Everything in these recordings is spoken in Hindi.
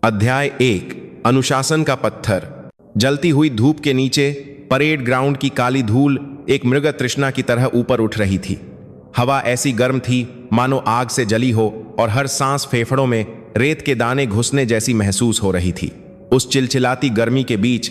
अध्याय 1 अनुशासन का पत्थर। जलती हुई धूप के नीचे परेड ग्राउंड की काली धूल एक मृग तृष्णा की तरह ऊपर उठ रही थी। हवा ऐसी गर्म थी मानो आग से जली हो और हर सांस फेफड़ों में रेत के दाने घुसने जैसी महसूस हो रही थी। उस चिलचिलाती गर्मी के बीच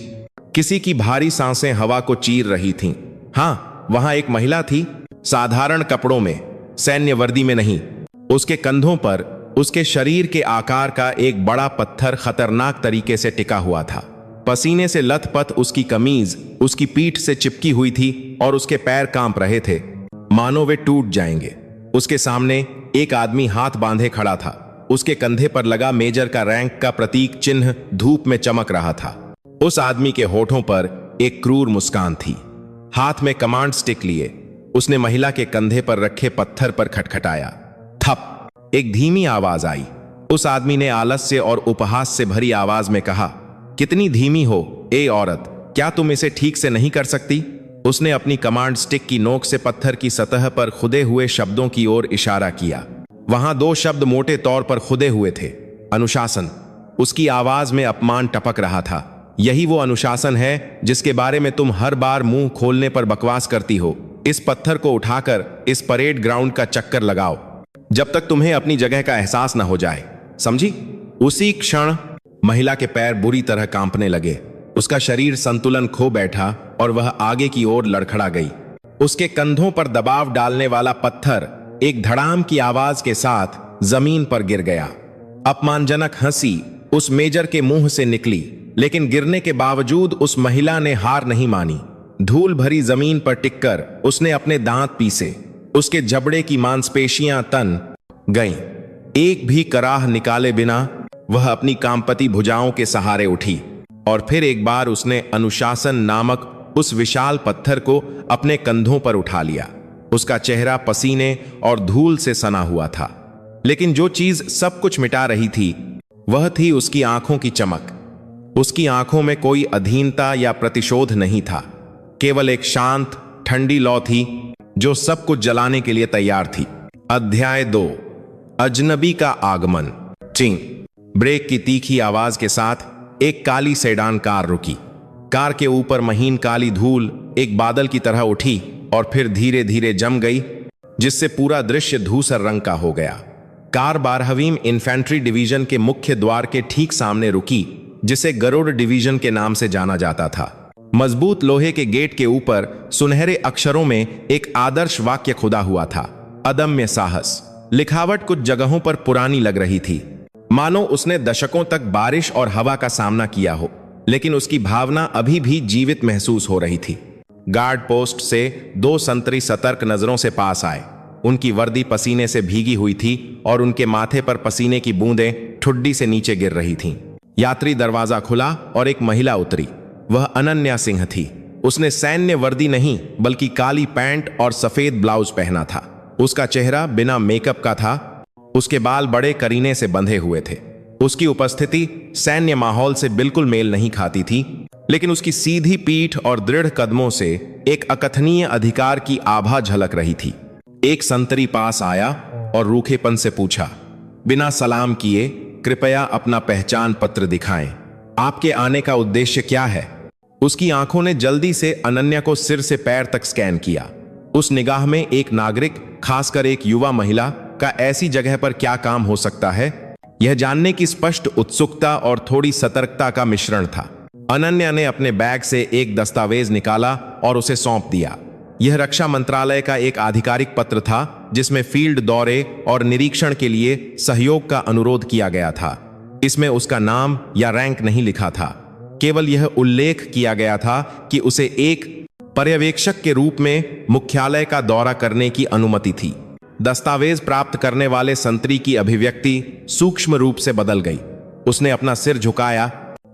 किसी की भारी सांसें हवा को चीर रही थीं। हाँ, वहां एक महिला थी, साधारण कपड़ों में, सैन्य वर्दी में नहीं। उसके कंधों पर उसके शरीर के आकार का एक बड़ा पत्थर खतरनाक तरीके से टिका हुआ था। पसीने से लथपथ उसकी कमीज उसकी पीठ से चिपकी हुई थी और उसके पैर कांप रहे थे, मानो वे टूट जाएंगे। उसके सामने एक आदमी हाथ बांधे खड़ा था। उसके कंधे पर लगा मेजर का रैंक का प्रतीक चिन्ह धूप में चमक रहा था। उस आदमी के होठों पर एक क्रूर मुस्कान थी। हाथ में कमांड स्टिक लिए उसने महिला के कंधे पर रखे पत्थर पर खटखटाया। थप, एक धीमी आवाज आई। उस आदमी ने आलस्य और उपहास से भरी आवाज में कहा, कितनी धीमी हो ए औरत, क्या तुम इसे ठीक से नहीं कर सकती? उसने अपनी कमांड स्टिक की नोक से पत्थर की सतह पर खुदे हुए शब्दों की ओर इशारा किया। वहां 2 शब्द मोटे तौर पर खुदे हुए थे, अनुशासन। उसकी आवाज में अपमान टपक रहा था। यही वो अनुशासन है जिसके बारे में तुम हर बार मुंह खोलने पर बकवास करती हो। इस पत्थर को उठाकर इस परेड ग्राउंड का चक्कर लगाओ जब तक तुम्हें अपनी जगह का एहसास न हो जाए, समझी? उसी क्षण महिला के पैर बुरी तरह कांपने लगे। उसका शरीर संतुलन खो बैठा और वह आगे की ओर लड़खड़ा गई। उसके कंधों पर दबाव डालने वाला पत्थर एक धड़ाम की आवाज के साथ जमीन पर गिर गया। अपमानजनक हंसी उस मेजर के मुंह से निकली, लेकिन गिरने के बावजूद उस महिला ने हार नहीं मानी। धूल भरी जमीन पर टिककर उसने अपने दांत पीसे। उसके जबड़े की मांसपेशियां तन गईं। एक भी कराह निकाले बिना वह अपनी कांपती भुजाओं के सहारे उठी और फिर एक बार उसने अनुशासन नामक उस विशाल पत्थर को अपने कंधों पर उठा लिया। उसका चेहरा पसीने और धूल से सना हुआ था, लेकिन जो चीज सब कुछ मिटा रही थी वह थी उसकी आंखों की चमक। उसकी आंखों में कोई अधीनता या प्रतिशोध नहीं था, केवल एक शांत ठंडी लौ थी जो सब कुछ जलाने के लिए तैयार थी। अध्याय 2 अजनबी का आगमन। चिंग, ब्रेक की तीखी आवाज के साथ एक काली सेडान कार रुकी। कार के ऊपर महीन काली धूल एक बादल की तरह उठी और फिर धीरे धीरे जम गई, जिससे पूरा दृश्य धूसर रंग का हो गया। कार 12वीं इन्फेंट्री डिवीजन के मुख्य द्वार के ठीक सामने रुकी, जिसे गरुड़ डिवीजन के नाम से जाना जाता था। मजबूत लोहे के गेट के ऊपर सुनहरे अक्षरों में एक आदर्श वाक्य खुदा हुआ था, अदम्य साहस। लिखावट कुछ जगहों पर पुरानी लग रही थी, मानो उसने दशकों तक बारिश और हवा का सामना किया हो, लेकिन उसकी भावना अभी भी जीवित महसूस हो रही थी। गार्ड पोस्ट से 2 संतरी सतर्क नजरों से पास आए। उनकी वर्दी पसीने से भीगी हुई थी और उनके माथे पर पसीने की बूंदें ठुड्डी से नीचे गिर रही थीं। यात्री दरवाजा खुला और एक महिला उतरी। वह अनन्या सिंह थी। उसने सैन्य वर्दी नहीं बल्कि काली पैंट और सफेद ब्लाउज पहना था। उसका चेहरा बिना मेकअप का था। उसके बाल बड़े करीने से बंधे हुए थे। उसकी उपस्थिति सैन्य माहौल से बिल्कुल मेल नहीं खाती थी, लेकिन उसकी सीधी पीठ और दृढ़ कदमों से एक अकथनीय अधिकार की आभा झलक रही थी। एक संतरी पास आया और रूखेपन से पूछा, बिना सलाम किए कृपया अपना पहचान पत्र दिखाएं। आपके आने का उद्देश्य क्या है? उसकी आंखों ने जल्दी से अनन्या को सिर से पैर तक स्कैन किया। उस निगाह में एक नागरिक, खासकर एक युवा महिला का ऐसी जगह पर क्या काम हो सकता है, यह जानने की स्पष्ट उत्सुकता और थोड़ी सतर्कता का मिश्रण था। अनन्या ने अपने बैग से एक दस्तावेज निकाला और उसे सौंप दिया। यह रक्षा मंत्रालय का एक आधिकारिक पत्र था, जिसमें फील्ड दौरे और निरीक्षण के लिए सहयोग का अनुरोध किया गया था। इसमें उसका नाम या रैंक नहीं लिखा था, केवल यह उल्लेख किया गया था कि उसे एक पर्यवेक्षक के रूप में मुख्यालय का दौरा करने की अनुमति थी। दस्तावेज प्राप्त करने वाले संतरी की अभिव्यक्ति सूक्ष्म रूप से बदल गई। उसने अपना सिर झुकाया,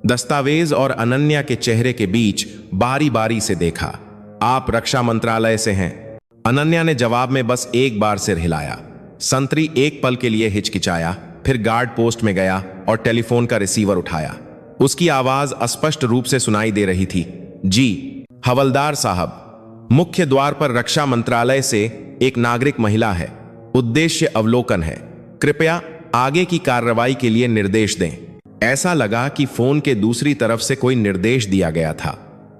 दस्तावेज और अनन्या के चेहरे के बीच बारी बारी से देखा। आप रक्षा मंत्रालय से हैं? अनन्या ने जवाब में बस एक बार सिर हिलाया। संतरी एक पल के लिए हिचकिचाया, फिर गार्ड पोस्ट में गया और टेलीफोन का रिसीवर उठाया। उसकी आवाज अस्पष्ट रूप से सुनाई दे रही थी, जी हवलदार साहब, मुख्य द्वार पर रक्षा मंत्रालय से एक नागरिक महिला है। उद्देश्य अवलोकन है। कृपया आगे की कार्रवाई के लिए निर्देश दें। ऐसा लगा कि फोन के दूसरी तरफ से कोई निर्देश दिया गया था।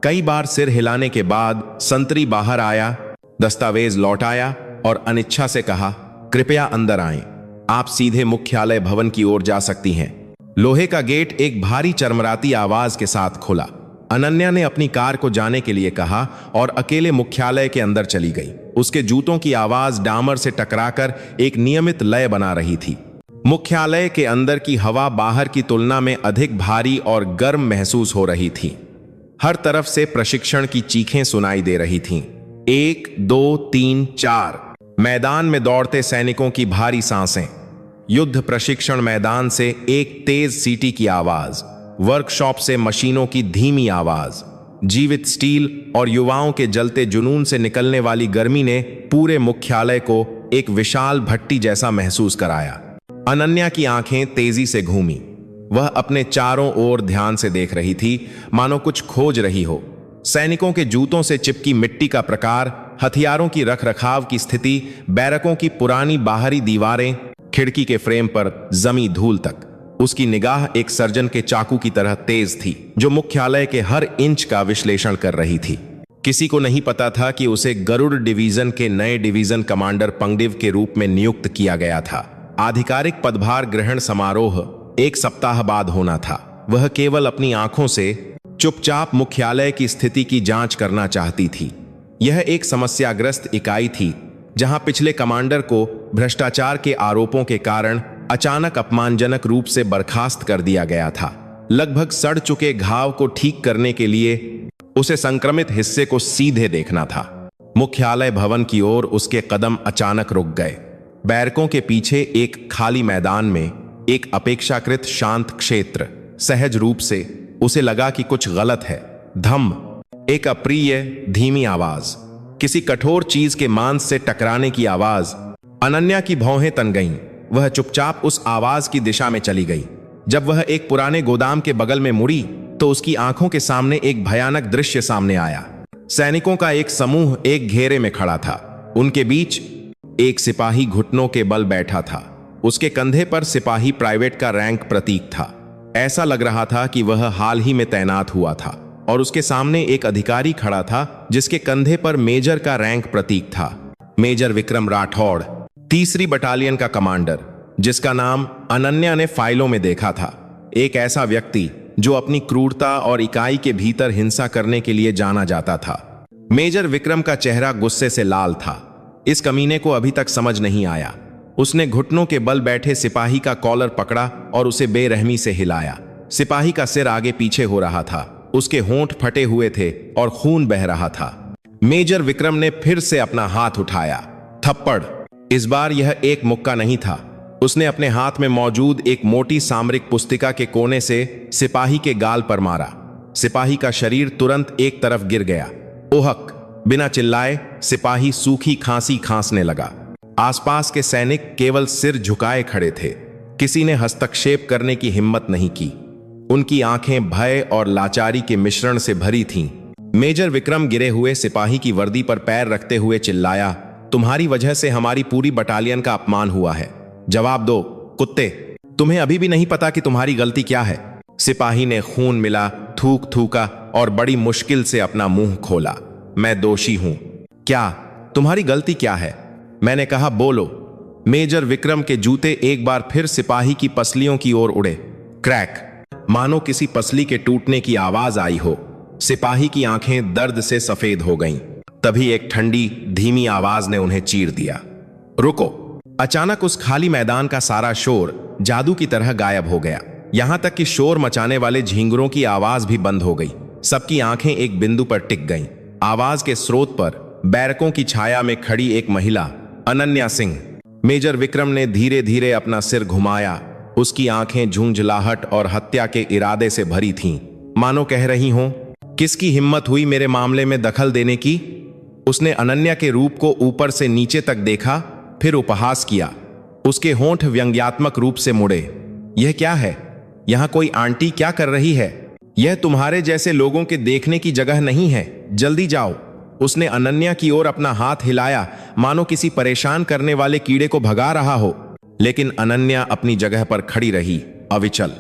कई बार सिर हिलाने के बाद संतरी बाहर आया, दस्तावेज लौटाया और अनिच्छा से कहा, कृपया अंदर आएं, आप सीधे मुख्यालय भवन की ओर जा सकती हैं। लोहे का गेट एक भारी चरमराती आवाज के साथ खुला। अनन्या ने अपनी कार को जाने के लिए कहा और अकेले मुख्यालय के अंदर चली गई। उसके जूतों की आवाज डामर से टकराकर एक नियमित लय बना रही थी। मुख्यालय के अंदर की हवा बाहर की तुलना में अधिक भारी और गर्म महसूस हो रही थी। हर तरफ से प्रशिक्षण की चीखें सुनाई दे रही थीं। 1 2 3 4 मैदान में दौड़ते सैनिकों की भारी सांसें, युद्ध प्रशिक्षण मैदान से एक तेज सीटी की आवाज, वर्कशॉप से मशीनों की धीमी आवाज, जीवित स्टील और युवाओं के जलते जुनून से निकलने वाली गर्मी ने पूरे मुख्यालय को एक विशाल भट्टी जैसा महसूस कराया। अनन्या की आंखें तेजी से घूमी। वह अपने चारों ओर ध्यान से देख रही थी, मानो कुछ खोज रही हो। सैनिकों के जूतों से चिपकी मिट्टी का प्रकार, हथियारों की रखरखाव की स्थिति, बैरकों की पुरानी बाहरी दीवारें, खिड़की के फ्रेम पर जमी धूल तक। उसकी निगाह एक सर्जन के चाकू की तरह तेज थी, जो मुख्यालय के हर इंच का विश्लेषण कर रही थी। किसी को नहीं पता था कि उसे गरुड़ डिवीजन के नए डिवीजन कमांडर पंगडिव के रूप में नियुक्त किया गया था। आधिकारिक पदभार ग्रहण समारोह 1 सप्ताह बाद होना था। वह केवल अपनी आंखों से चुपचाप मुख्यालय की स्थिति की जांच करना चाहती थी। यह एक समस्याग्रस्त इकाई थी, जहां पिछले कमांडर को भ्रष्टाचार के आरोपों के कारण अचानक अपमानजनक रूप से बर्खास्त कर दिया गया था। लगभग सड़ चुके घाव को ठीक करने के लिए उसे संक्रमित हिस्से को सीधे देखना था। मुख्यालय भवन की ओर उसके कदम अचानक रुक गए। बैरकों के पीछे एक खाली मैदान में एक अपेक्षाकृत शांत क्षेत्र। सहज रूप से उसे लगा कि कुछ गलत है। धम, एक अप्रिय धीमी आवाज, किसी कठोर चीज के मांस से टकराने की आवाज। अनन्या की भौहें तन गईं। वह चुपचाप उस आवाज की दिशा में चली गई। जब वह एक पुराने गोदाम के बगल में मुड़ी तो उसकी आंखों के सामने एक भयानक दृश्य सामने आया। सैनिकों का एक समूह एक घेरे में खड़ा था। उनके बीच एक सिपाही घुटनों के बल बैठा था। उसके कंधे पर सिपाही प्राइवेट का रैंक प्रतीक था। ऐसा लग रहा था कि वह हाल ही में तैनात हुआ था। और उसके सामने एक अधिकारी खड़ा था, जिसके कंधे पर मेजर का रैंक प्रतीक था। मेजर विक्रम राठौड़, 3री बटालियन का कमांडर, जिसका नाम अनन्या ने फाइलों में देखा था। एक ऐसा व्यक्ति जो अपनी क्रूरता और इकाई के भीतर हिंसा करने के लिए जाना जाता था। मेजर विक्रम का चेहरा गुस्से से लाल था। इस कमीने को अभी तक समझ नहीं आया। उसने घुटनों के बल बैठे सिपाही का कॉलर पकड़ा और उसे बेरहमी से हिलाया। सिपाही का सिर आगे पीछे हो रहा था। उसके होंठ फटे हुए थे और खून बह रहा था। मेजर विक्रम ने फिर से अपना हाथ उठाया। थप्पड़। इस बार यह एक मुक्का नहीं था। उसने अपने हाथ में मौजूद एक मोटी सामरिक पुस्तिका के कोने से सिपाही के गाल पर मारा। सिपाही का शरीर तुरंत एक तरफ गिर गया। ओहक! बिना चिल्लाए सिपाही सूखी खांसी खांसने लगा। आसपास के सैनिक केवल सिर झुकाए खड़े थे। किसी ने हस्तक्षेप करने की हिम्मत नहीं की। उनकी आंखें भय और लाचारी के मिश्रण से भरी थीं। मेजर विक्रम गिरे हुए सिपाही की वर्दी पर पैर रखते हुए चिल्लाया, तुम्हारी वजह से हमारी पूरी बटालियन का अपमान हुआ है। जवाब दो, कुत्ते। तुम्हें अभी भी नहीं पता कि तुम्हारी गलती क्या है। सिपाही ने खून मिला थूक थूका और बड़ी मुश्किल से अपना मुंह खोला। मैं दोषी हूं। क्या? तुम्हारी गलती क्या है? मैंने कहा, बोलो। मेजर विक्रम के जूते एक बार फिर सिपाही की पसलियों की ओर उड़े। क्रैक! मानो किसी पसली के टूटने की आवाज आई हो। सिपाही की आंखें दर्द से सफेद हो गईं। तभी एक ठंडी धीमी आवाज ने उन्हें चीर दिया। रुको! अचानक उस खाली मैदान का सारा शोर जादू की तरह गायब हो गया। यहां तक कि शोर मचाने वाले झींगरों की आवाज भी बंद हो गई। सबकी आंखें एक बिंदु पर टिक गईं। आवाज के स्रोत पर बैरकों की छाया में खड़ी एक महिला, अनन्या सिंह। मेजर विक्रम ने धीरे धीरे अपना सिर घुमाया। उसकी आंखें झुंझलाहट और हत्या के इरादे से भरी थीं, मानो कह रही हों, किसकी हिम्मत हुई मेरे मामले में दखल देने की? उसने अनन्या के रूप को ऊपर से नीचे तक देखा, फिर उपहास किया। उसके होंठ व्यंग्यात्मक रूप से मुड़े। यह क्या है? यहां कोई आंटी क्या कर रही है? यह तुम्हारे जैसे लोगों के देखने की जगह नहीं है। जल्दी जाओ। उसने अनन्या की ओर अपना हाथ हिलाया, मानो किसी परेशान करने वाले कीड़े को भगा रहा हो। लेकिन अनन्या अपनी जगह पर खड़ी रही, अविचल।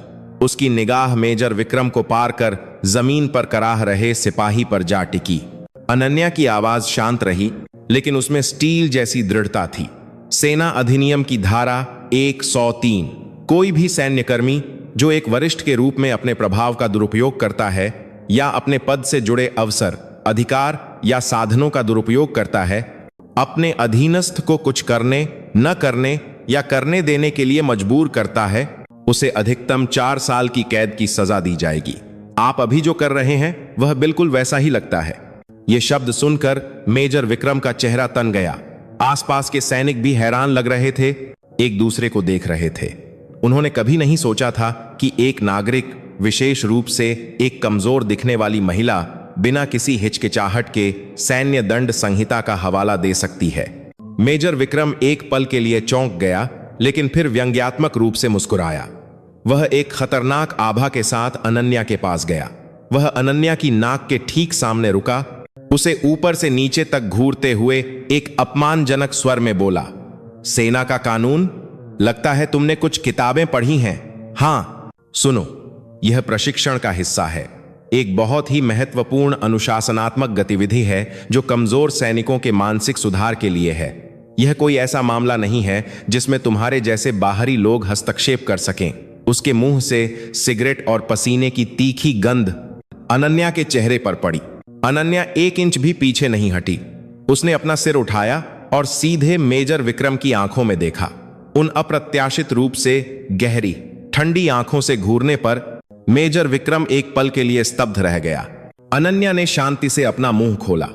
उसकी निगाह मेजर विक्रम को पार कर जमीन पर कराह रहे सिपाही पर जा टिकी। अनन्या की आवाज शांत रही, लेकिन उसमें स्टील जैसी दृढ़ता थी। सेना अधिनियम की धारा 103, कोई भी सैन्यकर्मी जो एक वरिष्ठ के रूप में अपने प्रभाव का दुरुपयोग करता है या अपने पद से जुड़े अवसर, अधिकार या साधनों का दुरुपयोग करता है, अपने अधीनस्थ को कुछ करने, न करने या करने देने के लिए मजबूर करता है, उसे अधिकतम 4 साल की कैद की सजा दी जाएगी। आप अभी जो कर रहे हैं वह बिल्कुल वैसा ही लगता है। यह शब्द सुनकर मेजर विक्रम का चेहरा तन गया। आसपास के सैनिक भी हैरान लग रहे थे, एक दूसरे को देख रहे थे। उन्होंने कभी नहीं सोचा था कि एक नागरिक, विशेष रूप से एक कमजोर दिखने वाली महिला, बिना किसी हिचकिचाहट के सैन्य दंड संहिता का हवाला दे सकती है। मेजर विक्रम एक पल के लिए चौंक गया, लेकिन फिर व्यंग्यात्मक रूप से मुस्कुराया। वह एक खतरनाक आभा के साथ अनन्या के पास गया। वह अनन्या की नाक के ठीक सामने रुका, उसे ऊपर से नीचे तक घूरते हुए एक अपमानजनक स्वर में बोला, सेना का कानून? लगता है तुमने कुछ किताबें पढ़ी हैं। हां, सुनो, यह प्रशिक्षण का हिस्सा है। एक बहुत ही महत्वपूर्ण अनुशासनात्मक गतिविधि है जो कमजोर सैनिकों के मानसिक सुधार के लिए है। यह कोई ऐसा मामला नहीं है जिसमें तुम्हारे जैसे बाहरी लोग हस्तक्षेप कर सकें। उसके मुंह से सिगरेट और पसीने की तीखी गंध अनन्या के चेहरे पर पड़ी। अनन्या 1 इंच भी पीछे नहीं हटी। उसने अपना सिर उठाया और सीधे मेजर विक्रम की आंखों में देखा। उन अप्रत्याशित रूप से गहरी, ठंडी आंखों से घूरने पर मेजर विक्रम एक पल के लिए स्तब्ध रह गया। अनन्या ने शांति से अपना मुंह खोला।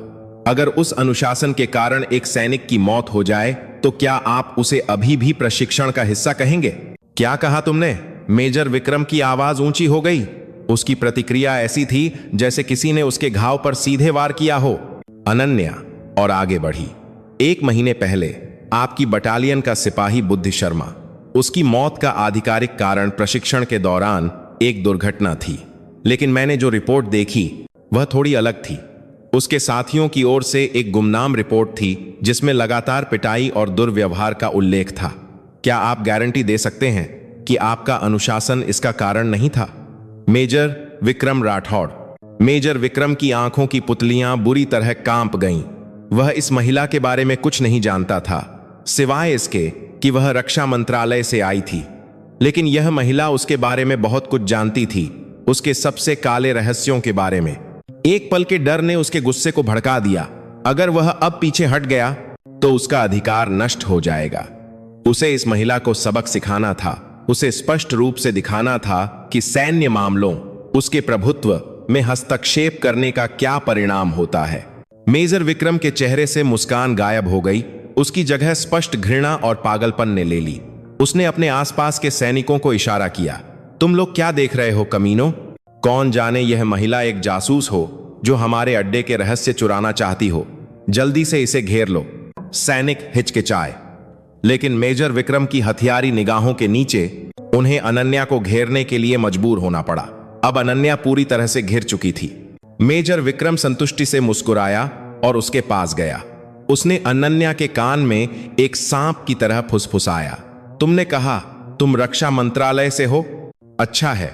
अगर उस अनुशासन के कारण एक सैनिक की मौत हो जाए तो क्या आप उसे अभी भी प्रशिक्षण का हिस्सा कहेंगे? क्या कहा तुमने? मेजर विक्रम की आवाज ऊंची हो गई। उसकी प्रतिक्रिया ऐसी थी जैसे किसी ने उसके घाव पर सीधे वार किया हो। अनन्या और आगे बढ़ी। 1 महीने पहले आपकी बटालियन का सिपाही बुद्धि शर्मा, उसकी मौत का आधिकारिक कारण प्रशिक्षण के दौरान एक दुर्घटना थी। लेकिन मैंने जो रिपोर्ट देखी वह थोड़ी अलग थी। उसके साथियों की ओर से एक गुमनाम रिपोर्ट थी जिसमें लगातार पिटाई और दुर्व्यवहार का उल्लेख था। क्या आप गारंटी दे सकते हैं कि आपका अनुशासन इसका कारण नहीं था? मेजर विक्रम राठौड़। मेजर विक्रम की आंखों की पुतलियां बुरी तरह कांप गईं। वह इस महिला के बारे में कुछ नहीं जानता था, सिवाय इसके कि वह रक्षा मंत्रालय से आई थी। लेकिन यह महिला उसके बारे में बहुत कुछ जानती थी, उसके सबसे काले रहस्यों के बारे में। एक पल के डर ने उसके गुस्से को भड़का दिया। अगर वह अब पीछे हट गया तो उसका अधिकार नष्ट हो जाएगा। उसे इस महिला को सबक सिखाना था। उसे स्पष्ट रूप से दिखाना था कि सैन्य मामलों, उसके प्रभुत्व में हस्तक्षेप करने का क्या परिणाम होता है। मेजर विक्रम के चेहरे से मुस्कान गायब हो गई। उसकी जगह स्पष्ट घृणा और पागलपन ने ले ली। उसने अपने आसपास के सैनिकों को इशारा किया, तुम लोग क्या देख रहे हो कमीनों? कौन जाने यह महिला एक जासूस हो जो हमारे अड्डे के रहस्य चुराना चाहती हो। जल्दी से इसे घेर लो। सैनिक हिचकिचाए, लेकिन मेजर विक्रम की हथियारी निगाहों के नीचे उन्हें अनन्या को घेरने के लिए मजबूर होना पड़ा। अब अनन्या पूरी तरह से घिर चुकी थी। मेजर विक्रम संतुष्टि से मुस्कुराया और उसके पास गया। उसने अनन्या के कान में एक सांप की तरह फुसफुसाया, तुमने कहा तुम रक्षा मंत्रालय से हो? अच्छा है,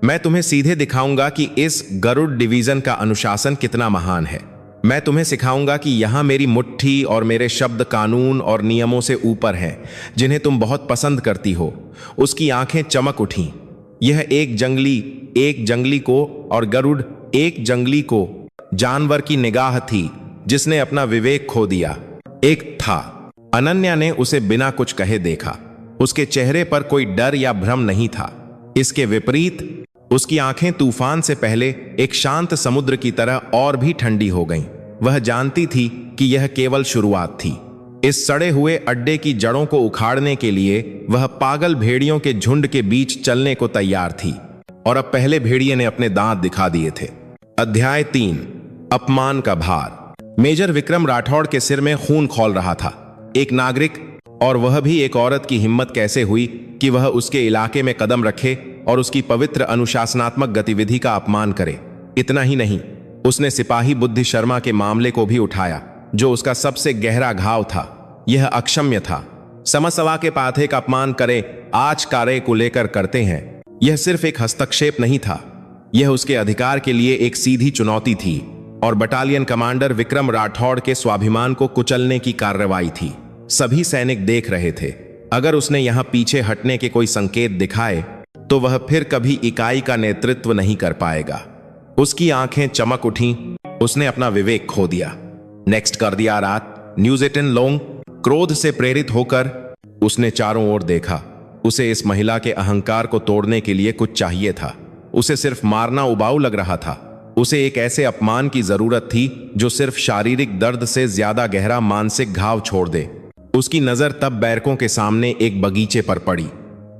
मैं तुम्हें सीधे दिखाऊंगा कि इस गरुड़ डिवीजन का अनुशासन कितना महान है। मैं तुम्हें सिखाऊंगा कि यहां मेरी मुट्ठी और मेरे शब्द कानून और नियमों से ऊपर हैं, जिन्हें तुम बहुत पसंद करती हो। उसकी आंखें चमक उठीं। यह एक जंगली को और गरुड़ एक जंगली को जानवर की निगाह थी जिसने अपना विवेक खो दिया। एक था। अनन्या ने उसे बिना कुछ कहे देखा। उसके चेहरे पर कोई डर या भ्रम नहीं था। इसके विपरीत उसकी आंखें तूफान से पहले एक शांत समुद्र की तरह और भी ठंडी हो गईं। वह जानती थी कि यह केवल शुरुआत थी। इस सड़े हुए अड्डे की जड़ों को उखाड़ने के लिए वह पागल भेड़ियों के झुंड के बीच चलने को तैयार थी। और अब पहले भेड़िए ने अपने दांत दिखा दिए थे। अध्याय 3, अपमान का भार। मेजर विक्रम राठौड़ के सिर में खून खौल रहा था। एक नागरिक, और वह भी एक औरत की हिम्मत कैसे हुई कि वह उसके इलाके में कदम रखे और उसकी पवित्र अनुशासनात्मक गतिविधि का अपमान करे। इतना ही नहीं, उसने सिपाही बुद्धि शर्मा के मामले को भी उठाया, जो उसका सबसे गहरा घाव था। यह अक्षम्य था। समसवा के पाथे का अपमान करे, आज कार्य को लेकर करते हैं। यह सिर्फ एक हस्तक्षेप नहीं था, यह उसके अधिकार के लिए एक सीधी चुनौती थी और बटालियन कमांडर विक्रम राठौड़ के स्वाभिमान को कुचलने की कार्रवाई थी। सभी सैनिक देख रहे थे। अगर उसने यहां पीछे हटने के कोई संकेत दिखाए तो वह फिर कभी इकाई का नेतृत्व नहीं कर पाएगा। उसकी आंखें चमक उठीं, उसने अपना विवेक खो दिया। नेक्स्ट कर दिया रात। न्यूज़ 18 लोंग क्रोध से प्रेरित होकर उसने चारों ओर देखा। उसे इस महिला के अहंकार को तोड़ने के लिए कुछ चाहिए था। उसे सिर्फ मारना उबाऊ लग रहा था। उसे एक ऐसे अपमान की जरूरत थी जो सिर्फ शारीरिक दर्द से ज्यादा गहरा मानसिक घाव छोड़ दे। उसकी नजर तब बैरकों के सामने एक बगीचे पर पड़ी।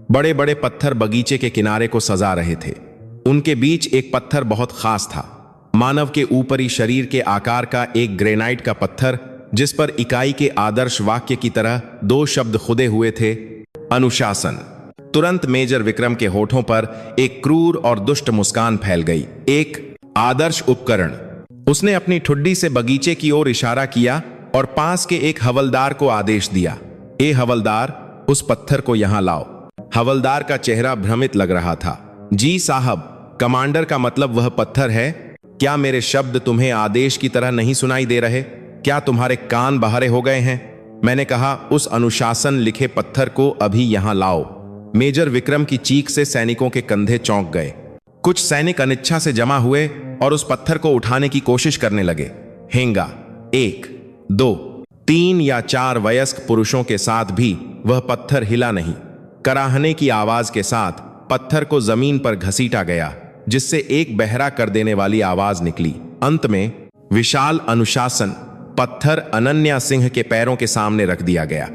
बड़े बड़े पत्थर बगीचे के किनारे को सजा रहे थे। उनके बीच एक पत्थर बहुत खास था, मानव के ऊपरी शरीर के आकार का एक ग्रेनाइट का पत्थर, जिस पर इकाई के आदर्श वाक्य की तरह 2 शब्द खुदे हुए थे, अनुशासन। तुरंत मेजर विक्रम के होठों पर एक क्रूर और दुष्ट मुस्कान फैल गई। एक आदर्श उपकरण। उसने अपनी ठुड्डी से बगीचे की ओर इशारा किया और पास के एक हवलदार को आदेश दिया, ए हवलदार, उस पत्थर को यहां लाओ। हवलदार का चेहरा भ्रमित लग रहा था। जी साहब, कमांडर का मतलब वह पत्थर है? क्या मेरे शब्द तुम्हें आदेश की तरह नहीं सुनाई दे रहे? क्या तुम्हारे कान बहरे हो गए हैं? मैंने कहा उस अनुशासन लिखे पत्थर को अभी यहां लाओ। मेजर विक्रम की चीख से सैनिकों के कंधे चौंक गए। कुछ सैनिक अनिच्छा से जमा हुए और उस पत्थर को उठाने की कोशिश करने लगे। हेंगा 1, 2, 3 या 4 वयस्क पुरुषों के साथ भी वह पत्थर हिला नहीं। कराहने की आवाज के साथ पत्थर को जमीन पर घसीटा गया, जिससे एक बहरा कर देने वाली आवाज निकली। अंत में विशाल अनुशासन पत्थर अनन्या सिंह के पैरों के सामने रख दिया गया।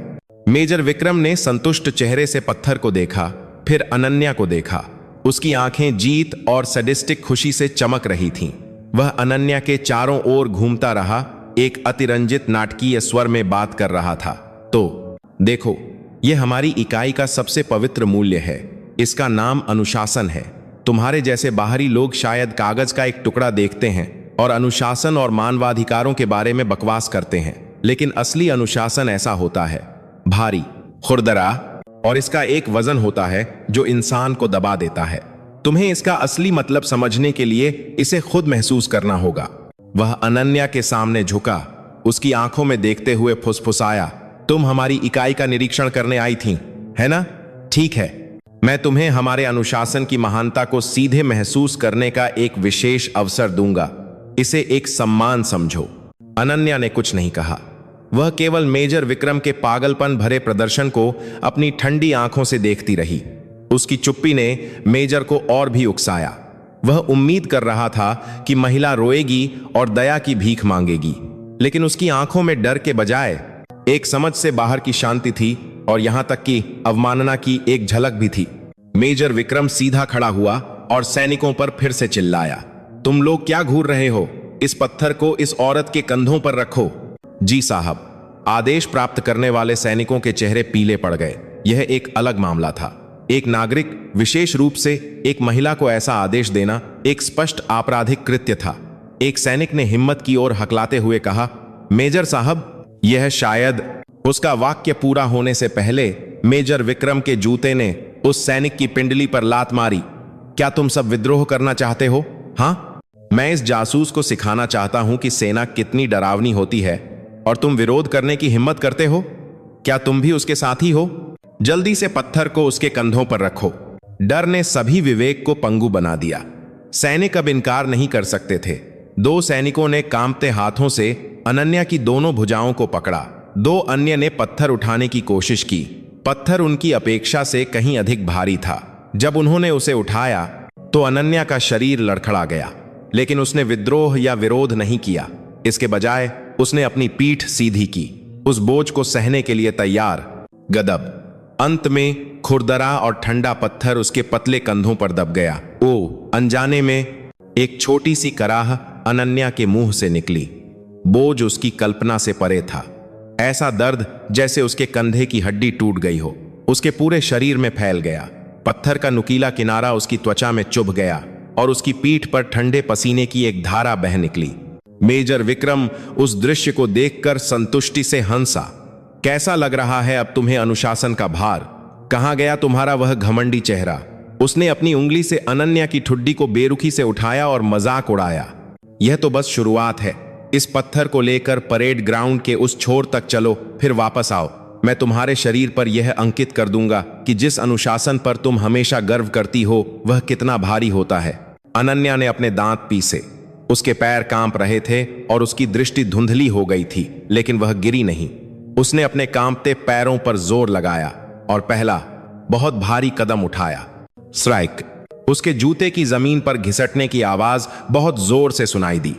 मेजर विक्रम ने संतुष्ट चेहरे से पत्थर को देखा, फिर अनन्या को देखा। उसकी आंखें जीत और सैडिस्टिक खुशी से चमक रही थीं। वह अनन्या के चारों ओर घूमता रहा, एक अतिरंजित नाटकीय स्वर में बात कर रहा था। तो देखो, यह हमारी इकाई का सबसे पवित्र मूल्य है। इसका नाम अनुशासन है। तुम्हारे जैसे बाहरी लोग शायद कागज का एक टुकड़ा देखते हैं और अनुशासन और मानवाधिकारों के बारे में बकवास करते हैं, लेकिन असली अनुशासन ऐसा होता है, भारी, खुरदरा, और इसका एक वजन होता है जो इंसान को दबा देता है। तुम्हें इसका असली मतलब समझने के लिए इसे खुद महसूस करना होगा। वह अनन्या के सामने झुका, उसकी आंखों में देखते हुए फुसफुसाया, तुम हमारी इकाई का निरीक्षण करने आई थी, है ना? ठीक है, मैं तुम्हें हमारे अनुशासन की महानता को सीधे महसूस करने का एक विशेष अवसर दूंगा। इसे एक सम्मान समझो। अनन्या ने कुछ नहीं कहा। वह केवल मेजर विक्रम के पागलपन भरे प्रदर्शन को अपनी ठंडी आंखों से देखती रही। उसकी चुप्पी ने मेजर को और भी उकसाया। वह उम्मीद कर रहा था कि महिला रोएगी और दया की भीख मांगेगी, लेकिन उसकी आंखों में डर के बजाय एक समझ से बाहर की शांति थी और यहां तक कि अवमानना की एक झलक भी थी। मेजर विक्रम सीधा खड़ा हुआ और सैनिकों पर फिर से चिल्लाया, तुम लोग क्या घूर रहे हो? इस पत्थर को इस औरत के कंधों पर रखो। जी साहब। आदेश प्राप्त करने वाले सैनिकों के चेहरे पीले पड़ गए। यह एक अलग मामला था। एक नागरिक, विशेष रूप से एक महिला को ऐसा आदेश देना एक स्पष्ट आपराधिक कृत्य था। एक सैनिक ने हिम्मत की ओर हकलाते हुए कहा, मेजर साहब। यह शायद उसका वाक्य पूरा होने से पहले मेजर विक्रम के जूते ने उस सैनिक की पिंडली पर लात मारी। क्या तुम सब विद्रोह करना चाहते हो? हाँ, मैं इस जासूस को सिखाना चाहता हूं कि सेना कितनी डरावनी होती है और तुम विरोध करने की हिम्मत करते हो। क्या तुम भी उसके साथी हो? जल्दी से पत्थर को उसके कंधों पर रखो। डर ने सभी विवेक को पंगु बना दिया। सैनिक अब इनकार नहीं कर सकते थे। 2 सैनिकों ने कांपते हाथों से अनन्या की दोनों भुजाओं को पकड़ा। 2 अन्य ने पत्थर उठाने की कोशिश की। पत्थर उनकी अपेक्षा से कहीं अधिक भारी था। जब उन्होंने उसे उठाया तो अनन्या का शरीर लड़खड़ा गया, लेकिन उसने विद्रोह या विरोध नहीं किया। इसके बजाय उसने अपनी पीठ सीधी की, उस बोझ को सहने के लिए तैयार। गदब। अंत में खुरदरा और ठंडा पत्थर उसके पतले कंधों पर दब गया। अनजाने में एक छोटी सी कराह अनन्या के मुंह से निकली। बोझ उसकी कल्पना से परे था। ऐसा दर्द जैसे उसके कंधे की हड्डी टूट गई हो, उसके पूरे शरीर में फैल गया। पत्थर का नुकीला किनारा उसकी त्वचा में चुभ गया और उसकी पीठ पर ठंडे पसीने की एक धारा बह निकली। मेजर विक्रम उस दृश्य को देखकर संतुष्टि से हंसा। कैसा लग रहा है अब तुम्हें अनुशासन का भार? कहां गया तुम्हारा वह घमंडी चेहरा? उसने अपनी उंगली से अनन्या की ठुड्डी को बेरुखी से उठाया और मजाक उड़ाया। यह तो बस शुरुआत है। इस पत्थर को लेकर परेड ग्राउंड के उस छोर तक चलो, फिर वापस आओ। मैं तुम्हारे शरीर पर यह अंकित कर दूंगा कि जिस अनुशासन पर तुम हमेशा गर्व करती हो वह कितना भारी होता है। अनन्या ने अपने दांत पीसे। उसके पैर कांप रहे थे और उसकी दृष्टि धुंधली हो गई थी, लेकिन वह गिरी नहीं। उसने अपने कांपते पैरों पर जोर लगाया और पहला बहुत भारी कदम उठाया। स्ट्राइक। उसके जूते की जमीन पर घिसटने की आवाज बहुत जोर से सुनाई दी।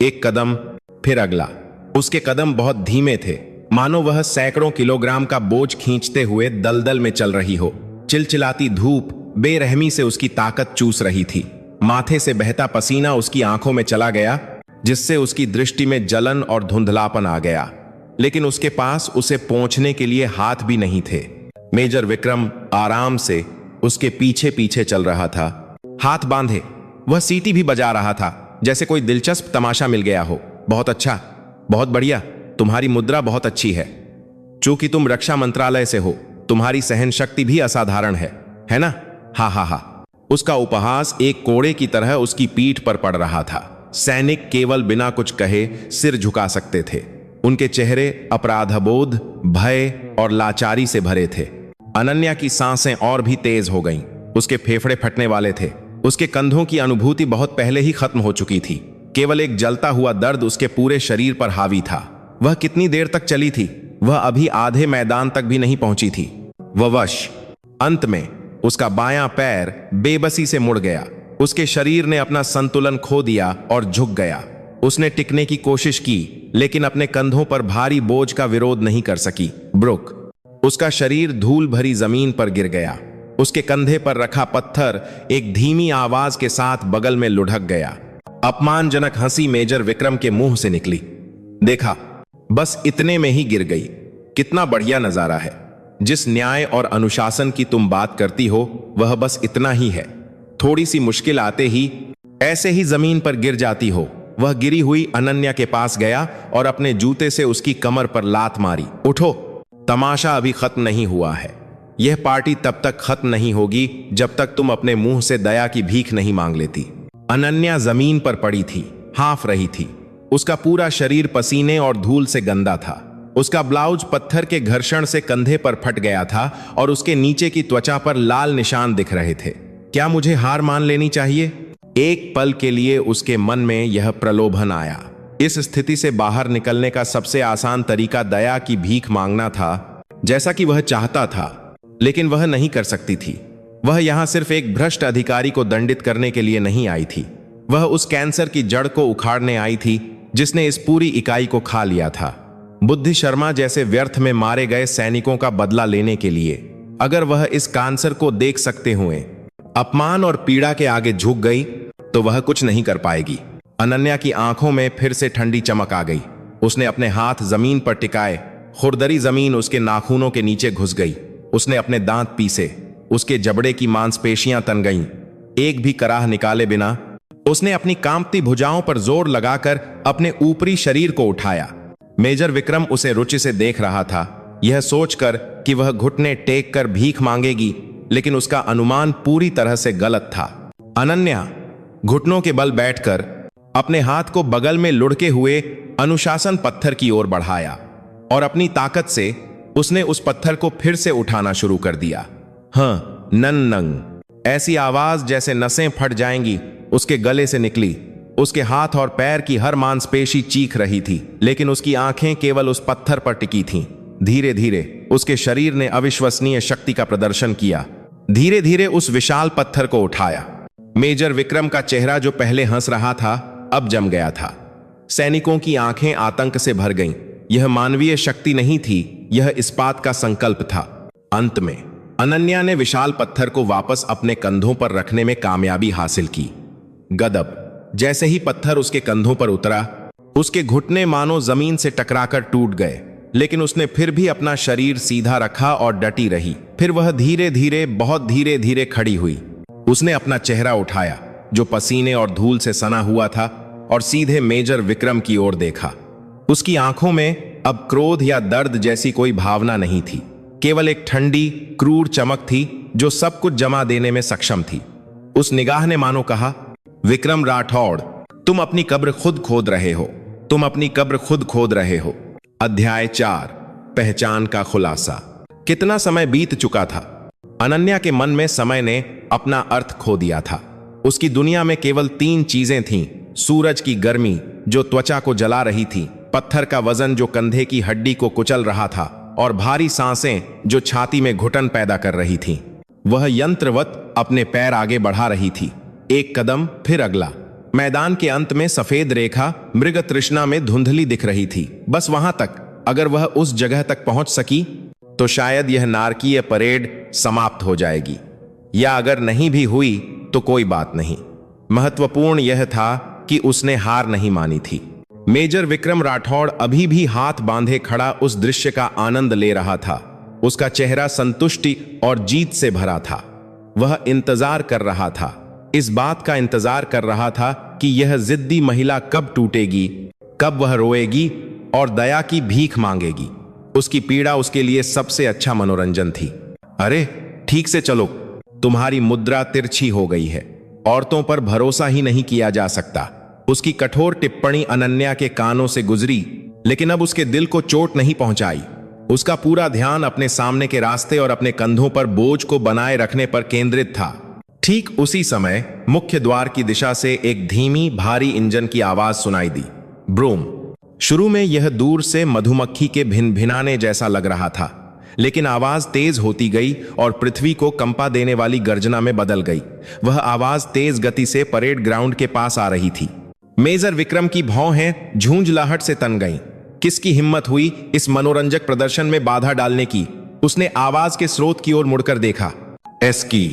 एक कदम, फिर अगला। उसके कदम बहुत धीमे थे, मानो वह सैकड़ों किलोग्राम का बोझ खींचते हुए दलदल में चल रही हो। चिलचिलाती धूप बेरहमी से उसकी ताकत चूस रही थी। माथे से बहता पसीना उसकी आंखों में चला गया, जिससे उसकी दृष्टि में जलन और धुंधलापन आ गया। लेकिन उसके पास उसे पहुंचने के लिए हाथ भी नहीं थे। मेजर विक्रम आराम से उसके पीछे पीछे चल रहा था, हाथ बांधे। वह सीटी भी बजा रहा था, जैसे कोई दिलचस्प तमाशा मिल गया हो। बहुत अच्छा, बहुत बढ़िया, तुम्हारी मुद्रा बहुत अच्छी है। चूंकि तुम रक्षा मंत्रालय से हो, तुम्हारी सहन शक्ति भी असाधारण है ना? हा हा हा। उसका उपहास एक कोड़े की तरह उसकी पीठ पर पड़ रहा था। सैनिक केवल बिना कुछ कहे सिर झुका सकते थे। उनके चेहरे अपराधबोध, भय और लाचारी से भरे थे। अनन्या की सांसें और भी तेज हो गईं। उसके फेफड़े फटने वाले थे। उसके कंधों की अनुभूति बहुत पहले ही खत्म हो चुकी थी। केवल एक जलता हुआ दर्द उसके पूरे शरीर पर हावी था। वह कितनी देर तक चली थी? वह अभी आधे मैदान तक भी नहीं पहुंची थी। वह वश। अंत में उसका बायां पैर बेबसी से मुड़ गया। उसके शरीर ने अपना संतुलन खो दिया और झुक गया। उसने टिकने की कोशिश की, लेकिन अपने कंधों पर भारी बोझ का विरोध नहीं कर सकी। ब्रुक। उसका शरीर धूल भरी जमीन पर गिर गया। उसके कंधे पर रखा पत्थर एक धीमी आवाज के साथ बगल में लुढ़क गया। अपमानजनक हंसी मेजर विक्रम के मुंह से निकली। देखा, बस इतने में ही गिर गई। कितना बढ़िया नजारा है। जिस न्याय और अनुशासन की तुम बात करती हो वह बस इतना ही है। थोड़ी सी मुश्किल आते ही ऐसे ही जमीन पर गिर जाती हो। वह गिरी हुई अनन्या के पास गया और अपने जूते से उसकी कमर पर लात मारी। उठो, तमाशा अभी खत्म नहीं हुआ है। यह पार्टी तब तक खत्म नहीं होगी जब तक तुम अपने मुंह से दया की भीख नहीं मांग लेती। अनन्या जमीन पर पड़ी थी, हाफ रही थी। उसका पूरा शरीर पसीने और धूल से गंदा था। उसका ब्लाउज पत्थर के घर्षण से कंधे पर फट गया था और उसके नीचे की त्वचा पर लाल निशान दिख रहे थे। क्या मुझे हार मान लेनी चाहिए? एक पल के लिए उसके मन में यह प्रलोभन आया। इस स्थिति से बाहर निकलने का सबसे आसान तरीका दया की भीख मांगना था, जैसा कि वह चाहता था, लेकिन वह नहीं कर सकती थी। वह यहां सिर्फ एक भ्रष्ट अधिकारी को दंडित करने के लिए नहीं आई थी। वह उस कैंसर की जड़ को उखाड़ने आई थी जिसने इस पूरी इकाई को खा लिया था। बुद्धि शर्मा जैसे व्यर्थ में मारे गए सैनिकों का बदला लेने के लिए। अगर वह इस कैंसर को देख सकते हुए अपमान और पीड़ा के आगे झुक गई तो वह कुछ नहीं कर पाएगी। अनन्या की आंखों में फिर से ठंडी चमक आ गई। उसने अपने हाथ जमीन पर टिकाए। खुरदरी जमीन उसके नाखूनों के नीचे घुस गई। उसने अपने दांत पीसे। उसके जबड़े की मांसपेशियां तन गईं। एक भी कराह निकाले बिना उसने अपनी कांपती भुजाओं पर जोर लगाकर अपने ऊपरी शरीर को उठाया। मेजर विक्रम उसे रुचि से देख रहा था, यह सोचकर कि वह घुटने टेक कर भीख मांगेगी, लेकिन उसका अनुमान पूरी तरह से गलत था। अनन्या घुटनों के बल बैठकर अपने हाथ को बगल में लुढ़के हुए अनुशासन पत्थर की ओर बढ़ाया और अपनी ताकत से उसने उस पत्थर को फिर से उठाना शुरू कर दिया। हाँ, नंग। ऐसी आवाज जैसे नसें फट जाएंगी उसके गले से निकली। उसके हाथ और पैर की हर मांसपेशी चीख रही थी, लेकिन उसकी आंखें केवल उस पत्थर पर टिकी थीं। धीरे धीरे उसके शरीर ने अविश्वसनीय शक्ति का प्रदर्शन किया। धीरे धीरे उस विशाल पत्थर को उठाया। मेजर विक्रम का चेहरा जो पहले हंस रहा था अब जम गया था। सैनिकों की आंखें आतंक से भर गईं। यह मानवीय शक्ति नहीं थी, यह इस्पात का संकल्प था। अंत में अनन्या ने विशाल पत्थर को वापस अपने कंधों पर रखने में कामयाबी हासिल की। गदब। जैसे ही पत्थर उसके कंधों पर उतरा, उसके घुटने मानो जमीन से टकराकर टूट गए, लेकिन उसने फिर भी अपना शरीर सीधा रखा और डटी रही। फिर वह धीरे धीरे, बहुत धीरे धीरे खड़ी हुई। उसने अपना चेहरा उठाया जो पसीने और धूल से सना हुआ था और सीधे मेजर विक्रम की ओर देखा। उसकी आंखों में अब क्रोध या दर्द जैसी कोई भावना नहीं थी, केवल एक ठंडी क्रूर चमक थी जो सब कुछ जमा देने में सक्षम थी। उस निगाह ने मानो कहा, विक्रम राठौड़, तुम अपनी कब्र खुद खोद रहे हो, तुम अपनी कब्र खुद खोद रहे हो। अध्याय 4, पहचान का खुलासा। कितना समय बीत चुका था। अनन्या के मन में समय ने अपना अर्थ खो दिया था। उसकी दुनिया में केवल 3 चीजें थीं, सूरज की गर्मी जो त्वचा को जला रही थी, पत्थर का वजन जो कंधे की हड्डी को कुचल रहा था, और भारी सांसें जो छाती में घुटन पैदा कर रही थीं। वह यंत्रवत अपने पैर आगे बढ़ा रही थी, एक कदम फिर अगला। मैदान के अंत में सफेद रेखा मृग तृष्णा में धुंधली दिख रही थी। बस वहां तक, अगर वह उस जगह तक पहुंच सकी तो शायद यह नारकीय परेड समाप्त हो जाएगी, या अगर नहीं भी हुई तो कोई बात नहीं। महत्वपूर्ण यह था कि उसने हार नहीं मानी थी। मेजर विक्रम राठौड़ अभी भी हाथ बांधे खड़ा उस दृश्य का आनंद ले रहा था। उसका चेहरा संतुष्टि और जीत से भरा था। वह इंतजार कर रहा था, इस बात का इंतजार कर रहा था कि यह जिद्दी महिला कब टूटेगी, कब वह रोएगी और दया की भीख मांगेगी। उसकी पीड़ा उसके लिए सबसे अच्छा मनोरंजन थी। अरे ठीक से चलो, तुम्हारी मुद्रा तिरछी हो गई है, औरतों पर भरोसा ही नहीं किया जा सकता। उसकी कठोर टिप्पणी अनन्या के कानों से गुजरी, लेकिन अब उसके दिल को चोट नहीं पहुंचाई। उसका पूरा ध्यान अपने सामने के रास्ते और अपने कंधों पर बोझ को बनाए रखने पर केंद्रित था। ठीक उसी समय मुख्य द्वार की दिशा से एक धीमी भारी इंजन की आवाज सुनाई दी, ब्रूम। शुरू में यह दूर से मधुमक्खी के भिनभिनाने जैसा लग रहा था, लेकिन आवाज तेज होती गई और पृथ्वी को कंपा देने वाली गर्जना में बदल गई। वह आवाज तेज गति से परेड ग्राउंड के पास आ रही थी। मेजर विक्रम की भौहें झूंझलाहट से तन गईं। किसकी हिम्मत हुई इस मनोरंजक प्रदर्शन में बाधा डालने की? उसने आवाज के स्रोत की ओर मुड़कर देखा। एसकी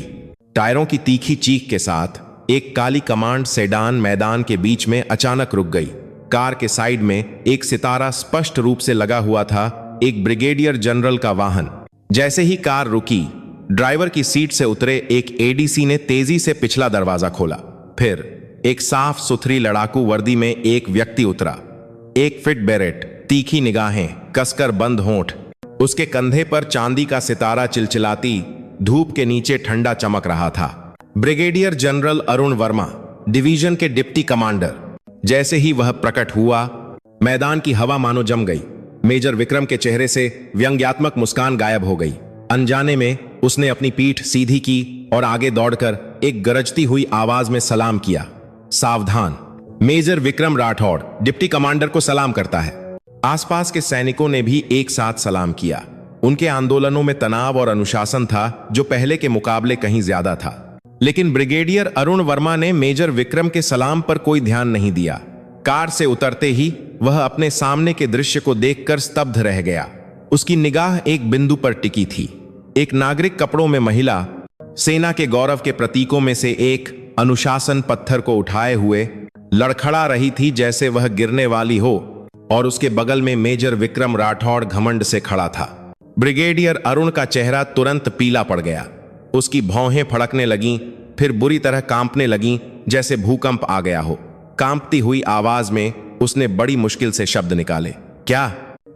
टायरों की तीखी चीख के साथ एक काली कमांड सेडान मैदान के बीच में अचानक रुक गई। कार के साइड में एक सितारा स्पष्ट रूप से लगा हुआ था, एक ब्रिगेडियर जनरल का वाहन। जैसे ही कार रुकी, ड्राइवर की सीट से उतरे एक एडीसी ने तेजी से पिछला दरवाजा खोला। फिर एक साफ सुथरी लड़ाकू वर्दी में एक व्यक्ति उतरा, एक फिट बेरेट, तीखी निगाहें, कसकर बंद होंठ। उसके कंधे पर चांदी का सितारा चिलचिलाती धूप के नीचे ठंडा चमक रहा था। Brigadier general Arun Verma, division के डिप्टी कमांडर। जैसे ही वह प्रकट हुआ, मैदान की हवा मानो जम गई। मेजर विक्रम के चेहरे से व्यंग्यात्मक मुस्कान गायब हो गई। अनजाने में उसने अपनी पीठ सीधी की और आगे दौड़कर एक गरजती हुई आवाज में सलाम किया, सावधान, major Vikram Rathore deputy commander को सलाम करता है। आसपास के सैनिकों ने भी एक साथ सलाम किया। उनके आंदोलनों में तनाव और अनुशासन था जो पहले के मुकाबले कहीं ज्यादा था। लेकिन ब्रिगेडियर अरुण वर्मा ने मेजर विक्रम के सलाम पर कोई ध्यान नहीं दिया। कार से उतरते ही वह अपने सामने के दृश्य को देखकर स्तब्ध रह गया। उसकी निगाह एक बिंदु पर टिकी थी। एक नागरिक कपड़ों में महिला, सेना के गौरव के प्रतीकों में से एक, अनुशासन पत्थर को उठाए हुए लड़खड़ा रही थी जैसे वह गिरने वाली हो, और उसके बगल में मेजर विक्रम राठौड़ घमंड से खड़ा था। ब्रिगेडियर अरुण का चेहरा तुरंत पीला पड़ गया। उसकी भौहें फड़कने लगीं, फिर बुरी तरह कांपने लगीं जैसे भूकंप आ गया हो। कांपती हुई आवाज में उसने बड़ी मुश्किल से शब्द निकाले,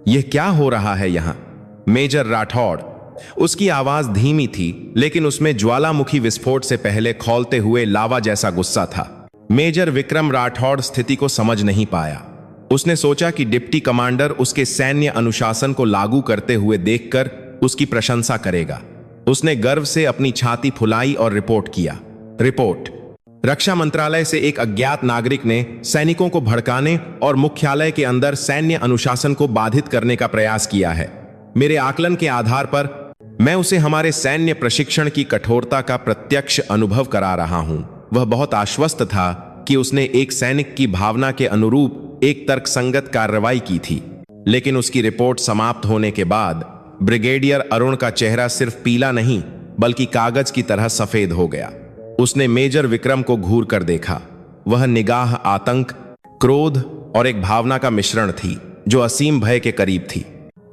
यह क्या हो रहा है यहां? मेजर राठौड़। उसकी आवाज धीमी थी, लेकिन उसमें ज्वालामुखी विस्फोट से पहले खौलते हुए लावा जैसा गुस्सा था। मेजर विक्रम राठौड़ स्थिति को समझ नहीं पाया। उसने सोचा कि डिप्टी कमांडर उसके सैन्य अनुशासन को लागू करते हुए देखकर उसकी प्रशंसा करेगा। उसने गर्व से अपनी छाती फुलाई और रिपोर्ट किया, रिपोर्ट, रक्षा मंत्रालय से एक अज्ञात नागरिक ने सैनिकों को भड़काने और मुख्यालय के अंदर सैन्य अनुशासन को बाधित करने का प्रयास किया है। मेरे आकलन के आधार पर मैं उसे हमारे सैन्य प्रशिक्षण की कठोरता का प्रत्यक्ष अनुभव करा रहा हूं। वह बहुत आश्वस्त था कि उसने एक सैनिक की भावना के अनुरूप एक तर्कसंगत कार्रवाई की थी। लेकिन उसकी रिपोर्ट समाप्त होने के बाद ब्रिगेडियर अरुण का चेहरा सिर्फ पीला नहीं बल्कि कागज की तरह सफेद हो गया। उसने मेजर विक्रम को घूर कर देखा। वह निगाह आतंक, क्रोध और एक भावना का मिश्रण थी जो असीम भय के करीब थी।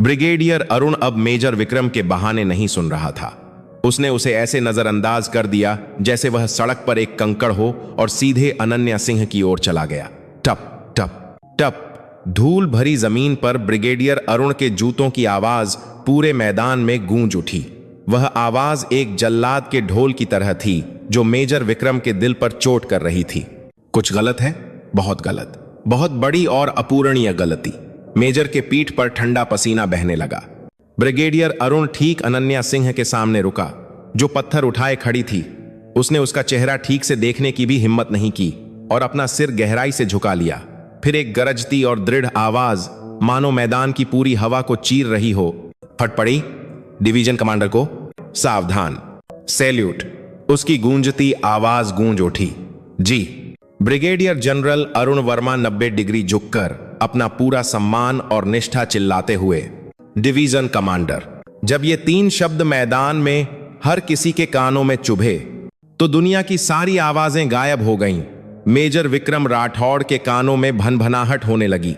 ब्रिगेडियर अरुण अब मेजर विक्रम के बहाने नहीं सुन रहा था। उसने उसे ऐसे नजरअंदाज कर दिया जैसे वह सड़क पर एक कंकड़ हो और सीधे अनन्या सिंह की ओर चला गया। टप टप टप, धूल भरी जमीन पर ब्रिगेडियर अरुण के जूतों की आवाज पूरे मैदान में गूंज उठी। वह आवाज एक जल्लाद के ढोल की तरह थी जो मेजर विक्रम के दिल पर चोट कर रही थी। कुछ गलत है, बहुत गलत, बहुत बड़ी और अपूरणीय गलती। मेजर के पीठ पर ठंडा पसीना बहने लगा। ब्रिगेडियर अरुण ठीक अनन्या सिंह के सामने रुका, जो पत्थर उठाए खड़ी थी। उसने उसका चेहरा ठीक से देखने की भी हिम्मत नहीं की और अपना सिर गहराई से झुका लिया। फिर एक गरजती और दृढ़ आवाज मानो मैदान की पूरी हवा को चीर रही हो फट पड़ी। डिवीजन कमांडर को सावधान, सैल्यूट। उसकी गूंजती आवाज गूंज उठी। जी। Brigadier general Arun Verma 90 degree झुककर अपना पूरा सम्मान और निष्ठा चिल्लाते हुए, डिवीजन कमांडर। जब ये 3 शब्द मैदान में हर किसी के कानों में चुभे तो दुनिया की सारी आवाजें गायब हो गईं। मेजर विक्रम राठौड़ के कानों में भनभनाहट होने लगी।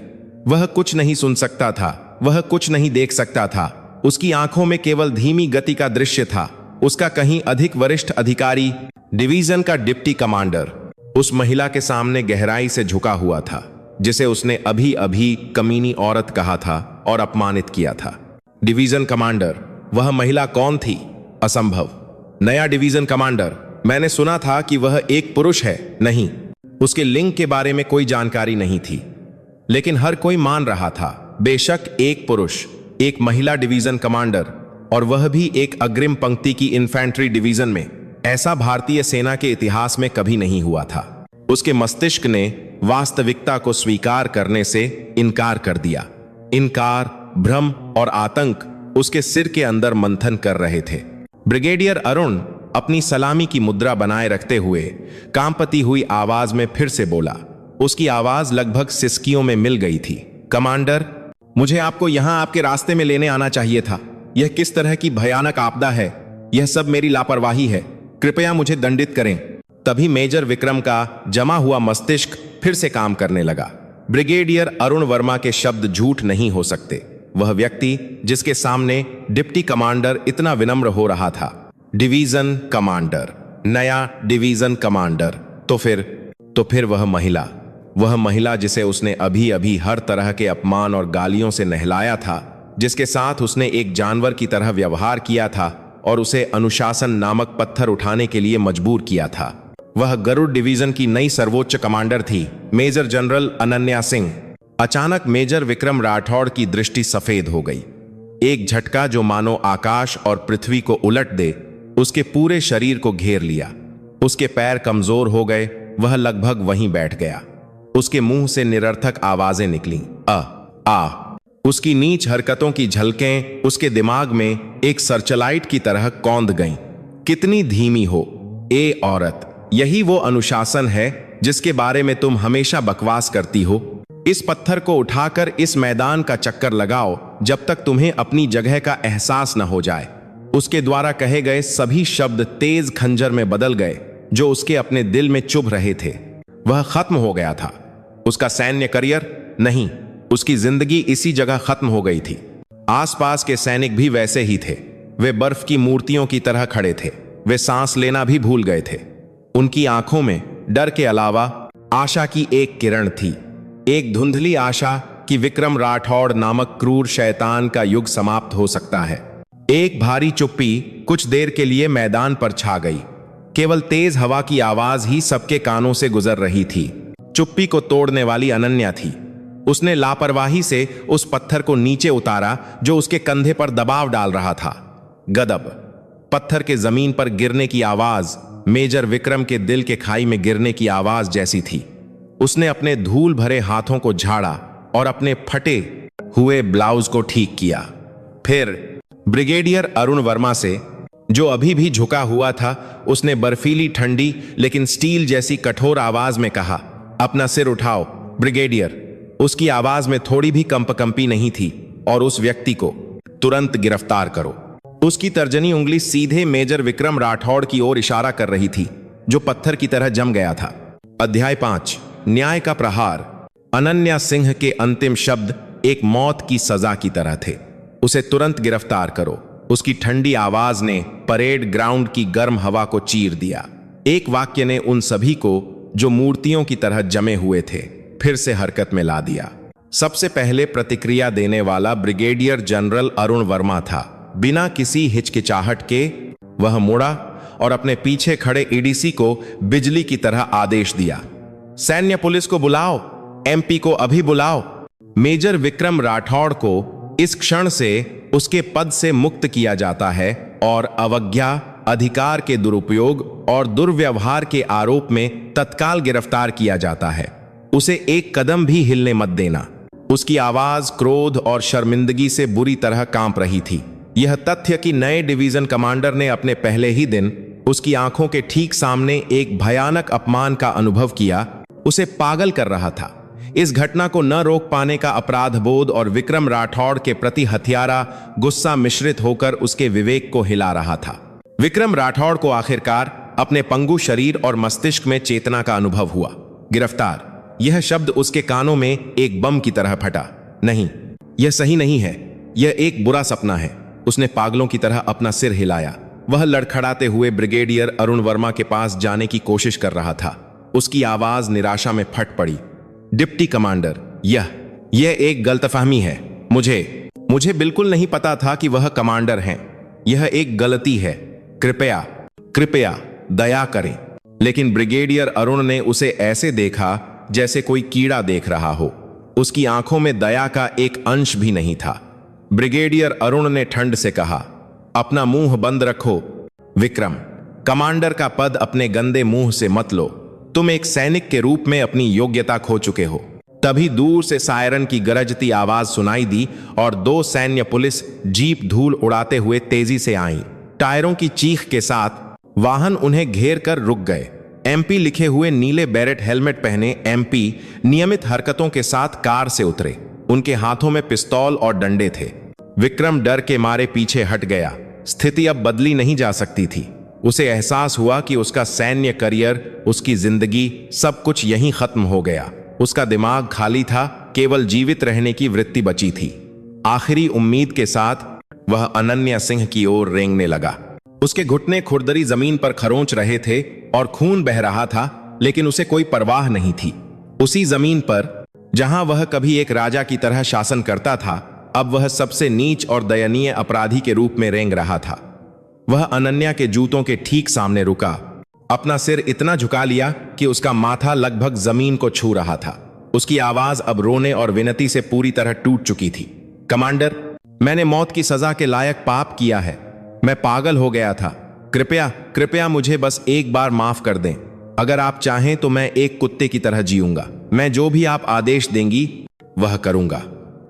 वह कुछ नहीं सुन सकता था, वह कुछ नहीं देख सकता था। उसकी आंखों में केवल धीमी गति का दृश्य था। उसका कहीं अधिक वरिष्ठ अधिकारी, डिवीजन का डिप्टी कमांडर, उस महिला के सामने गहराई से झुका हुआ था जिसे उसने अभी अभी कमीनी औरत कहा था और अपमानित किया था। डिवीजन कमांडर, वह महिला कौन थी? असंभव। नया डिवीजन कमांडर, मैंने सुना था कि वह एक पुरुष है। नहीं, उसके लिंग के बारे में कोई जानकारी नहीं थी, लेकिन हर कोई मान रहा था बेशक एक पुरुष, एक महिला डिवीजन कमांडर, और वह भी एक अग्रिम पंक्ति की इन्फेंट्री डिवीजन में। ऐसा भारतीय सेना के इतिहास में कभी नहीं हुआ था। उसके मस्तिष्क ने वास्तविकता को स्वीकार करने से इनकार कर दिया। इनकार, भ्रम और आतंक उसके सिर के अंदर मंथन कर रहे थे। ब्रिगेडियर अरुण अपनी सलामी की मुद्रा बनाए रखते हुए कांपती हुई आवाज में फिर से बोला। उसकी आवाज लगभग सिसकियों में मिल गई थी। कमांडर, मुझे आपको यहां आपके रास्ते में लेने आना चाहिए था। यह किस तरह की भयानक आपदा है? यह सब मेरी लापरवाही है। कृपया मुझे दंडित करें। तभी मेजर विक्रम का जमा हुआ मस्तिष्क फिर से काम करने लगा। ब्रिगेडियर अरुण वर्मा के शब्द झूठ नहीं हो सकते। वह व्यक्ति जिसके सामने डिप्टी कमांडर इतना विनम्र हो रहा था, डिवीजन कमांडर, नया डिवीजन कमांडर, तो फिर वह महिला जिसे उसने अभी अभी हर तरह के अपमान और गालियों से नहलाया था, जिसके साथ उसने एक जानवर की तरह व्यवहार किया था और उसे अनुशासन नामक पत्थर उठाने के लिए मजबूर किया था। वह गरुड़ डिवीजन की नई सर्वोच्च कमांडर थी, मेजर जनरल अनन्या सिंह। अचानक मेजर विक्रम राठौड़ की दृष्टि सफेद हो गई। एक झटका जो मानो आकाश और पृथ्वी को उलट दे उसके पूरे शरीर को घेर लिया। उसके पैर कमजोर हो गए। वह लगभग वहीं बैठ गया। उसके मुंह से निरर्थक आवाजें निकलीं। आ। उसकी नीच हरकतों की झलकें उसके दिमाग में एक सर्चलाइट की तरह कौंध गईं। कितनी धीमी हो ए औरत, यही वो अनुशासन है जिसके बारे में तुम हमेशा बकवास करती हो। इस पत्थर को उठाकर इस मैदान का चक्कर लगाओ जब तक तुम्हें अपनी जगह का एहसास न हो जाए। उसके द्वारा कहे गए सभी शब्द तेज खंजर में बदल गए जो उसके अपने दिल में चुभ रहे थे। वह खत्म हो गया था। उसका सैन्य करियर नहीं, उसकी जिंदगी इसी जगह खत्म हो गई थी। आसपास के सैनिक भी वैसे ही थे। वे बर्फ की मूर्तियों की तरह खड़े थे। वे सांस लेना भी भूल गए थे। उनकी आंखों में डर के अलावा आशा की एक किरण थी, एक धुंधली आशा कि विक्रम राठौड़ नामक क्रूर शैतान का युग समाप्त हो सकता है। एक भारी चुप्पी कुछ देर के लिए मैदान पर छा गई। केवल तेज हवा की आवाज ही सबके कानों से गुजर रही थी। चुप्पी को तोड़ने वाली अनन्या थी। उसने लापरवाही से उस पत्थर को नीचे उतारा जो उसके कंधे पर दबाव डाल रहा था। गदब। पत्थर के जमीन पर गिरने की आवाज मेजर विक्रम के दिल के खाई में गिरने की आवाज जैसी थी। उसने अपने धूल भरे हाथों को झाड़ा और अपने फटे हुए ब्लाउज को ठीक किया। फिर ब्रिगेडियर अरुण वर्मा से, जो अभी भी झुका हुआ था, उसने बर्फीली ठंडी लेकिन स्टील जैसी कठोर आवाज में कहा, अपना सिर उठाओ ब्रिगेडियर। उसकी आवाज में थोड़ी भी कंपकंपी नहीं थी। और उस व्यक्ति को तुरंत गिरफ्तार करो। उसकी तर्जनी उंगली सीधे मेजर विक्रम राठौड़ की ओर इशारा कर रही थी, जो पत्थर की तरह जम गया था। अध्याय 5, न्याय का प्रहार। अनन्या सिंह के अंतिम शब्द एक मौत की सजा की तरह थे। उसे तुरंत गिरफ्तार करो। उसकी ठंडी आवाज ने परेड ग्राउंड की गर्म हवा को चीर दिया। एक वाक्य ने उन सभी को जो मूर्तियों की तरह जमे हुए थे फिर से हरकत में ला दिया। सबसे पहले प्रतिक्रिया देने वाला ब्रिगेडियर जनरल अरुण वर्मा था। बिना किसी हिचकिचाहट के वह मुड़ा और अपने पीछे खड़े एडीसी को बिजली की तरह आदेश दिया, सैन्य पुलिस को बुलाओ, एमपी को अभी बुलाओ। मेजर विक्रम राठौड़ को इस क्षण से उसके पद से मुक्त किया जाता है और अवज्ञा, अधिकार के दुरुपयोग और दुर्व्यवहार के आरोप में तत्काल गिरफ्तार किया जाता है। उसे एक कदम भी हिलने मत देना। उसकी आवाज क्रोध और शर्मिंदगी से बुरी तरह कांप रही थी। यह तथ्य कि नए डिवीजन कमांडर ने अपने पहले ही दिन उसकी आंखों के ठीक सामने एक भयानक अपमान का अनुभव किया, उसे पागल कर रहा था। इस घटना को न रोक पाने का अपराध बोध और विक्रम राठौड़ के प्रति हत्यारा गुस्सा मिश्रित होकर उसके विवेक को हिला रहा था। विक्रम राठौड़ को आखिरकार अपने पंगु शरीर और मस्तिष्क में चेतना का अनुभव हुआ। गिरफ्तार, यह शब्द उसके कानों में एक बम की तरह फटा। नहीं, यह सही नहीं है, यह एक बुरा सपना है। उसने पागलों की तरह अपना सिर हिलाया। वह लड़खड़ाते हुए ब्रिगेडियर अरुण वर्मा के पास जाने की कोशिश कर रहा था। उसकी आवाज निराशा में फट पड़ी। डिप्टी कमांडर, यह एक गलतफहमी है। मुझे बिल्कुल नहीं पता था कि वह कमांडर हैं। यह एक गलती है। कृपया दया करें। लेकिन ब्रिगेडियर अरुण ने उसे ऐसे देखा जैसे कोई कीड़ा देख रहा हो। उसकी आंखों में दया का एक अंश भी नहीं था। ब्रिगेडियर अरुण ने ठंड से कहा, अपना मुंह बंद रखो। विक्रम, कमांडर का पद अपने गंदे मुंह से मत लो। तुम एक सैनिक के रूप में अपनी योग्यता खो चुके हो। तभी दूर से सायरन की गरजती आवाज सुनाई दी और 2 सैन्य पुलिस जीप धूल उड़ाते हुए तेजी से आईं। टायरों की चीख के साथ वाहन उन्हें घेर कर रुक गए। एमपी लिखे हुए नीले बैरेट हेलमेट पहने एमपी नियमित हरकतों के साथ कार से उतरे। उनके हाथों में पिस्तौल और डंडे थे। विक्रम डर के मारे पीछे हट गया। स्थिति अब बदली नहीं जा सकती थी। उसे एहसास हुआ कि उसका सैन्य करियर, उसकी जिंदगी, सब कुछ यहीं खत्म हो गया। उसका दिमाग खाली था, केवल जीवित रहने की वृत्ति बची थी। आखिरी उम्मीद के साथ वह अनन्या सिंह की ओर रेंगने लगा। उसके घुटने खुरदरी जमीन पर खरोंच रहे थे और खून बह रहा था, लेकिन उसे कोई परवाह नहीं थी। उसी जमीन पर जहां वह कभी एक राजा की तरह शासन करता था, अब वह सबसे नीच और दयनीय अपराधी के रूप में रेंग रहा था। वह अनन्या के जूतों के ठीक सामने रुका, अपना सिर इतना झुका लिया कि उसका माथा लगभग जमीन को छू रहा था। उसकी आवाज अब रोने और विनती से पूरी तरह टूट चुकी थी। कमांडर, मैंने मौत की सजा के लायक पाप किया है। मैं पागल हो गया था। कृपया मुझे बस एक बार माफ कर दें। अगर आप चाहें तो मैं एक कुत्ते की तरह जीऊंगा। मैं जो भी आप आदेश देंगी वह करूंगा।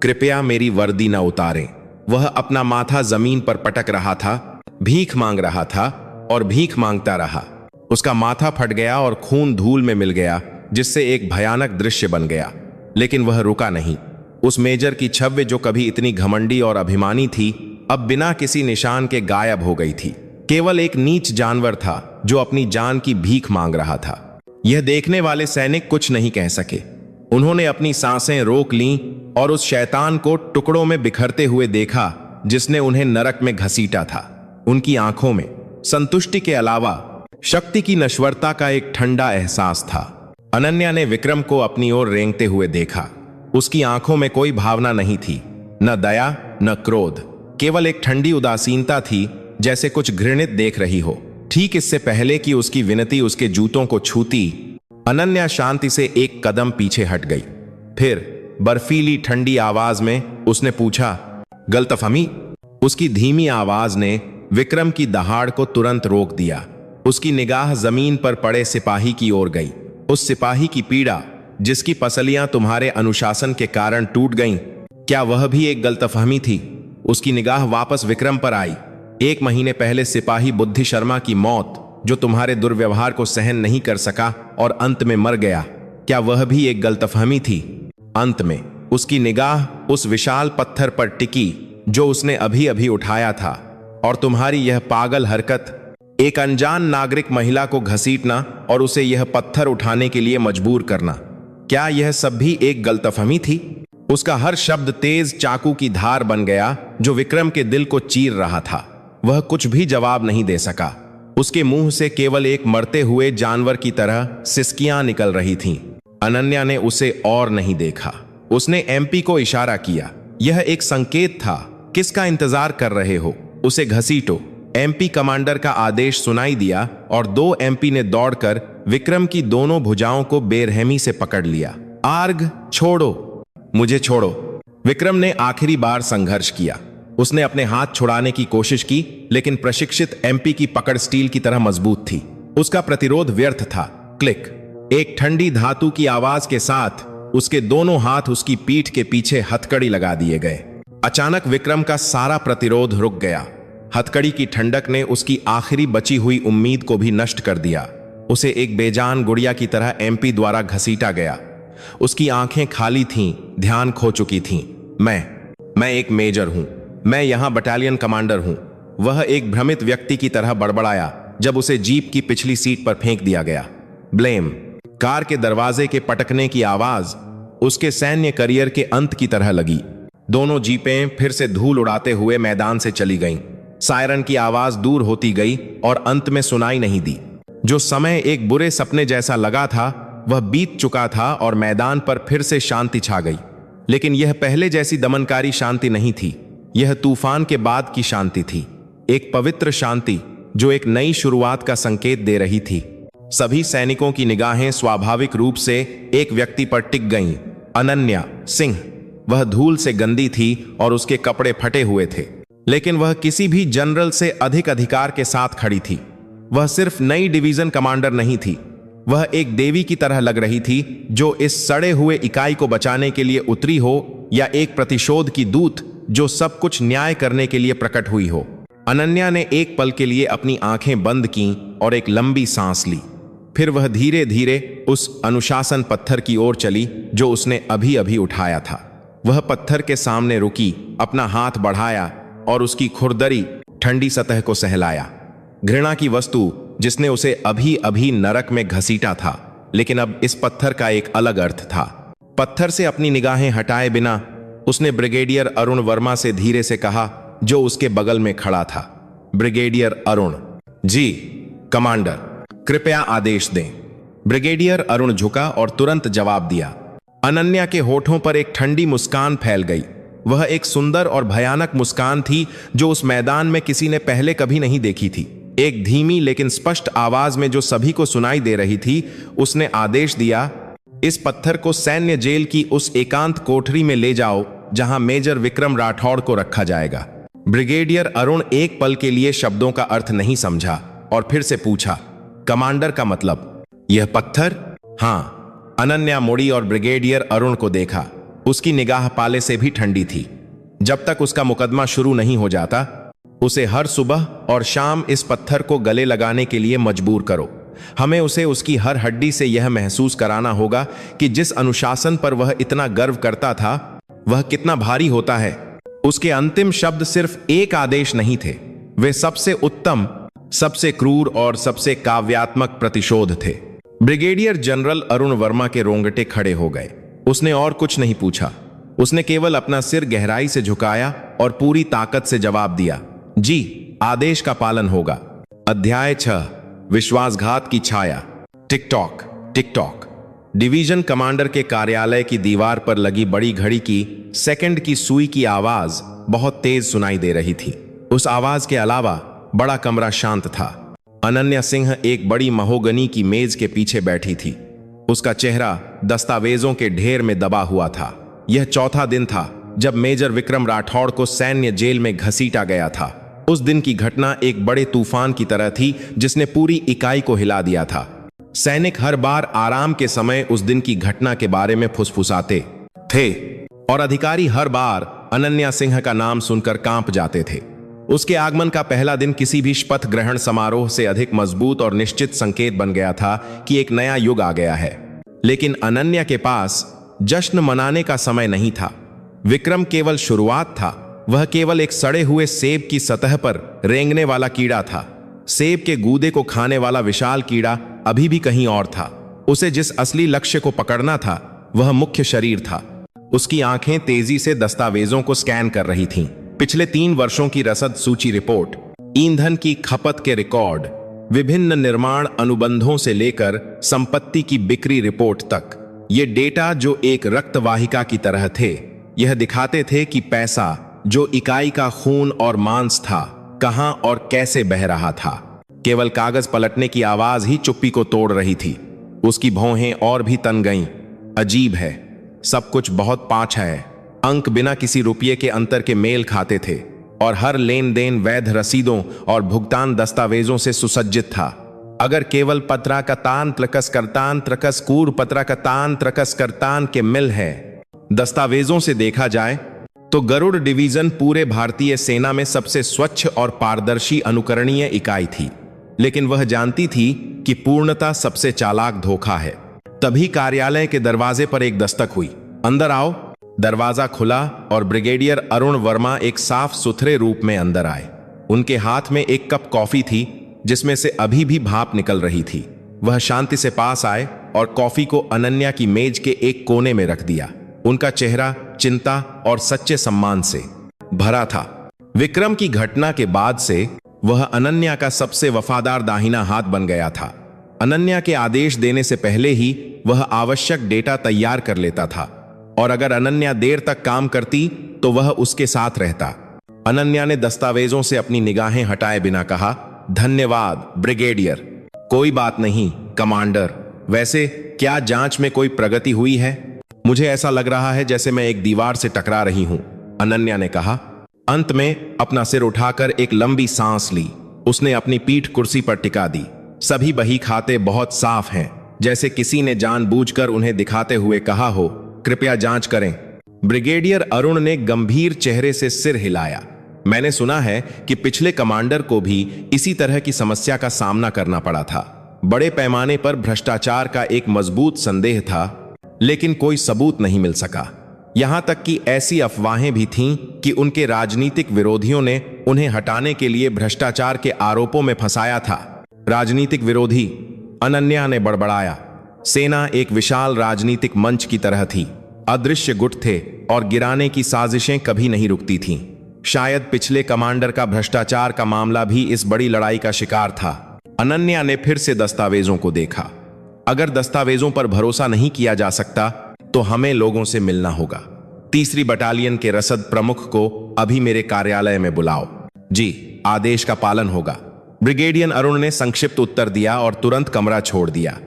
कृपया मेरी वर्दी न उतारें। वह अपना माथा जमीन पर पटक रहा था, भीख मांग रहा था और भीख मांगता रहा। उसका माथा फट गया और खून धूल में मिल गया, जिससे एक भयानक दृश्य बन गया। लेकिन वह रुका नहीं। उस मेजर की छवि जो कभी इतनी घमंडी और अभिमानी थी, अब बिना किसी निशान के गायब हो गई थी। केवल एक नीच जानवर था जो अपनी जान की भीख मांग रहा था। यह देखने वाले सैनिक कुछ नहीं कह सके। उन्होंने अपनी सांसें रोक लीं और उस शैतान को टुकड़ों में बिखरते हुए देखा जिसने उन्हें नरक में घसीटा था। उनकी आंखों में संतुष्टि के अलावा शक्ति की नश्वरता का एक ठंडा एहसास था। अनन्या ने विक्रम को अपनी ओर रेंगते हुए देखा। उसकी आंखों में कोई भावना नहीं थी, न दया न क्रोध, केवल एक ठंडी उदासीनता थी, जैसे कुछ घृणित देख रही हो। ठीक इससे पहले कि उसकी विनती उसके जूतों को छूती, अनन्या शांति से एक कदम पीछे हट गई। फिर बर्फीली ठंडी आवाज में उसने पूछा, गलतफहमी? उसकी धीमी आवाज ने विक्रम की दहाड़ को तुरंत रोक दिया। उसकी निगाह जमीन पर पड़े सिपाही की ओर गई। उस सिपाही की पीड़ा, जिसकी पसलियां तुम्हारे अनुशासन के कारण टूट गईं, क्या वह भी एक गलतफहमी थी? उसकी निगाह वापस विक्रम पर आई। 1 महीने पहले सिपाही बुद्धि शर्मा की मौत, जो तुम्हारे दुर्व्यवहार को सहन नहीं कर सका और अंत में मर गया, क्या वह भी एक गलतफहमी थी? अंत में उसकी निगाह उस विशाल पत्थर पर टिकी जो उसने अभी अभी उठाया था, और तुम्हारी यह पागल हरकत, एक अनजान नागरिक महिला को घसीटना और उसे यह पत्थर उठाने के लिए मजबूर करना, क्या यह सब भी एक गलतफहमी थी? उसका हर शब्द तेज चाकू की धार बन गया जो विक्रम के दिल को चीर रहा था। वह कुछ भी जवाब नहीं दे सका। उसके मुंह से केवल एक मरते हुए जानवर की तरह सिसकियां निकल रही थीं। अनन्या ने उसे और नहीं देखा। उसने एमपी को इशारा किया। यह एक संकेत था। किसका इंतजार कर रहे हो? उसे घसीटो। एमपी कमांडर का आदेश सुनाई दिया और 2 एमपी ने दौड़कर विक्रम की दोनों भुजाओं को बेरहमी से पकड़ लिया। आर्ग, छोड़ो, मुझे छोड़ो। विक्रम ने आखिरी बार संघर्ष किया। उसने अपने हाथ छुड़ाने की कोशिश की, लेकिन प्रशिक्षित एमपी की पकड़ स्टील की तरह मजबूत थी। उसका प्रतिरोध व्यर्थ था। क्लिक। एक ठंडी धातु की आवाज के साथ उसके दोनों हाथ उसकी पीठ के पीछे हथकड़ी लगा दिए गए। अचानक विक्रम का सारा प्रतिरोध रुक गया। हथकड़ी की ठंडक ने उसकी आखिरी बची हुई उम्मीद को भी नष्ट कर दिया। उसे एक बेजान गुड़िया की तरह एमपी द्वारा घसीटा गया। उसकी आंखें खाली थीं, ध्यान खो चुकी थीं। मैं एक मेजर हूं। मैं यहां बटालियन कमांडर हूं। वह एक भ्रमित व्यक्ति की तरह बड़बड़ाया जब उसे जीप की पिछली सीट पर फेंक दिया गया। ब्लेम। कार के दरवाजे के पटकने की आवाज उसके सैन्य करियर के अंत की तरह लगी। दोनों जीपें फिर से धूल उड़ाते हुए मैदान से चली गईं। सायरन की आवाज दूर होती गई और अंत में सुनाई नहीं दी। जो समय एक बुरे सपने जैसा लगा था वह बीत चुका था और मैदान पर फिर से शांति छा गई। लेकिन यह पहले जैसी दमनकारी शांति नहीं थी। यह तूफान के बाद की शांति थी। एक पवित्र शांति जो एक नई शुरुआत का संकेत दे रही थी। सभी सैनिकों की निगाहें स्वाभाविक रूप से एक व्यक्ति पर टिक गईं। अनन्या सिंह। वह धूल से गंदी थी और उसके कपड़े फटे हुए थे, लेकिन वह किसी भी जनरल से अधिक अधिकार के साथ खड़ी थी। वह सिर्फ नई डिवीजन कमांडर नहीं थी, वह एक देवी की तरह लग रही थी जो इस सड़े हुए इकाई को बचाने के लिए उतरी हो, या एक प्रतिशोध की दूत जो सब कुछ न्याय करने के लिए प्रकट हुई हो। अनन्या ने एक पल के लिए अपनी आंखें बंद कीं और एक लंबी सांस ली। फिर वह धीरे धीरे उस अनुशासन पत्थर की ओर चली जो उसने अभी अभी उठाया था। वह पत्थर के सामने रुकी, अपना हाथ बढ़ाया और उसकी खुरदरी ठंडी सतह को सहलाया। घृणा की वस्तु जिसने उसे अभी अभी नरक में घसीटा था, लेकिन अब इस पत्थर का एक अलग अर्थ था। पत्थर से अपनी निगाहें हटाए बिना उसने ब्रिगेडियर अरुण वर्मा से धीरे से कहा, जो उसके बगल में खड़ा था। ब्रिगेडियर अरुण। जी कमांडर, कृपया आदेश दें। ब्रिगेडियर अरुण झुका और तुरंत जवाब दिया। अनन्या के होठों पर एक ठंडी मुस्कान फैल गई। वह एक सुंदर और भयानक मुस्कान थी जो उस मैदान में किसी ने पहले कभी नहीं देखी थी। एक धीमी लेकिन स्पष्ट आवाज में जो सभी को सुनाई दे रही थी, उसने आदेश दिया, इस पत्थर को सैन्य जेल की उस एकांत कोठरी में ले जाओ जहां मेजर विक्रम राठौड़ को रखा जाएगा। ब्रिगेडियर अरुण एक पल के लिए शब्दों का अर्थ नहीं समझा और फिर से पूछा, कमांडर का मतलब यह पत्थर? हाँ। अनन्या मुड़ी और ब्रिगेडियर अरुण को देखा। उसकी निगाह पाले से भी ठंडी थी। जब तक उसका मुकदमा शुरू नहीं हो जाता, उसे हर सुबह और शाम इस पत्थर को गले लगाने के लिए मजबूर करो। हमें उसे उसकी हर हड्डी से यह महसूस कराना होगा कि जिस अनुशासन पर वह इतना गर्व करता था, वह कितना भारी होता है। उसके अंतिम शब्द सिर्फ एक आदेश नहीं थे, वे सबसे उत्तम, सबसे क्रूर और सबसे काव्यात्मक प्रतिशोध थे। ब्रिगेडियर जनरल अरुण वर्मा के रोंगटे खड़े हो गए। उसने और कुछ नहीं पूछा। उसने केवल अपना सिर गहराई से झुकाया और पूरी ताकत से जवाब दिया, जी, आदेश का पालन होगा। अध्याय 6, विश्वासघात की छाया। Tick tock, tick tock. Division commander के कार्यालय की दीवार पर लगी बड़ी घड़ी की सेकंड की सुई की आवाज बहुत तेज सुनाई दे रही थी। उस आवाज के अलावा बड़ा कमरा शांत था। अनन्या सिंह एक बड़ी महोगनी की मेज के पीछे बैठी थी। उसका चेहरा दस्तावेजों के ढेर में दबा हुआ था। यह चौथा दिन था जब मेजर विक्रम राठौड़ को सैन्य जेल में घसीटा गया था। उस दिन की घटना एक बड़े तूफान की तरह थी जिसने पूरी इकाई को हिला दिया था। सैनिक हर बार आराम के समय उस दिन की घटना के बारे में फुसफुसाते थे और अधिकारी हर बार अनन्या सिंह का नाम सुनकर कांप जाते थे। उसके आगमन का पहला दिन किसी भी शपथ ग्रहण समारोह से अधिक मजबूत और निश्चित संकेत बन गया था कि एक नया युग आ गया है। लेकिन अनन्या के पास जश्न मनाने का समय नहीं था। विक्रम केवल शुरुआत था। वह केवल एक सड़े हुए सेब की सतह पर रेंगने वाला कीड़ा था। सेब के गूदे को खाने वाला विशाल कीड़ा अभी भी कहीं और था। उसे जिस असली लक्ष्य को पकड़ना था वह मुख्य शरीर था। उसकी आंखें तेजी से दस्तावेजों को स्कैन कर रही थीं। पिछले 3 वर्षों की रसद सूची रिपोर्ट, ईंधन की खपत के रिकॉर्ड, विभिन्न निर्माण अनुबंधों से लेकर संपत्ति की बिक्री रिपोर्ट तक। ये डेटा जो एक रक्तवाहिका की तरह थे, यह दिखाते थे कि पैसा जो इकाई का खून और मांस था, कहां और कैसे बह रहा था। केवल कागज पलटने की आवाज ही चुप्पी को तोड़ रही थी। उसकी भौहें और भी तन गईं। अजीब है, सब कुछ बहुत पाछा है। अंक बिना किसी रुपये के अंतर के मेल खाते थे और हर लेन देन वैध रसीदों और भुगतान दस्तावेजों से सुसज्जित था। अगर केवल पत्रा कतान त्रकस करतान त्रकस कूर पत्रा कतान त्रकस करतान के मिल है। दस्तावेजों से देखा जाए तो गरुड़ डिवीजन पूरे भारतीय सेना में सबसे स्वच्छ और पारदर्शी अनुकरणीय इकाई थी, लेकिन वह जानती थी कि पूर्णता सबसे चालाक धोखा है। तभी कार्यालय के दरवाजे पर एक दस्तक हुई। अंदर आओ। दरवाजा खुला और ब्रिगेडियर अरुण वर्मा एक साफ सुथरे रूप में अंदर आए। उनके हाथ में एक कप कॉफी थी जिसमें से अभी भी भाप निकल रही थी। वह शांति से पास आए और कॉफी को अनन्या की मेज के एक कोने में रख दिया। उनका चेहरा चिंता और सच्चे सम्मान से भरा था। विक्रम की घटना के बाद से वह अनन्या का सबसे वफादार दाहिना हाथ बन गया था। अनन्या के आदेश देने से पहले ही वह आवश्यक डेटा तैयार कर लेता था और अगर अनन्या देर तक काम करती तो वह उसके साथ रहता। अनन्या ने दस्तावेजों से अपनी निगाहें हटाए बिना कहा, धन्यवाद ब्रिगेडियर। कोई बात नहीं कमांडर। वैसे क्या जांच में कोई प्रगति हुई है? मुझे ऐसा लग रहा है जैसे मैं एक दीवार से टकरा रही हूं, अनन्या ने कहा। अंत में अपना सिर उठाकर एक लंबी सांस ली। उसने अपनी पीठ कुर्सी पर टिका दी। सभी बही खाते बहुत साफ हैं, जैसे किसी ने जानबूझकर उन्हें दिखाते हुए कहा हो, कृपया जांच करें। ब्रिगेडियर अरुण ने गंभीर चेहरे से सिर हिलाया। मैंने सुना है कि पिछले कमांडर को भी इसी तरह की समस्या का सामना करना पड़ा था। बड़े पैमाने पर भ्रष्टाचार का एक मजबूत संदेह था, लेकिन कोई सबूत नहीं मिल सका। यहां तक कि ऐसी अफवाहें भी थीं कि उनके राजनीतिक विरोधियों ने उन्हें हटाने के लिए भ्रष्टाचार के आरोपों में फंसाया था। राजनीतिक विरोधी? अनन्या ने बड़बड़ाया। सेना एक विशाल राजनीतिक मंच की तरह थी। अदृश्य गुट थे और गिराने की साजिशें कभी नहीं रुकती थीं। शायद पिछले कमांडर का भ्रष्टाचार का मामला भी इस बड़ी लड़ाई का शिकार था। अनन्या ने फिर से दस्तावेजों को देखा। अगर दस्तावेजों पर भरोसा नहीं किया जा सकता तो हमें लोगों से मिलना होगा। 3री बटालियन के रसद प्रमुख को अभी मेरे कार्यालय में बुलाओ। जी, आदेश का पालन होगा। ब्रिगेडियर अरुण ने संक्षिप्त उत्तर दिया और तुरंत कमरा छोड़ दिया।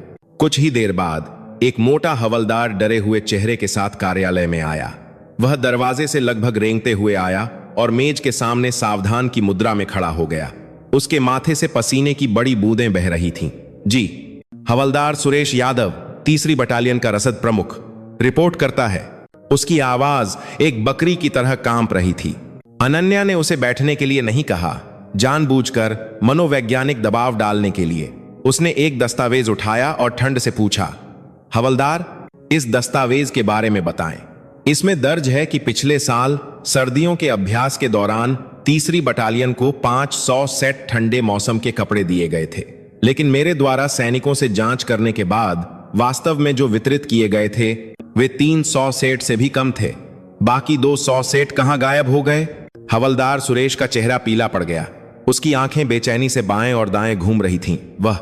कुछ ही देर बाद एक मोटा हवलदार डरे हुए चेहरे के साथ कार्यालय में आया। वह दरवाजे से लगभग रेंगते हुए आया और मेज के सामने सावधान की मुद्रा में खड़ा हो गया। उसके माथे से पसीने की बड़ी बूंदें बह रही थीं। जी, हवलदार सुरेश यादव, 3री बटालियन का रसद प्रमुख, रिपोर्ट करता है। उसकी आवाज एक बकरी की तरह कांप रही थी। अनन्या ने उसे बैठने के लिए नहीं कहा, जानबूझकर मनोवैज्ञानिक दबाव डालने के लिए। उसने एक दस्तावेज उठाया और ठंड से पूछा, हवलदार, इस दस्तावेज के बारे में बताएं। इसमें दर्ज है कि पिछले साल सर्दियों के अभ्यास के दौरान 3री बटालियन को 500 सेट ठंडे मौसम के कपड़े दिए गए थे, लेकिन मेरे द्वारा सैनिकों से जांच करने के बाद वास्तव में जो वितरित किए गए थे वे 300 सेट से भी कम थे। बाकी 200 सेट कहां गायब हो गए? हवलदार सुरेश का चेहरा पीला पड़ गया। उसकी आंखें बेचैनी से बाएं और दाएं घूम रही थीं। वह,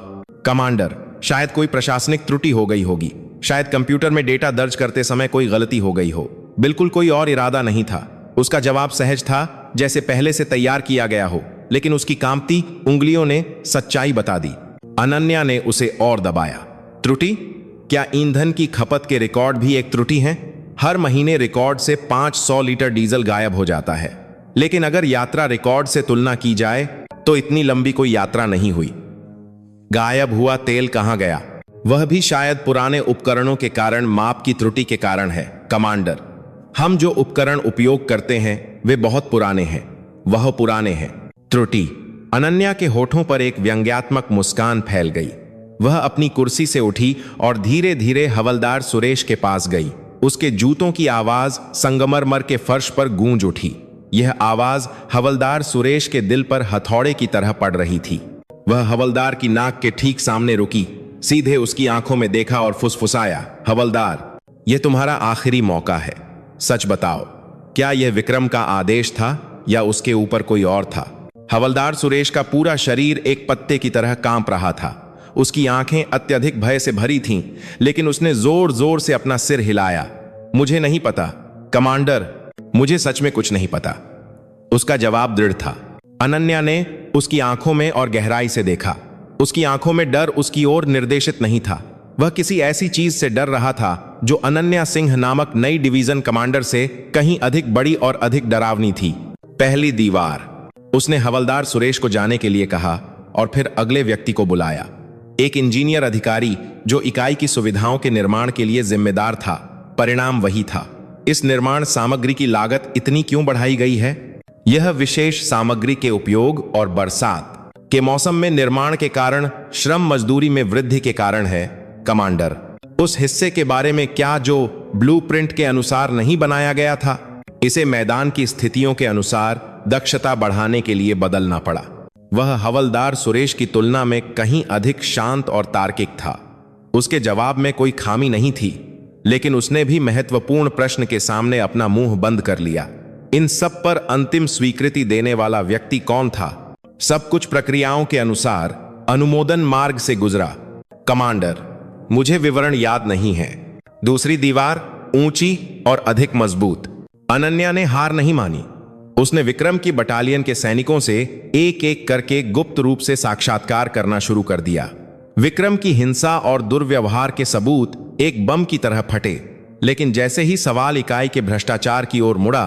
कमांडर, शायद कोई प्रशासनिक त्रुटि हो गई होगी। शायद कंप्यूटर में डेटा दर्ज करते समय कोई गलती हो गई हो। बिल्कुल कोई और इरादा नहीं था। उसका जवाब सहज था, जैसे पहले से तैयार किया गया हो, लेकिन उसकी कांपती उंगलियों ने सच्चाई बता दी। अनन्या ने उसे और दबाया। त्रुटि? क्या ईंधन की खपत के रिकॉर्ड भी एक त्रुटि हैं? हर महीने रिकॉर्ड से 500 लीटर डीजल गायब हो जाता है, लेकिन अगर यात्रा रिकॉर्ड से तुलना की जाए तो इतनी लंबी कोई यात्रा नहीं हुई। गायब हुआ तेल कहां गया? वह भी शायद पुराने उपकरणों के कारण, माप की त्रुटि के कारण है। कमांडर, हम जो उपकरण उपयोग करते हैं वे बहुत पुराने हैं। वह पुराने हैं। त्रुटि? अनन्या के होठों पर एक व्यंग्यात्मक मुस्कान फैल गई। वह अपनी कुर्सी से उठी और धीरे धीरे हवलदार सुरेश के पास गई। उसके जूतों की आवाज संगमरमर के फर्श पर गूंज उठी। यह आवाज हवलदार सुरेश के दिल पर हथौड़े की तरह पड़ रही थी। वह हवलदार की नाक के ठीक सामने रुकी, सीधे उसकी आंखों में देखा और फुसफुसाया, हवलदार, यह तुम्हारा आखिरी मौका है। सच बताओ, क्या यह विक्रम का आदेश था या उसके ऊपर कोई और था? हवलदार सुरेश का पूरा शरीर एक पत्ते की तरह कांप रहा था। उसकी आंखें अत्यधिक भय से भरी थीं, लेकिन उसने जोर जोर से अपना सिर हिलाया। मुझे नहीं पता कमांडर, मुझे सच में कुछ नहीं पता। उसका जवाब दृढ़ था। अनन्या ने उसकी आंखों में और गहराई से देखा। उसकी आंखों में डर उसकी ओर निर्देशित नहीं था। वह किसी ऐसी चीज से डर रहा था जो अनन्या सिंह नामक नई डिवीजन कमांडर से कहीं अधिक बड़ी और अधिक डरावनी थी। पहली दीवार। उसने हवलदार सुरेश को जाने के लिए कहा और फिर अगले व्यक्ति को बुलाया, एक इंजीनियर अधिकारी जो इकाई की सुविधाओं के निर्माण के लिए जिम्मेदार था। परिणाम वही था। इस निर्माण सामग्री की लागत इतनी क्यों बढ़ाई गई है? यह विशेष सामग्री के उपयोग और बरसात के मौसम में निर्माण के कारण श्रम मजदूरी में वृद्धि के कारण है कमांडर। उस हिस्से के बारे में क्या जो ब्लूप्रिंट के अनुसार नहीं बनाया गया था? इसे मैदान की स्थितियों के अनुसार दक्षता बढ़ाने के लिए बदलना पड़ा। वह हवलदार सुरेश की तुलना में कहीं अधिक शांत और तार्किक था। उसके जवाब में कोई खामी नहीं थी, लेकिन उसने भी महत्वपूर्ण प्रश्न के सामने अपना मुंह बंद कर लिया। इन सब पर अंतिम स्वीकृति देने वाला व्यक्ति कौन था? सब कुछ प्रक्रियाओं के अनुसार अनुमोदन मार्ग से गुजरा कमांडर, मुझे विवरण याद नहीं है। दूसरी दीवार ऊंची और अधिक मजबूत। अनन्या ने हार नहीं मानी। उसने विक्रम की बटालियन के सैनिकों से एक एक करके गुप्त रूप से साक्षात्कार करना शुरू कर दिया। विक्रम की हिंसा और दुर्व्यवहार के सबूत एक बम की तरह फटे, लेकिन जैसे ही सवाल इकाई के भ्रष्टाचार की ओर मुड़ा,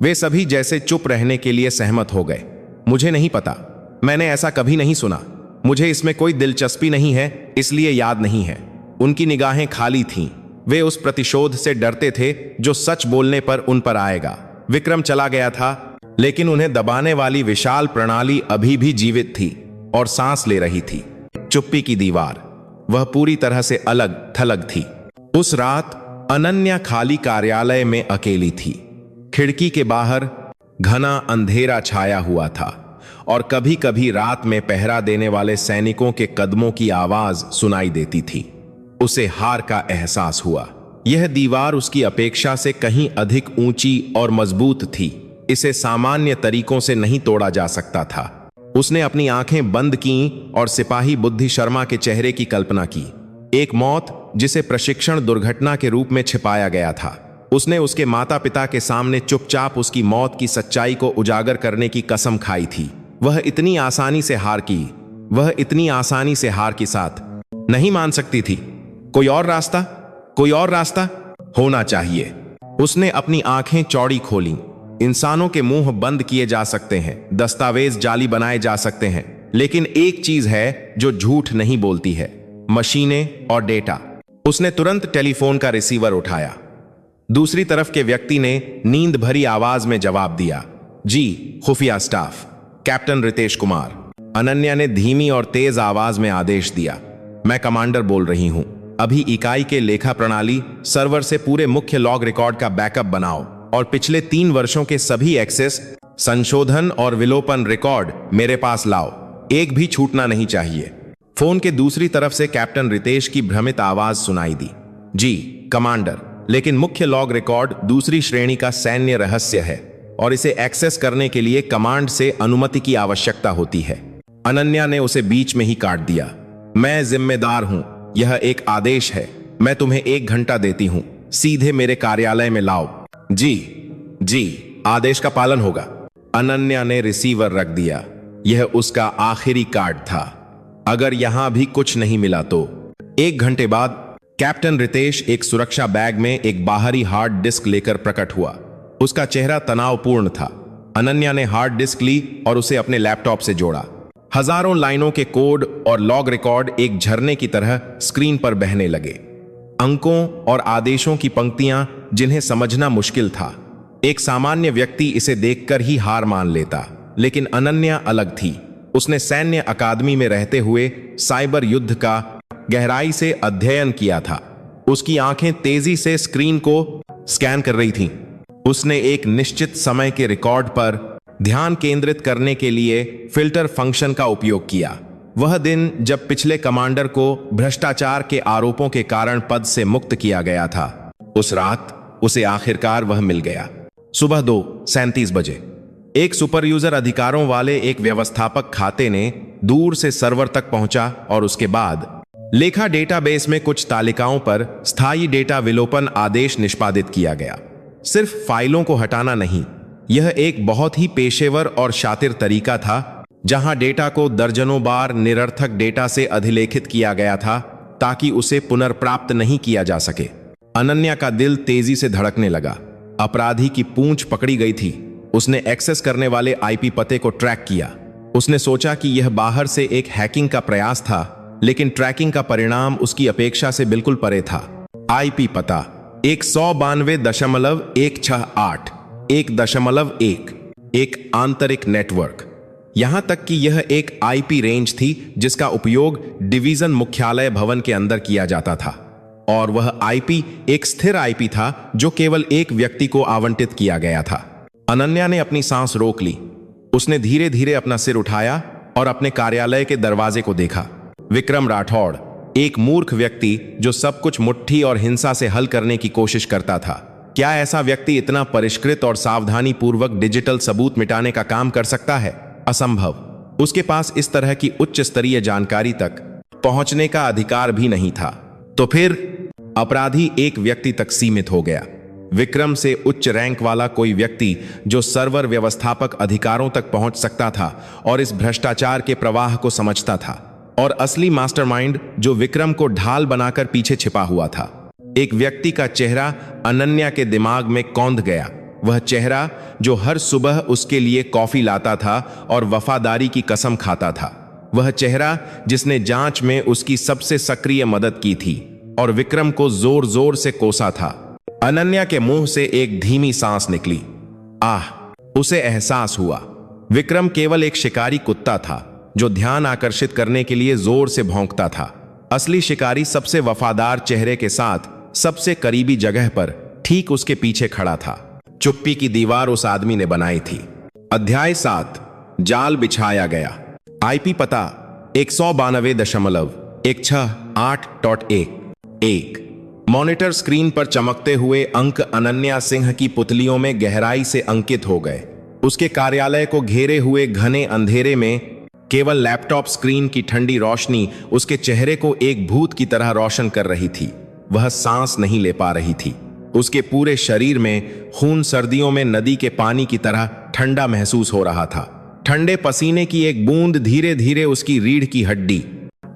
वे सभी जैसे चुप रहने के लिए सहमत हो गए। मुझे नहीं पता, मैंने ऐसा कभी नहीं सुना, मुझे इसमें कोई दिलचस्पी नहीं है, इसलिए याद नहीं है। उनकी निगाहें खाली थीं। वे उस प्रतिशोध से डरते थे जो सच बोलने पर उन पर आएगा। विक्रम चला गया था, लेकिन उन्हें दबाने वाली विशाल प्रणाली अभी भी जीवित थी और सांस ले रही थी। चुप्पी की दीवार। वह पूरी तरह से अलग थलग थी। उस रात अनन्या खाली कार्यालय में अकेली थी। खिड़की के बाहर घना अंधेरा छाया हुआ था और कभी कभी रात में पहरा देने वाले सैनिकों के कदमों की आवाज सुनाई देती थी। उसे हार का एहसास हुआ। यह दीवार उसकी अपेक्षा से कहीं अधिक ऊंची और मजबूत थी। इसे सामान्य तरीकों से नहीं तोड़ा जा सकता था। उसने अपनी आंखें बंद कीं और सिपाही बुद्धि शर्मा के चेहरे की कल्पना की। एक मौत जिसे प्रशिक्षण दुर्घटना के रूप में छिपाया गया था। उसने उसके माता पिता के सामने चुपचाप उसकी मौत की सच्चाई को उजागर करने की कसम खाई थी। वह इतनी आसानी से हार के साथ नहीं मान सकती थी। कोई और रास्ता होना चाहिए। उसने अपनी आंखें चौड़ी खोलीं। इंसानों के मुंह बंद किए जा सकते हैं, दस्तावेज जाली बनाए जा सकते हैं, लेकिन एक चीज है जो झूठ नहीं बोलती है, मशीनें और डेटा। उसने तुरंत टेलीफोन का रिसीवर उठाया। दूसरी तरफ के व्यक्ति ने नींद भरी आवाज में जवाब दिया, जी, खुफिया स्टाफ, कैप्टन रितेश कुमार। अनन्या ने धीमी और तेज आवाज में आदेश दिया, मैं कमांडर बोल रही हूं। अभी इकाई के लेखा प्रणाली सर्वर से पूरे मुख्य लॉग रिकॉर्ड का बैकअप बनाओ और पिछले 3 वर्षों के सभी एक्सेस, संशोधन और विलोपन रिकॉर्ड मेरे पास लाओ। एक भी छूटना नहीं चाहिए। फोन के दूसरी तरफ से कैप्टन रितेश की भ्रमित आवाज सुनाई दी, जी कमांडर, लेकिन मुख्य लॉग रिकॉर्ड दूसरी श्रेणी का सैन्य रहस्य है और इसे एक्सेस करने के लिए कमांड से अनुमति की आवश्यकता होती है। अनन्या ने उसे बीच में ही काट दिया, मैं जिम्मेदार हूं, यह एक आदेश है। मैं तुम्हें 1 घंटा देती हूं, सीधे मेरे कार्यालय में लाओ। जी, आदेश का पालन होगा। अनन्या ने रिसीवर रख दिया। यह उसका आखिरी कार्ड था। अगर यहां भी कुछ नहीं मिला तो 1 घंटे बाद कैप्टन रितेश एक सुरक्षा बैग में एक बाहरी हार्ड डिस्क लेकर प्रकट हुआ। उसका चेहरा तनावपूर्ण था। अनन्या ने हार्ड डिस्क ली और उसे अपने लैपटॉप से जोड़ा। हजारों लाइनों के कोड और लॉग रिकॉर्ड एक झरने की तरह स्क्रीन पर बहने लगे। अंकों और आदेशों की पंक्तियां जिन्हें समझना मुश्किल था। एक सामान्य व्यक्ति इसे देखकर ही हार मान लेता, लेकिन अनन्या अलग थी। उसने सैन्य अकादमी में रहते हुए साइबर युद्ध का गहराई से अध्ययन किया था। उसकी आंखें तेजी से स्क्रीन को स्कैन कर रही थीं। उसने एक निश्चित समय के रिकॉर्ड पर ध्यान केंद्रित करने के लिए फिल्टर फंक्शन का उपयोग किया। वह दिन जब पिछले कमांडर को भ्रष्टाचार के आरोपों के कारण पद से मुक्त किया गया था। उस रात उसे आखिरकार वह मिल गया। सुबह 2:37 बजे एक सुपर यूजर अधिकारों वाले एक व्यवस्थापक खाते ने दूर से सर्वर तक पहुंचा और उसके बाद लेखा डेटाबेस में कुछ तालिकाओं पर स्थायी डेटा विलोपन आदेश निष्पादित किया गया। सिर्फ फाइलों को हटाना नहीं, यह एक बहुत ही पेशेवर और शातिर तरीका था जहां डेटा को दर्जनों बार निरर्थक डेटा से अधिलेखित किया गया था ताकि उसे पुनर्प्राप्त नहीं किया जा सके। अनन्या का दिल तेजी से धड़कने लगा। अपराधी की पूंछ पकड़ी गई थी। उसने एक्सेस करने वाले आईपी पते को ट्रैक किया। उसने सोचा कि यह बाहर से एक हैकिंग का प्रयास था, लेकिन ट्रैकिंग का परिणाम उसकी अपेक्षा से बिल्कुल परे था। आईपी पता 192.168 1.1 एक आंतरिक नेटवर्क। यहां तक कि यह एक आईपी रेंज थी जिसका उपयोग डिवीजन मुख्यालय भवन के अंदर किया जाता था, और वह आईपी एक स्थिर आईपी था जो केवल एक व्यक्ति को आवंटित किया गया था। अनन्या ने अपनी सांस रोक ली। उसने धीरे धीरे अपना सिर उठाया और अपने कार्यालय के दरवाजे को देखा। विक्रम राठौड़, एक मूर्ख व्यक्ति जो सब कुछ मुट्ठी और हिंसा से हल करने की कोशिश करता था। क्या ऐसा व्यक्ति इतना परिष्कृत और सावधानी पूर्वक डिजिटल सबूत मिटाने का काम कर सकता है? असंभव। उसके पास इस तरह की उच्च स्तरीय जानकारी तक पहुंचने का अधिकार भी नहीं था। तो फिर अपराधी एक व्यक्ति तक सीमित हो गया। विक्रम से उच्च रैंक वाला कोई व्यक्ति जो सर्वर व्यवस्थापक अधिकारों तक पहुंच सकता था और इस भ्रष्टाचार के प्रवाह को समझता था, और असली मास्टरमाइंड जो विक्रम को ढाल बनाकर पीछे छिपा हुआ था। एक व्यक्ति का चेहरा अनन्या के दिमाग में कौंध गया। वह चेहरा जो हर सुबह उसके लिए कॉफी लाता था और वफादारी की कसम खाता था। वह चेहरा जिसने जांच में उसकी सबसे सक्रिय मदद की थी और विक्रम को जोर जोर से कोसा था। अनन्या के मुंह से एक धीमी सांस निकली। आह, उसे एहसास हुआ विक्रम केवल एक शिकारी कुत्ता था जो ध्यान आकर्षित करने के लिए जोर से भौंकता था। असली शिकारी सबसे वफादार चेहरे के साथ सबसे करीबी जगह पर ठीक उसके पीछे खड़ा था। चुप्पी की दीवार उस आदमी ने बनाई थी। अध्याय 7, जाल बिछाया गया। आईपी पता 192.168.1 मॉनिटर स्क्रीन पर चमकते हुए अंक अनन्या सिंह की पुतलियों में गहराई से अंकित हो गए। उसके कार्यालय को घेरे हुए घने अंधेरे में केवल लैपटॉप स्क्रीन की ठंडी रोशनी उसके चेहरे को एक भूत की तरह रोशन कर रही थी। वह सांस नहीं ले पा रही थी। उसके पूरे शरीर में खून सर्दियों में नदी के पानी की तरह ठंडा महसूस हो रहा था। ठंडे पसीने की एक बूंद धीरे धीरे उसकी रीढ़ की हड्डी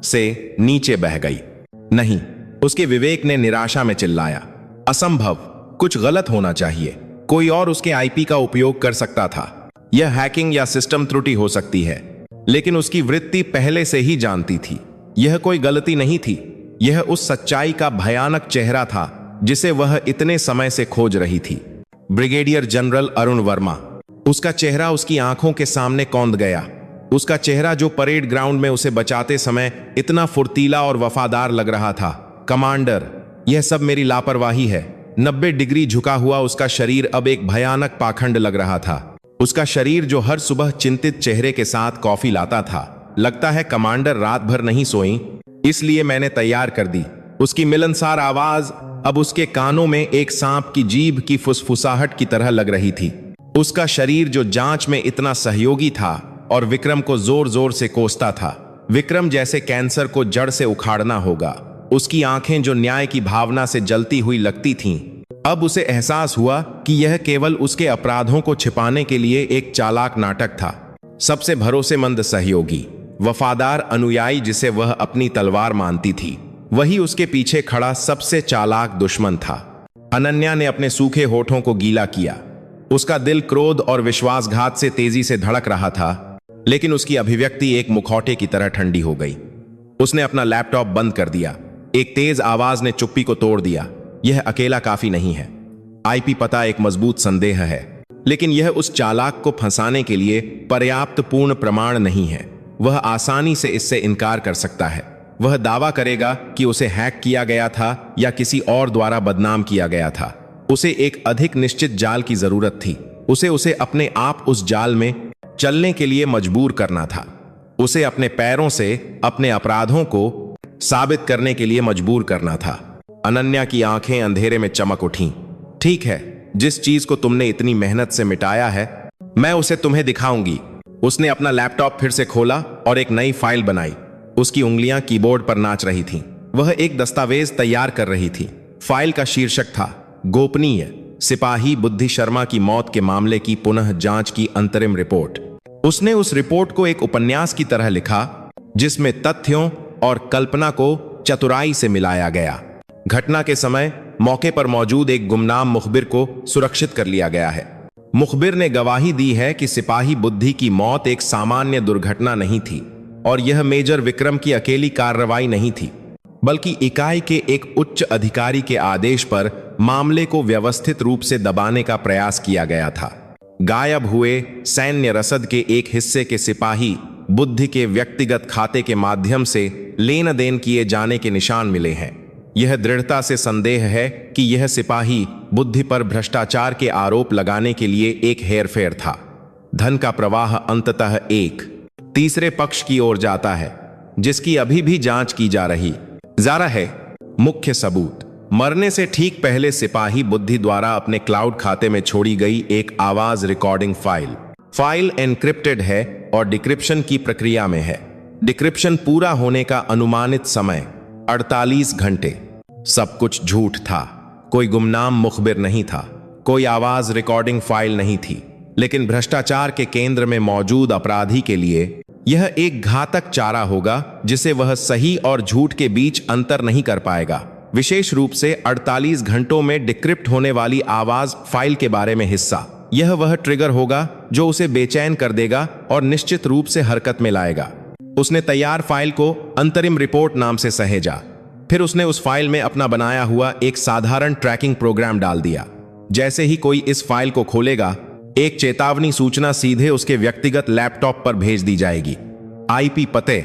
से नीचे बह गई। नहीं, उसके विवेक ने निराशा में चिल्लाया, असंभव, कुछ गलत होना चाहिए। कोई और उसके आईपी का उपयोग कर सकता था। यह हैकिंग या सिस्टम त्रुटि हो सकती है, लेकिन उसकी वृत्ति पहले से ही जानती थी। यह कोई गलती नहीं थी। यह उस सच्चाई का भयानक चेहरा था जिसे वह इतने समय से खोज रही थी। Brigadier general Arun Verma. उसका चेहरा उसकी आंखों के सामने कौंध गया। उसका चेहरा जो परेड ग्राउंड में उसे बचाते समय इतना फुर्तीला और वफादार लग रहा था। कमांडर, यह सब मेरी लापरवाही है। 90 डिग्री झुका हुआ उसका शरीर अब एक भयानक पाखंड लग रहा था। उसका शरीर जो हर सुबह चिंतित चेहरे के साथ कॉफी लाता था। लगता है कमांडर रात भर नहीं सोई, इसलिए मैंने तैयार कर दी। उसकी मिलनसार आवाज अब उसके कानों में एक सांप की जीभ की फुसफुसाहट की तरह लग रही थी। उसका शरीर जो जांच में इतना सहयोगी था और विक्रम को जोर जोर से कोसता था। विक्रम जैसे कैंसर को जड़ से उखाड़ना होगा। उसकी आंखें जो न्याय की भावना से जलती हुई लगती थीं। अब उसे एहसास हुआ कि यह केवल उसके अपराधों को छिपाने के लिए एक चालाक नाटक था। सबसे भरोसेमंद सहयोगी, वफादार अनुयायी जिसे वह अपनी तलवार मानती थी, वही उसके पीछे खड़ा सबसे चालाक दुश्मन था। अनन्या ने अपने सूखे होठों को गीला किया। उसका दिल क्रोध और विश्वासघात से तेजी से धड़क रहा था, लेकिन उसकी अभिव्यक्ति एक मुखौटे की तरह ठंडी हो गई। उसने अपना लैपटॉप बंद कर दिया। एक तेज आवाज ने चुप्पी को तोड़ दिया। यह अकेला काफी नहीं है। आईपी पता एक मजबूत संदेह है, लेकिन यह उस चालाक को फंसाने के लिए पर्याप्त पूर्ण प्रमाण नहीं है। वह आसानी से इससे इनकार कर सकता है। वह दावा करेगा कि उसे हैक किया गया था या किसी और द्वारा बदनाम किया गया था। उसे एक अधिक निश्चित जाल की जरूरत थी। उसे अपने आप उस जाल में चलने के लिए मजबूर करना था। उसे अपने पैरों से अपने अपराधों को साबित करने के लिए मजबूर करना था। अनन्या की आंखें अंधेरे में चमक उठीं। ठीक है, जिस चीज को तुमने इतनी मेहनत से मिटाया है, मैं उसे तुम्हें दिखाऊंगी। उसने अपना लैपटॉप फिर से खोला और एक नई फाइल बनाई। उसकी उंगलियां कीबोर्ड पर नाच रही थीं। वह एक दस्तावेज तैयार कर रही थी। फाइल का शीर्षक था गोपनीय, सिपाही बुद्धि शर्मा की मौत के मामले की पुनः जांच की अंतरिम रिपोर्ट। उसने उस रिपोर्ट को एक उपन्यास की तरह लिखा, जिसमें तथ्यों और कल्पना को चतुराई से मिलाया गया। घटना के समय मौके पर मौजूद एक गुमनाम मुखबिर को सुरक्षित कर लिया गया है। मुखबिर ने गवाही दी है कि सिपाही बुद्धि की मौत एक सामान्य दुर्घटना नहीं थी और यह मेजर विक्रम की अकेली कार्रवाई नहीं थी, बल्कि इकाई के एक उच्च अधिकारी के आदेश पर मामले को व्यवस्थित रूप से दबाने का प्रयास किया गया था। गायब हुए सैन्य रसद के एक हिस्से के सिपाही बुद्धि के व्यक्तिगत खाते के माध्यम से लेन देन किए जाने के निशान मिले हैं। यह दृढ़ता से संदेह है कि यह सिपाही बुद्धि पर भ्रष्टाचार के आरोप लगाने के लिए एक हेरफेर था। धन का प्रवाह अंततः एक तीसरे पक्ष की ओर जाता है, जिसकी अभी भी जांच की जा रही है। मुख्य सबूत: मरने से ठीक पहले सिपाही बुद्धि द्वारा अपने क्लाउड खाते में छोड़ी गई एक आवाज रिकॉर्डिंग फाइल एन्क्रिप्टेड है और डिक्रिप्शन की प्रक्रिया में है। डिक्रिप्शन पूरा होने का अनुमानित समय 48 घंटे। सब कुछ झूठ था। कोई गुमनाम मुखबिर नहीं था, कोई आवाज रिकॉर्डिंग फाइल नहीं थी, लेकिन भ्रष्टाचार के केंद्र में मौजूद अपराधी के लिए यह एक घातक चारा होगा जिसे वह सही और झूठ के बीच अंतर नहीं कर पाएगा। विशेष रूप से 48 घंटों में डिक्रिप्ट होने वाली आवाज फाइल के बारे में हिस्सा। यह वह ट्रिगर होगा जो उसे बेचैन कर देगा और निश्चित रूप से हरकत में लाएगा। उसने तैयार फाइल को अंतरिम रिपोर्ट नाम से सहेजा। फिर उसने उस फाइल में अपना बनाया हुआ एक साधारण ट्रैकिंग प्रोग्राम डाल दिया। जैसे ही कोई इस फाइल को खोलेगा, एक चेतावनी सूचना सीधे उसके व्यक्तिगत लैपटॉप पर भेज दी जाएगी। आईपी पते,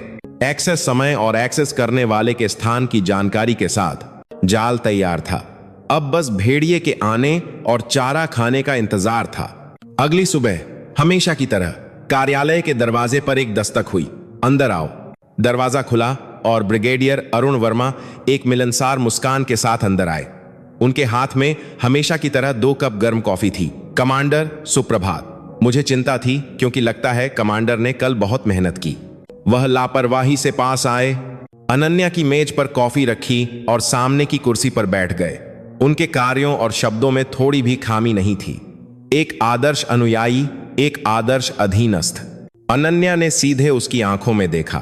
एक्सेस समय और एक्सेस करने वाले के स्थान की जानकारी के साथ जाल तैयार था। अब बस भेड़िए के आने और चारा खाने का इंतजार था। अगली सुबह हमेशा की तरह कार्यालय के दरवाजे पर एक दस्तक हुई। अंदर आओ। दरवाजा खुला और ब्रिगेडियर अरुण वर्मा एक मिलनसार मुस्कान के साथ अंदर आए। उनके हाथ में हमेशा की तरह 2 कप गर्म कॉफी थी। कमांडर, सुप्रभात। मुझे चिंता थी क्योंकि लगता है कमांडर ने कल बहुत मेहनत की। वह लापरवाही से पास आए, अनन्या की मेज पर कॉफी रखी और सामने की कुर्सी पर बैठ गए। उनके कार्यों और शब्दों में थोड़ी भी खामी नहीं थी। एक आदर्श अनुयायी, एक आदर्श अधीनस्थ। अनन्या ने सीधे उसकी आंखों में देखा।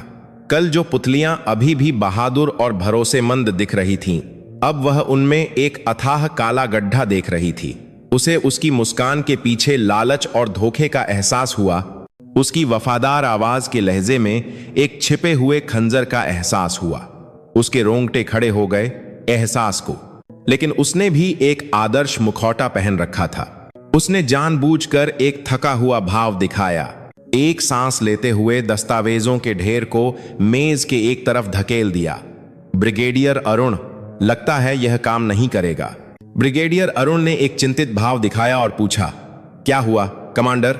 कल जो पुतलियां अभी भी बहादुर और भरोसेमंद दिख रही थीं, अब वह उनमें एक अथाह काला गड्ढा देख रही थी। उसे उसकी मुस्कान के पीछे लालच और धोखे का एहसास हुआ। उसकी वफादार आवाज के लहजे में एक छिपे हुए खंजर का एहसास हुआ। उसके रोंगटे खड़े हो गए एहसास को। लेकिन उसने भी एक आदर्श मुखौटा पहन रखा था। उसने जानबूझकर एक थका हुआ भाव दिखाया। एक सांस लेते हुए दस्तावेजों के ढेर को मेज के एक तरफ धकेल दिया। ब्रिगेडियर अरुण, लगता है यह काम नहीं करेगा। ब्रिगेडियर अरुण ने एक चिंतित भाव दिखाया और पूछा, क्या हुआ कमांडर?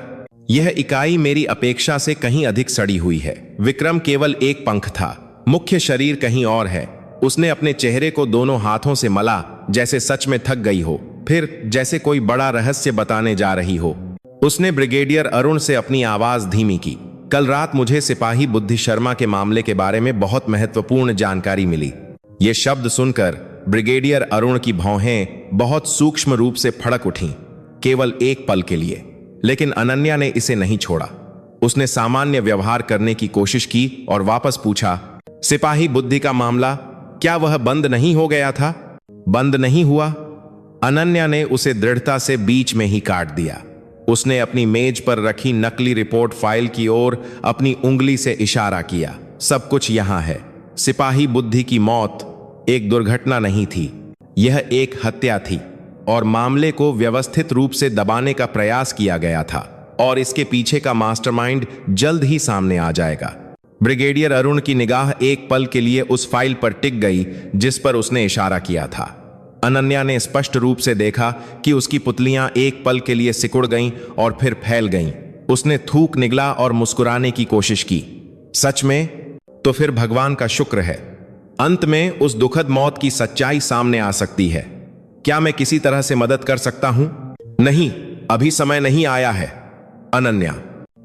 यह इकाई मेरी अपेक्षा से कहीं अधिक सड़ी हुई है। विक्रम केवल एक पंख था, मुख्य शरीर कहीं और है। उसने अपने चेहरे को दोनों हाथों से मला, जैसे सच में थक गई हो, फिर जैसे कोई बड़ा रहस्य बताने जा रही हो। उसने ब्रिगेडियर अरुण से अपनी आवाज धीमी की। कल रात मुझे सिपाही बुद्धि शर्मा के मामले के बारे में बहुत महत्वपूर्ण जानकारी मिली। ये शब्द सुनकर ब्रिगेडियर अरुण की भौहें बहुत सूक्ष्म रूप से फड़क उठीं, केवल एक पल के लिए। लेकिन अनन्या ने इसे नहीं छोड़ा। उसने सामान्य व्यवहार करने की कोशिश की और वापस पूछा, सिपाही बुद्धि का मामला, क्या वह बंद नहीं हो गया था? बंद नहीं हुआ। अनन्या ने उसे दृढ़ता से बीच में ही काट दिया। उसने अपनी मेज पर रखी नकली रिपोर्ट फाइल की ओर अपनी उंगली से इशारा किया। सब कुछ यहां है। सिपाही बुद्धि की मौत एक दुर्घटना नहीं थी, यह एक हत्या थी और मामले को व्यवस्थित रूप से दबाने का प्रयास किया गया था और इसके पीछे का मास्टरमाइंड जल्द ही सामने आ जाएगा। ब्रिगेडियर अरुण की निगाह एक पल के लिए उस फाइल पर टिक गई जिस पर उसने इशारा किया था। अनन्या ने स्पष्ट रूप से देखा कि उसकी पुतलियां एक पल के लिए सिकुड़ गईं और फिर फैल गईं। उसने थूक निगला और मुस्कुराने की कोशिश की। सच में? तो फिर भगवान का शुक्र है। अंत में उस दुखद मौत की सच्चाई सामने आ सकती है। क्या मैं किसी तरह से मदद कर सकता हूं? नहीं, अभी समय नहीं आया है। अनन्या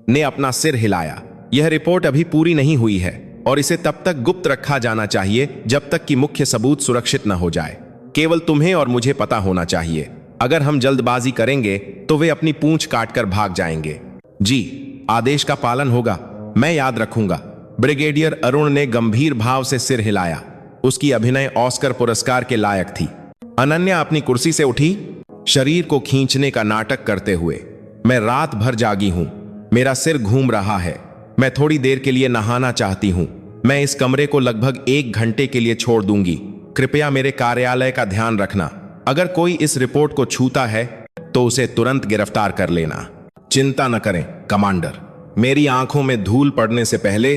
ने अपना सिर हिलाया। यह रिपोर्ट अभी पूरी नहीं हुई है और इसे तब तक गुप्त रखा जाना चाहिए जब तक कि मुख्य सबूत सुरक्षित न हो जाए। केवल तुम्हें और मुझे पता होना चाहिए। अगर हम जल्दबाजी करेंगे तो वे अपनी पूंछ काटकर भाग जाएंगे। जी, आदेश का पालन होगा, मैं याद रखूंगा। ब्रिगेडियर अरुण ने गंभीर भाव से सिर हिलाया। उसकी अभिनय ऑस्कर पुरस्कार के लायक थी। अनन्या अपनी कुर्सी से उठी, शरीर को खींचने का नाटक करते हुए। मैं रात भर जागी हूं, मेरा सिर घूम रहा है, मैं थोड़ी देर के लिए नहाना चाहती हूं। मैं इस कमरे को लगभग 1 घंटे के लिए छोड़ दूंगी। कृपया मेरे कार्यालय का ध्यान रखना। अगर कोई इस रिपोर्ट को छूता है तो उसे तुरंत गिरफ्तार कर लेना। चिंता न करें कमांडर, मेरी आंखों में धूल पड़ने से पहले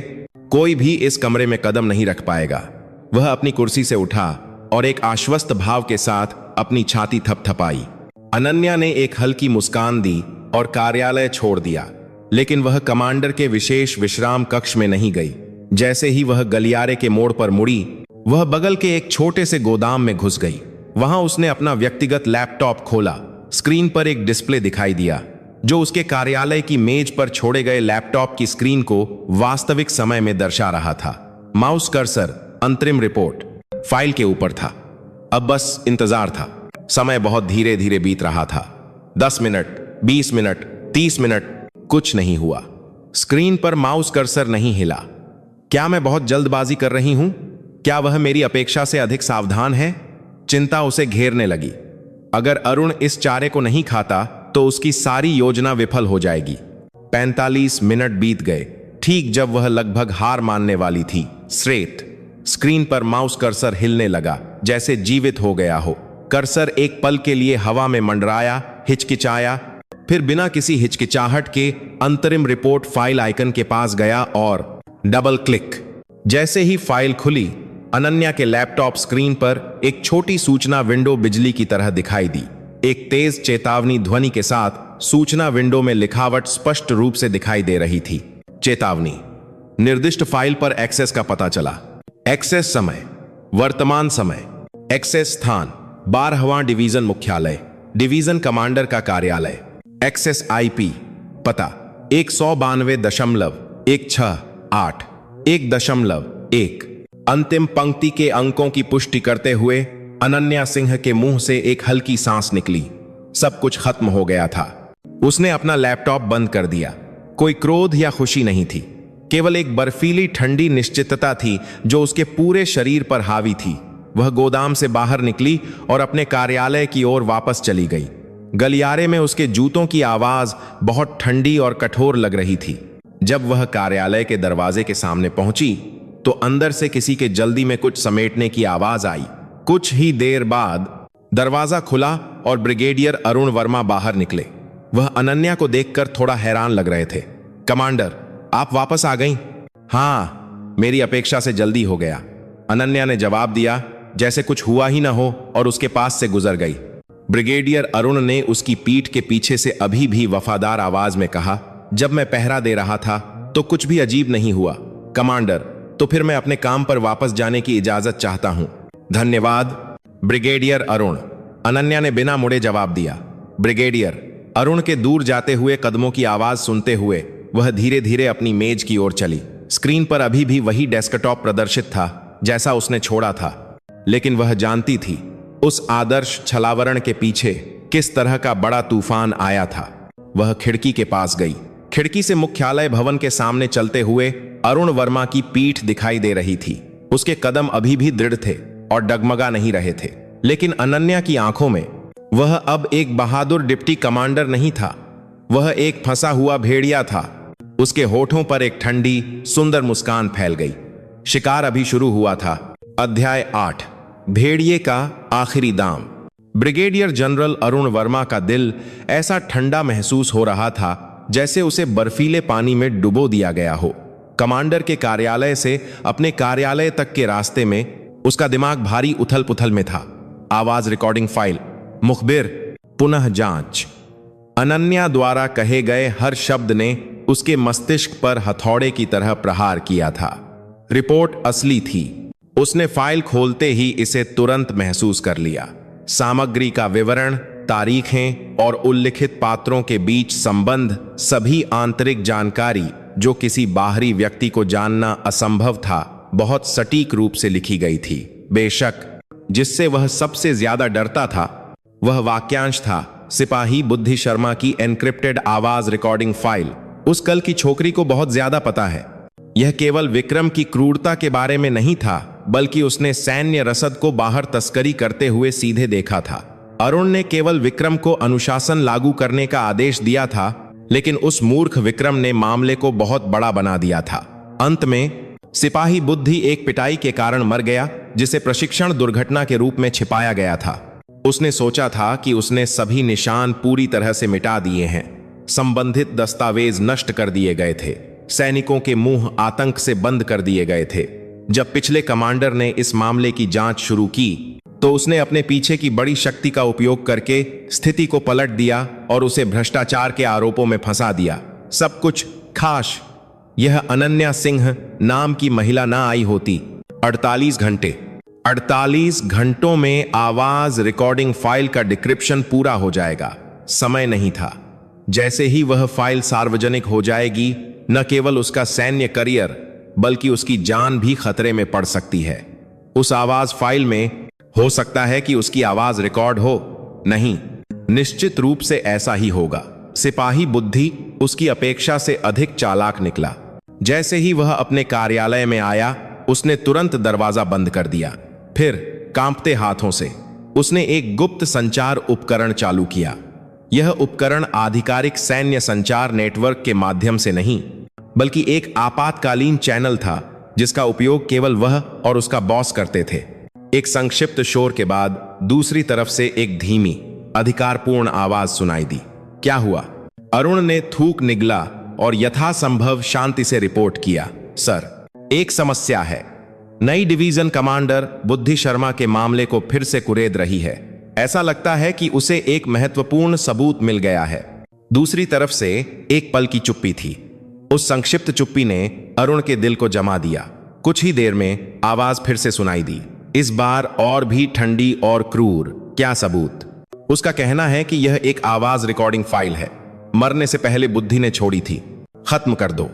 कोई भी इस कमरे में कदम नहीं रख पाएगा। वह अपनी कुर्सी से उठा और एक आश्वस्त भाव के साथ अपनी छाती थपथपाई। अनन्या ने एक हल्की मुस्कान दी और कार्यालय छोड़ दिया, लेकिन वह कमांडर के विशेष विश्राम कक्ष में नहीं गई। जैसे ही वह गलियारे के मोड़ पर मुड़ी, वह बगल के एक छोटे से गोदाम में घुस गई। वहां उसने अपना व्यक्तिगत लैपटॉप खोला। स्क्रीन पर एक डिस्प्ले दिखाई दिया जो उसके कार्यालय की मेज पर छोड़े गए लैपटॉप की स्क्रीन को वास्तविक समय में दर्शा रहा था। माउस कर्सर अंतरिम रिपोर्ट फाइल के ऊपर था। अब बस इंतजार था। समय बहुत धीरे धीरे बीत रहा था। 10 मिनट, 20 मिनट, 30 मिनट, कुछ नहीं हुआ। स्क्रीन पर माउस कर्सर नहीं हिला। क्या मैं बहुत जल्दबाजी कर रही हूं? क्या वह मेरी अपेक्षा से अधिक सावधान है? चिंता उसे घेरने लगी। अगर अरुण इस चारे को नहीं खाता तो उसकी सारी योजना विफल हो जाएगी। 45 मिनट बीत गए। ठीक जब वह लगभग हार मानने वाली थी, श्रेत स्क्रीन पर माउस कर्सर हिलने लगा, जैसे जीवित हो गया हो। कर्सर एक पल के लिए हवा में मंडराया, हिचकिचाया, फिर बिना किसी हिचकिचाहट के अंतरिम रिपोर्ट फाइल आइकन के पास गया और डबल क्लिक। जैसे ही फाइल खुली, अनन्या के लैपटॉप स्क्रीन पर एक छोटी सूचना विंडो बिजली की तरह दिखाई दी। एक तेज चेतावनी ध्वनि के साथ सूचना विंडो में लिखावट स्पष्ट रूप से दिखाई दे रही थी। चेतावनी, निर्दिष्ट फाइल पर एक्सेस का पता चला। एक्सेस समय, वर्तमान समय। एक्सेस स्थान, 12वां डिवीजन मुख्यालय, डिवीजन कमांडर का कार्यालय। एक्सेस आईपी पता 192.168 1.1। अंतिम पंक्ति के अंकों की पुष्टि करते हुए अनन्या सिंह के मुंह से एक हल्की सांस निकली। सब कुछ खत्म हो गया था। उसने अपना लैपटॉप बंद कर दिया। कोई क्रोध या खुशी नहीं थी, केवल एक बर्फीली ठंडी निश्चितता थी जो उसके पूरे शरीर पर हावी थी। वह गोदाम से बाहर निकली और अपने कार्यालय की ओर वापस चली गई। गलियारे में उसके जूतों की आवाज बहुत ठंडी और कठोर लग रही थी। जब वह कार्यालय के दरवाजे के सामने पहुंची तो अंदर से किसी के जल्दी में कुछ समेटने की आवाज आई। कुछ ही देर बाद दरवाजा खुला और ब्रिगेडियर अरुण वर्मा बाहर निकले। वह अनन्या को देखकर थोड़ा हैरान लग रहे थे। कमांडर, आप वापस आ गईं? हाँ, मेरी अपेक्षा से जल्दी हो गया, अनन्या ने जवाब दिया, जैसे कुछ हुआ ही ना हो, और उसके पास से गुजर गई। ब्रिगेडियर अरुण ने उसकी पीठ के पीछे से अभी भी वफादार आवाज में कहा, जब मैं पहरा दे रहा था तो कुछ भी अजीब नहीं हुआ। कमांडर, तो फिर मैं अपने काम पर वापस जाने की इजाजत चाहता हूं। धन्यवाद ब्रिगेडियर अरुण, अनन्या ने बिना मुड़े जवाब दिया। ब्रिगेडियर अरुण के दूर जाते हुए कदमों की आवाज सुनते हुए वह धीरे धीरे अपनी मेज की ओर चली। स्क्रीन पर अभी भी वही डेस्कटॉप प्रदर्शित था जैसा उसने छोड़ा था, लेकिन वह जानती थी उस आदर्श छलावरण के पीछे किस तरह का बड़ा तूफान आया था। वह खिड़की के पास गई। खिड़की से मुख्यालय भवन के सामने चलते हुए अरुण वर्मा की पीठ दिखाई दे रही थी। उसके कदम अभी भी दृढ़ थे और डगमगा नहीं रहे थे, लेकिन अनन्या की आंखों में वह अब एक बहादुर डिप्टी कमांडर नहीं था, वह एक फंसा हुआ भेड़िया था। उसके होठों पर एक ठंडी सुंदर मुस्कान फैल गई। शिकार अभी शुरू हुआ था। अध्याय 8, भेड़िए का आखिरी दाम। ब्रिगेडियर जनरल अरुण वर्मा का दिल ऐसा ठंडा महसूस हो रहा था जैसे उसे बर्फीले पानी में डुबो दिया गया हो। कमांडर के कार्यालय से अपने कार्यालय तक के रास्ते में उसका दिमाग भारी उथल पुथल में था। आवाज रिकॉर्डिंग फाइल, मुखबिर, पुनः जांच। अनन्या द्वारा कहे गए हर शब्द ने उसके मस्तिष्क पर हथौड़े की तरह प्रहार किया था। रिपोर्ट असली थी। उसने फाइल खोलते ही इसे तुरंत महसूस कर लिया। सामग्री का विवरण, तारीखें और उल्लिखित पात्रों के बीच संबंध, सभी आंतरिक जानकारी जो किसी बाहरी व्यक्ति को जानना असंभव था, बहुत सटीक रूप से लिखी गई थी। बेशक जिससे वह सबसे ज्यादा डरता था वह वाक्यांश था, सिपाही बुद्धि शर्मा की एन्क्रिप्टेड आवाज रिकॉर्डिंग फाइल। उस कल की छोकरी को बहुत ज्यादा पता है। यह केवल विक्रम की क्रूरता के बारे में नहीं था, बल्कि उसने सैन्य रसद को बाहर तस्करी करते हुए सीधे देखा था। अरुण ने केवल विक्रम को अनुशासन लागू करने का आदेश दिया था, लेकिन उस मूर्ख विक्रम ने मामले को बहुत बड़ा बना दिया था। अंत में सिपाही बुद्धि एक पिटाई के कारण मर गया, जिसे प्रशिक्षण दुर्घटना के रूप में छिपाया गया था। उसने सोचा था कि उसने सभी निशान पूरी तरह से मिटा दिए हैं, संबंधित दस्तावेज नष्ट कर दिए गए थे, सैनिकों के मुंह आतंक से बंद कर दिए गए थे। जब पिछले कमांडर ने इस मामले की जांच शुरू की तो उसने अपने पीछे की बड़ी शक्ति का उपयोग करके स्थिति को पलट दिया और उसे भ्रष्टाचार के आरोपों में फंसा दिया। सब कुछ खास यह अनन्या सिंह नाम की महिला ना आई होती। 48 घंटों में आवाज रिकॉर्डिंग फाइल का डिक्रिप्शन पूरा हो जाएगा। समय नहीं था। जैसे ही वह फाइल सार्वजनिक हो जाएगी, न केवल उसका सैन्य करियर बल्कि उसकी जान भी खतरे में पड़ सकती है। उस आवाज फाइल में हो सकता है कि उसकी आवाज रिकॉर्ड हो, नहीं, निश्चित रूप से ऐसा ही होगा। सिपाही बुद्धि उसकी अपेक्षा से अधिक चालाक निकला। जैसे ही वह अपने कार्यालय में आया, उसने तुरंत दरवाजा बंद कर दिया। फिर कांपते हाथों से उसने एक गुप्त संचार उपकरण चालू किया। यह उपकरण आधिकारिक सैन्य संचार नेटवर्क के माध्यम से नहीं, बल्कि एक आपातकालीन चैनल था जिसका उपयोग केवल वह और उसका बॉस करते थे। एक संक्षिप्त शोर के बाद दूसरी तरफ से एक धीमी, अधिकारपूर्ण आवाज सुनाई दी। क्या हुआ? अरुण ने थूक निगला और यथासंभव शांति से रिपोर्ट किया। सर, एक समस्या है। नई डिवीजन कमांडर बुद्धि शर्मा के मामले को फिर से कुरेद रही है। ऐसा लगता है कि उसे एक महत्वपूर्ण सबूत मिल गया है। दूसरी तरफ से एक पल की चुप्पी थी। उस संक्षिप्त चुप्पी ने अरुण के दिल को जमा दिया। कुछ ही देर में आवाज फिर से सुनाई दी, इस बार और भी ठंडी और क्रूर। क्या सबूत? उसका कहना है कि यह एक आवाज रिकॉर्डिंग फाइल है, मरने से पहले बुद्धि ने छोड़ी थी। खत्म कर दो।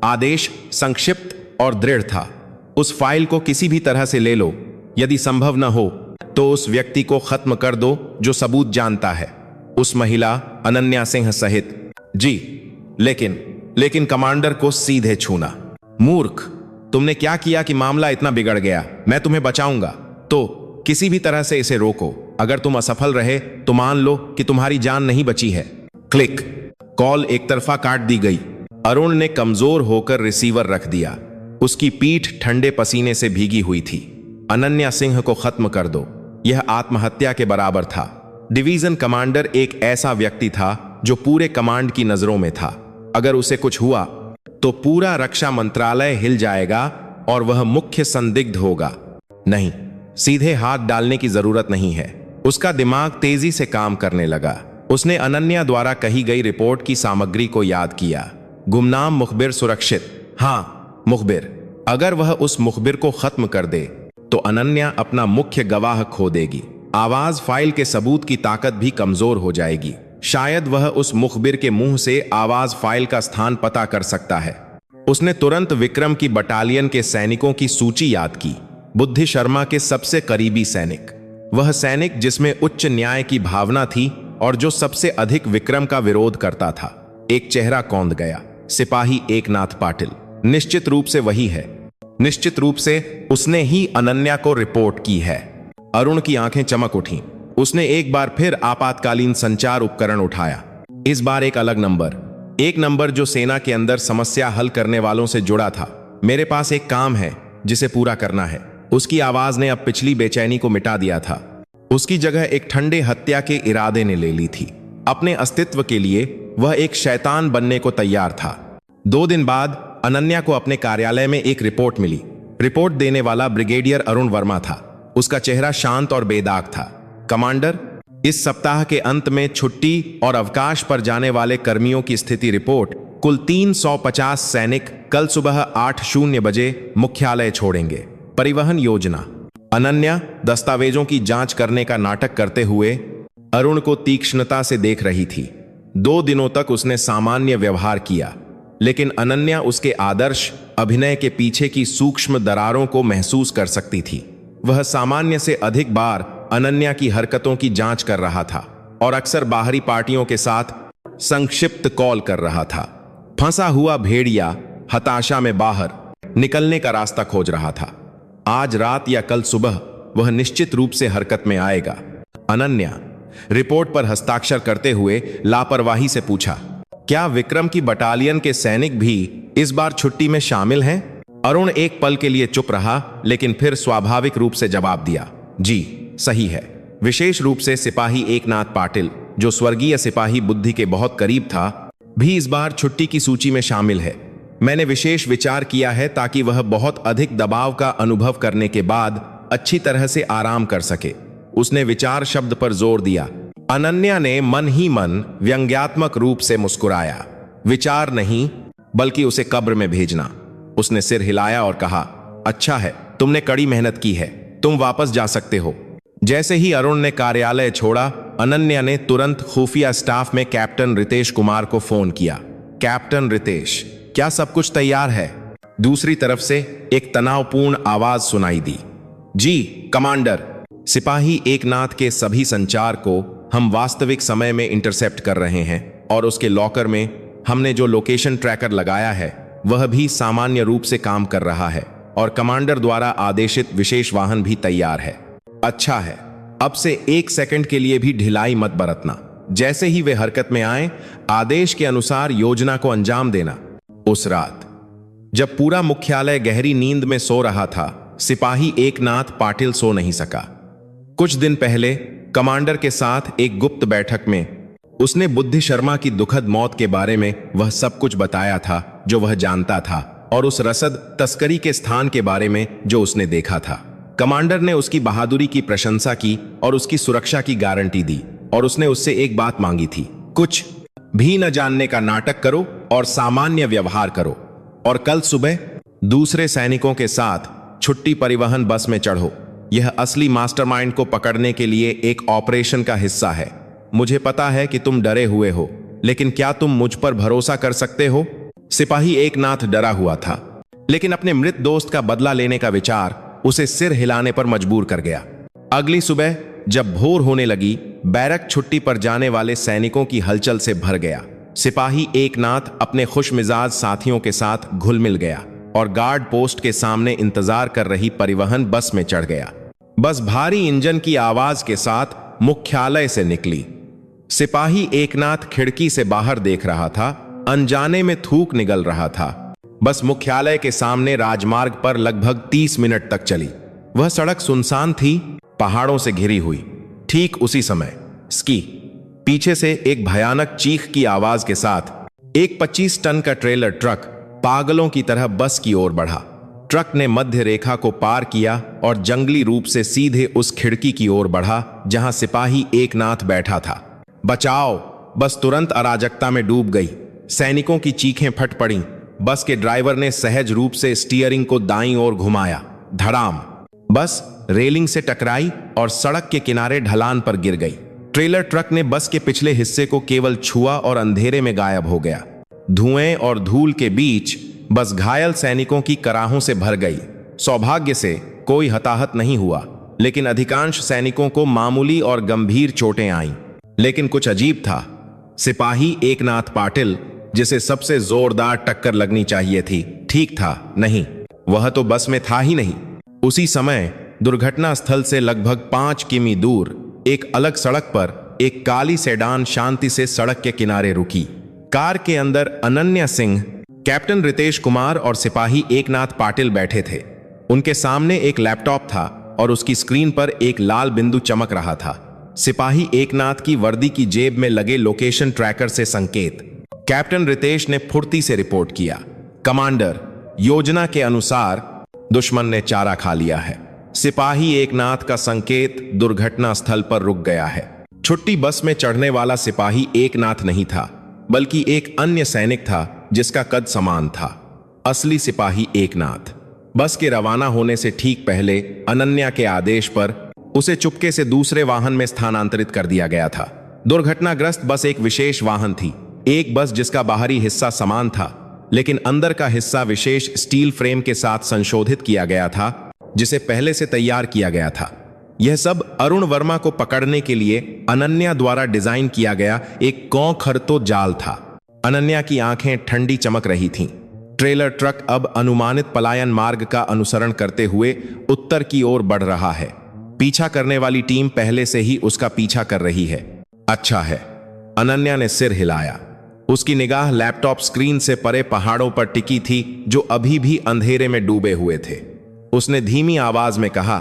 आदेश संक्षिप्त और दृढ़ था। उस फाइल को किसी भी तरह से ले लो। यदि संभव न हो तो उस व्यक्ति को खत्म कर दो जो सबूत जानता है, उस महिला अनन्या सिंह सहित। जी, लेकिन कमांडर को सीधे छूना। मूर्ख, तुमने क्या किया कि मामला इतना बिगड़ गया? मैं तुम्हें बचाऊंगा, तो किसी भी तरह से इसे रोको। अगर तुम असफल रहे तो मान लो कि तुम्हारी जान नहीं बची है। क्लिक। कॉल एक तरफा काट दी गई। अरुण ने कमजोर होकर रिसीवर रख दिया। उसकी पीठ ठंडे पसीने से भीगी हुई थी। अनन्या सिंह को खत्म कर दो। यह आत्महत्या के बराबर था। डिवीजन कमांडर एक ऐसा व्यक्ति था जो पूरे कमांड की नजरों में था। अगर उसे कुछ हुआ तो पूरा रक्षा मंत्रालय हिल जाएगा और वह मुख्य संदिग्ध होगा। नहीं, सीधे हाथ डालने की जरूरत नहीं है। उसका दिमाग तेजी से काम करने लगा। उसने अनन्या द्वारा कही गई रिपोर्ट की सामग्री को याद किया। गुमनाम मुखबिर सुरक्षित। हाँ, मुखबिर। अगर वह उस मुखबिर को खत्म कर दे तो अनन्या अपना मुख्य गवाह खो देगी। आवाज फाइल के सबूत की ताकत भी कमजोर हो जाएगी। शायद वह उस मुखबिर के मुंह से आवाज फाइल का स्थान पता कर सकता है। उसने तुरंत विक्रम की बटालियन के सैनिकों की सूची याद की। बुद्धि शर्मा के सबसे करीबी सैनिक, वह सैनिक जिसमें उच्च न्याय की भावना थी और जो सबसे अधिक विक्रम का विरोध करता था। एक चेहरा कौंध गया। सिपाही एकनाथ पाटिल। निश्चित रूप से वही है। निश्चित रूप से उसने ही अनन्या को रिपोर्ट की है। अरुण की आंखें चमक उठीं। उसने एक बार फिर आपातकालीन संचार उपकरण उठाया। इस बार एक अलग नंबर, एक नंबर जो सेना के अंदर समस्या हल करने वालों से जुड़ा था। मेरे पास एक काम है जिसे पूरा करना है। उसकी आवाज ने अब पिछली बेचैनी को मिटा दिया था। उसकी जगह एक ठंडे हत्या के इरादे ने ले ली थी। अपने अस्तित्व के लिए वह एक शैतान बनने को तैयार था। 2 दिन बाद अनन्या को अपने कार्यालय में एक रिपोर्ट मिली। रिपोर्ट देने वाला ब्रिगेडियर अरुण वर्मा था। उसका चेहरा शांत और बेदाग था। कमांडर, इस सप्ताह के अंत में छुट्टी और अवकाश पर जाने वाले कर्मियों की स्थिति रिपोर्ट। कुल 350 सैनिक कल सुबह 8:00 बजे मुख्यालय छोड़ेंगे। परिवहन योजना। अनन्या दस्तावेजों की जांच करने का नाटक करते हुए अरुण को तीक्ष्णता से देख रही थी। 2 दिनों तक उसने सामान्य व्यवहार किया। लेकिन अनन्या उसके आदर्श अभिनय के पीछे की सूक्ष्म दरारों को महसूस कर सकती थी। वह सामान्य से अधिक बार अनन्या की हरकतों की जांच कर रहा था और अक्सर बाहरी पार्टियों के साथ संक्षिप्त कॉल कर रहा था। फंसा हुआ भेड़िया हताशा में बाहर निकलने का रास्ता खोज रहा था। आज रात या कल सुबह वह निश्चित रूप से हरकत में आएगा। अनन्या रिपोर्ट पर हस्ताक्षर करते हुए लापरवाही से पूछा, क्या विक्रम की बटालियन के सैनिक भी इस बार छुट्टी में शामिल हैं? अरुण एक पल के लिए चुप रहा, लेकिन फिर स्वाभाविक रूप से जवाब दिया, जी सही है। विशेष रूप से सिपाही एकनाथ पाटिल, जो स्वर्गीय सिपाही बुद्धि के बहुत करीब था, भी इस बार छुट्टी की सूची में शामिल है। मैंने विशेष विचार किया है ताकि वह बहुत अधिक दबाव का अनुभव करने के बाद अच्छी तरह से आराम कर सके। उसने विचार शब्द पर जोर दिया। अनन्या ने मन ही मन व्यंग्यात्मक रूप से मुस्कुराया। विचार नहीं, बल्कि उसे कब्र में भेजना। उसने सिर हिलाया और कहा, अच्छा है, तुमने कड़ी मेहनत की है, तुम वापस जा सकते हो। जैसे ही अरुण ने कार्यालय छोड़ा, अनन्या ने तुरंत खुफिया स्टाफ में कैप्टन रितेश कुमार को फोन किया। कैप्टन रितेश, क्या सब कुछ तैयार है? दूसरी तरफ से एक तनावपूर्ण आवाज सुनाई दी। जी कमांडर, सिपाही एकनाथ के सभी संचार को हम वास्तविक समय में इंटरसेप्ट कर रहे हैं और उसके लॉकर में हमने जो लोकेशन ट्रैकर लगाया है वह भी सामान्य रूप से काम कर रहा है और कमांडर द्वारा आदेशित विशेष वाहन भी तैयार है। अच्छा है, अब से 1 सेकंड के लिए भी ढिलाई मत बरतना। जैसे ही वे हरकत में आए, आदेश के अनुसार योजना को अंजाम देना। उस रात जब पूरा मुख्यालय गहरी नींद में सो रहा था, सिपाही एकनाथ पाटिल सो नहीं सका। कुछ दिन पहले कमांडर के साथ एक गुप्त बैठक में उसने बुद्धि शर्मा की दुखद मौत के बारे में वह सब कुछ बताया था जो वह जानता था, और उस रसद तस्करी के स्थान के बारे में जो उसने देखा था। कमांडर ने उसकी बहादुरी की प्रशंसा की और उसकी सुरक्षा की गारंटी दी, और उसने उससे एक बात मांगी थी, कुछ भी न जानने का नाटक करो और सामान्य व्यवहार करो, और कल सुबह दूसरे सैनिकों के साथ छुट्टी परिवहन बस में चढ़ो। यह असली मास्टरमाइंड को पकड़ने के लिए एक ऑपरेशन का हिस्सा है। मुझे पता है कि तुम डरे हुए हो, लेकिन क्या तुम मुझ पर भरोसा कर सकते हो? सिपाही एकनाथ डरा हुआ था, लेकिन अपने मृत दोस्त का बदला लेने का विचार उसे सिर हिलाने पर मजबूर कर गया। अगली सुबह जब भोर होने लगी, बैरक छुट्टी पर जाने वाले सैनिकों की हलचल से भर गया। सिपाही एकनाथ अपने खुशमिजाज साथियों के साथ घुल मिल गया और गार्ड पोस्ट के सामने इंतजार कर रही परिवहन बस में चढ़ गया। बस भारी इंजन की आवाज के साथ मुख्यालय से निकली। सिपाही एकनाथ खिड़की से बाहर देख रहा था, अनजाने में थूक निगल रहा था। बस मुख्यालय के सामने राजमार्ग पर लगभग 30 मिनट तक चली। वह सड़क सुनसान थी, पहाड़ों से घिरी हुई। ठीक उसी समय स्की पीछे से एक भयानक चीख की आवाज के साथ एक 25 टन का ट्रेलर ट्रक पागलों की तरह बस की ओर बढ़ा। ट्रक ने मध्य रेखा को पार किया और जंगली रूप से सीधे उस खिड़की की ओर बढ़ा जहां सिपाही एकनाथ बैठा था। बचाओ! बस तुरंत अराजकता में डूब गई। सैनिकों की चीखें फट पड़ीं। बस के ड्राइवर ने सहज रूप से स्टीयरिंग को दाईं ओर घुमाया। धड़ाम! बस रेलिंग से टकराई और सड़क के किनारे ढलान पर गिर गई। ट्रेलर ट्रक ने बस के पिछले हिस्से को केवल छुआ और अंधेरे में गायब हो गया। धुएं और धूल के बीच बस घायल सैनिकों की कराहों से भर गई। सौभाग्य से कोई हताहत नहीं हुआ, लेकिन अधिकांश सैनिकों को मामूली और गंभीर चोटें आईं। लेकिन कुछ अजीब था। सिपाही एकनाथ पाटिल, जिसे सबसे जोरदार टक्कर लगनी चाहिए थी, ठीक था नहीं। वह तो बस में था ही नहीं। उसी समय दुर्घटना स्थल से लगभग 5 किमी दूर एक अलग सड़क पर एक काली सेडान शांति से सड़क के किनारे रुकी। कार के अंदर अनन्या सिंह, कैप्टन रितेश कुमार और सिपाही एकनाथ पाटिल बैठे थे। उनके सामने एक लैपटॉप था और उसकी स्क्रीन पर एक लाल बिंदु चमक रहा था। सिपाही एकनाथ की वर्दी की जेब में लगे लोकेशन ट्रैकर से संकेत। कैप्टन रितेश ने फुर्ती से रिपोर्ट किया, कमांडर, योजना के अनुसार दुश्मन ने चारा खा लिया है। सिपाही एकनाथ का संकेत दुर्घटना स्थल पर रुक गया है। छुट्टी बस में चढ़ने वाला सिपाही एकनाथ नहीं था, बल्कि एक अन्य सैनिक था जिसका कद समान था। असली सिपाही एकनाथ। बस के रवाना होने से ठीक पहले अनन्या के आदेश पर उसे चुपके से दूसरे वाहन में स्थानांतरित कर दिया गया था। दुर्घटनाग्रस्त बस एक विशेष वाहन थी, एक बस जिसका बाहरी हिस्सा समान था, लेकिन अंदर का हिस्सा विशेष स्टील फ्रेम के साथ संशोधित किया गया था, जिसे पहले से तैयार किया गया था। यह सब अरुण वर्मा को पकड़ने के लिए अनन्या द्वारा डिजाइन किया गया एक कौखरतो जाल था। अनन्या की आंखें ठंडी चमक रही थीं। ट्रेलर ट्रक अब अनुमानित पलायन मार्ग का अनुसरण करते हुए उत्तर की ओर बढ़ रहा है। पीछा करने वाली टीम पहले से ही उसका पीछा कर रही है। अच्छा है, अनन्या ने सिर हिलाया। उसकी निगाह लैपटॉप स्क्रीन से परे पहाड़ों पर टिकी थी, जो अभी भी अंधेरे में डूबे हुए थे। उसने धीमी आवाज में कहा,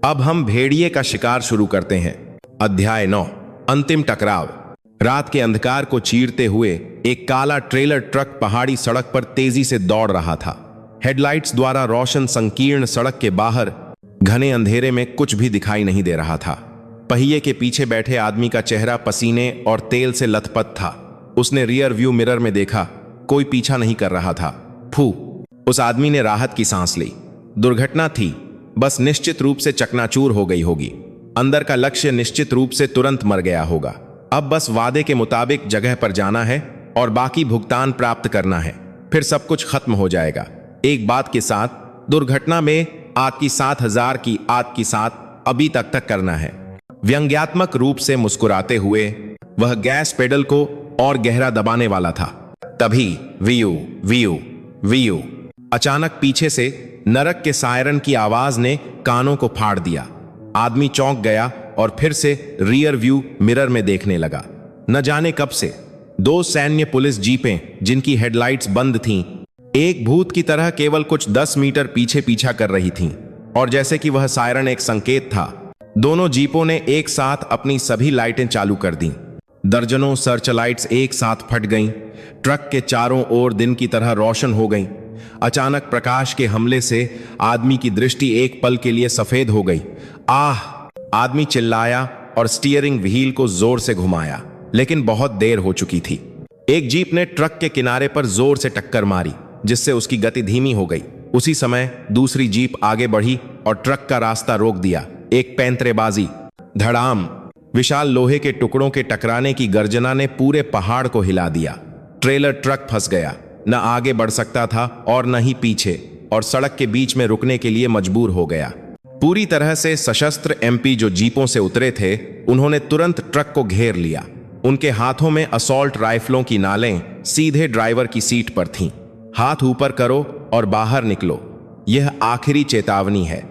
अब हम भेड़िए का शिकार शुरू करते हैं। अध्याय 9, अंतिम टकराव। रात के अंधकार को चीरते हुए एक काला ट्रेलर ट्रक पहाड़ी सड़क पर तेजी से दौड़ रहा था। हेडलाइट्स द्वारा रोशन संकीर्ण सड़क के बाहर घने अंधेरे में कुछ भी दिखाई नहीं दे रहा था। पहिए के पीछे बैठे आदमी का चेहरा पसीने और तेल से लथपथ था। उसने रियर व्यू मिरर में देखा, कोई पीछा नहीं कर रहा था। फू, उस आदमी ने राहत की सांस ली। दुर्घटना थी, बस निश्चित रूप से चकनाचूर हो गई होगी। अंदर का लक्ष्य निश्चित रूप से तुरंत मर गया होगा। अब बस वादे के मुताबिक जगह पर जाना है और बाकी भुगतान प्राप्त करना है, फिर सब कुछ खत्म हो जाएगा। एक बात के साथ, दुर्घटना में आपकी 7,000 की आपकी साथ अभी तक करना है। व्यंग्यात्मक रूप से मुस्कुराते हुए वह गैस पेडल को और गहरा दबाने वाला था। तभी वीयू वीयू वीयू अचानक पीछे से नरक के सायरन की आवाज ने कानों को फाड़ दिया। आदमी चौंक गया और फिर से रियर व्यू मिरर में देखने लगा। न जाने कब से 2 सैन्य पुलिस जीपें, जिनकी हेडलाइट्स बंद थीं, एक भूत की तरह केवल कुछ 10 मीटर पीछे पीछा कर रही थीं। और जैसे कि वह सायरन एक संकेत था, दोनों जीपों ने एक साथ अपनी सभी लाइटें चालू कर दीं। दर्जनों सर्च लाइट्स एक साथ फट गईं। ट्रक के चारों ओर दिन की तरह रोशन हो गईं। अचानक प्रकाश के हमले से आदमी की दृष्टि एक पल के लिए सफेद हो गई। आह! आदमी चिल्लाया और स्टीयरिंग व्हील को जोर से घुमाया, लेकिन बहुत देर हो चुकी थी। एक जीप ने ट्रक के किनारे पर जोर से टक्कर मारी, जिससे उसकी गति धीमी हो गई। उसी समय दूसरी जीप आगे बढ़ी और ट्रक का रास्ता रोक दिया। एक पैंतरेबाजी, धड़ाम! विशाल लोहे के टुकड़ों के टकराने की गर्जना ने पूरे पहाड़ को हिला दिया। ट्रेलर ट्रक फंस गया, न आगे बढ़ सकता था और न ही पीछे, और सड़क के बीच में रुकने के लिए मजबूर हो गया। पूरी तरह से सशस्त्र एमपी जो जीपों से उतरे थे, उन्होंने तुरंत ट्रक को घेर लिया। उनके हाथों में असॉल्ट राइफलों की नालें सीधे ड्राइवर की सीट पर थीं। हाथ ऊपर करो और बाहर निकलो, यह आखिरी चेतावनी है।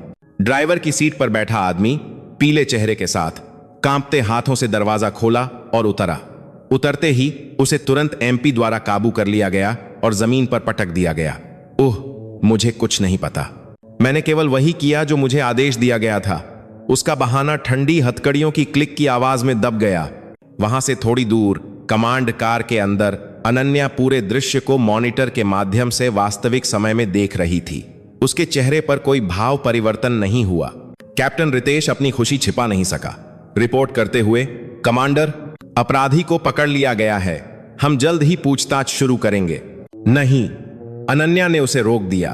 ड्राइवर की सीट पर बैठा आदमी पीले चेहरे के साथ कांपते हाथों से दरवाजा खोला और उतरा। उतरते ही उसे तुरंत एमपी द्वारा काबू कर लिया गया और जमीन पर पटक दिया गया। ओह, मुझे कुछ नहीं पता। मैंने केवल वही किया जो मुझे आदेश दिया गया था। उसका बहाना ठंडी हथकड़ियों की क्लिक की आवाज में दब गया। वहां से थोड़ी दूर कमांड कार के अंदर अनन्या पूरे दृश्य को मॉनिटर के माध्यम से वास्तविक समय में देख रही थी। उसके चेहरे पर कोई भाव परिवर्तन नहीं हुआ। कैप्टन रितेश अपनी खुशी छिपा नहीं सका। रिपोर्ट करते हुए, कमांडर, अपराधी को पकड़ लिया गया है, हम जल्द ही पूछताछ शुरू करेंगे। नहीं, अनन्या ने उसे रोक दिया।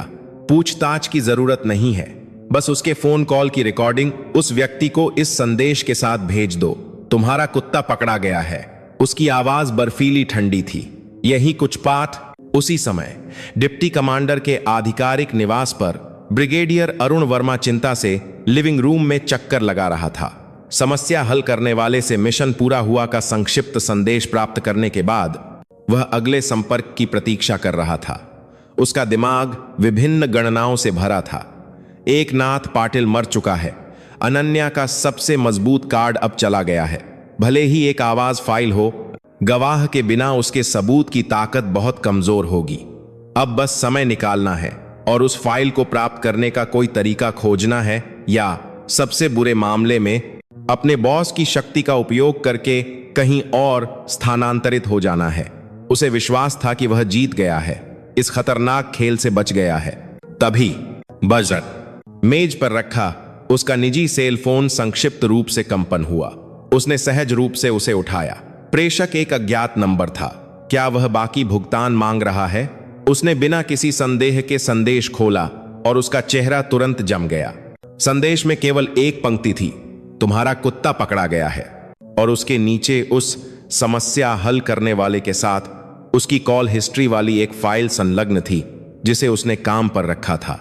पूछताछ की जरूरत नहीं है, बस उसके फोन कॉल की रिकॉर्डिंग उस व्यक्ति को इस संदेश के साथ भेज दो, तुम्हारा कुत्ता पकड़ा गया है। उसकी आवाज बर्फीली ठंडी थी। यही कुछ पाठ। उसी समय डिप्टी कमांडर के आधिकारिक निवास पर ब्रिगेडियर अरुण वर्मा चिंता से लिविंग रूम में चक्कर लगा रहा था। समस्या हल करने वाले से मिशन पूरा हुआ का संक्षिप्त संदेश प्राप्त करने के बाद वह अगले संपर्क की प्रतीक्षा कर रहा था। उसका दिमाग विभिन्न गणनाओं से भरा था। एकनाथ पाटिल मर चुका है। अनन्या का सबसे मजबूत कार्ड अब चला गया है। भले ही एक आवाज फाइल हो, गवाह के बिना उसके सबूत की ताकत बहुत कमजोर होगी। अब बस समय निकालना है और उस फाइल को प्राप्त करने का कोई तरीका खोजना है, या सबसे बुरे मामले में अपने बॉस की शक्ति का उपयोग करके कहीं और स्थानांतरित हो जाना है। उसे विश्वास था कि वह जीत गया है, इस खतरनाक खेल से बच गया है। तभी बजर मेज पर रखा उसका निजी सेल फोन संक्षिप्त रूप से कंपन हुआ। उसने सहज रूप से उसे उठाया। प्रेषक एक अज्ञात नंबर था। क्या वह बाकी भुगतान मांग रहा है? उसने बिना किसी संदेह के संदेश खोला और उसका चेहरा तुरंत जम गया। संदेश में केवल एक पंक्ति थी, तुम्हारा कुत्ता पकड़ा गया है, और उसके नीचे उस समस्या हल करने वाले के साथ उसकी कॉल हिस्ट्री वाली एक फाइल संलग्न थी जिसे उसने काम पर रखा था।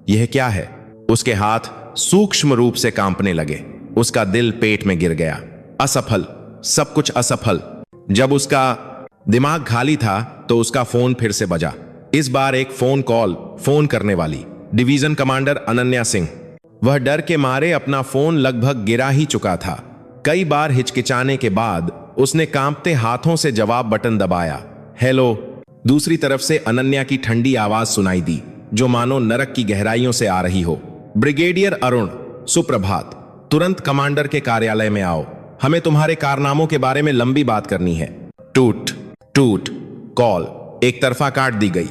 यह क्या है? उसके हाथ सूक्ष्म रूप से कांपने लगे। उसका दिल पेट में गिर गया। असफल, सब कुछ असफल। जब उसका दिमाग खाली था तो उसका फोन फिर से बजा। इस बार एक फोन करने वाली डिवीजन कमांडर अनन्या सिंह। वह डर के मारे अपना फोन लगभग गिरा ही चुका था। कई बार हिचकिचाने के बाद उसने कांपते हाथों से जवाब बटन दबाया। हेलो। दूसरी तरफ से अनन्या की ठंडी आवाज सुनाई दी, जो मानो नरक की गहराइयों से आ रही हो। ब्रिगेडियर अरुण, सुप्रभात। तुरंत कमांडर के कार्यालय में आओ, हमें तुम्हारे कारनामों के बारे में लंबी बात करनी है। टूट टूट। कॉल एक तरफा काट दी गई।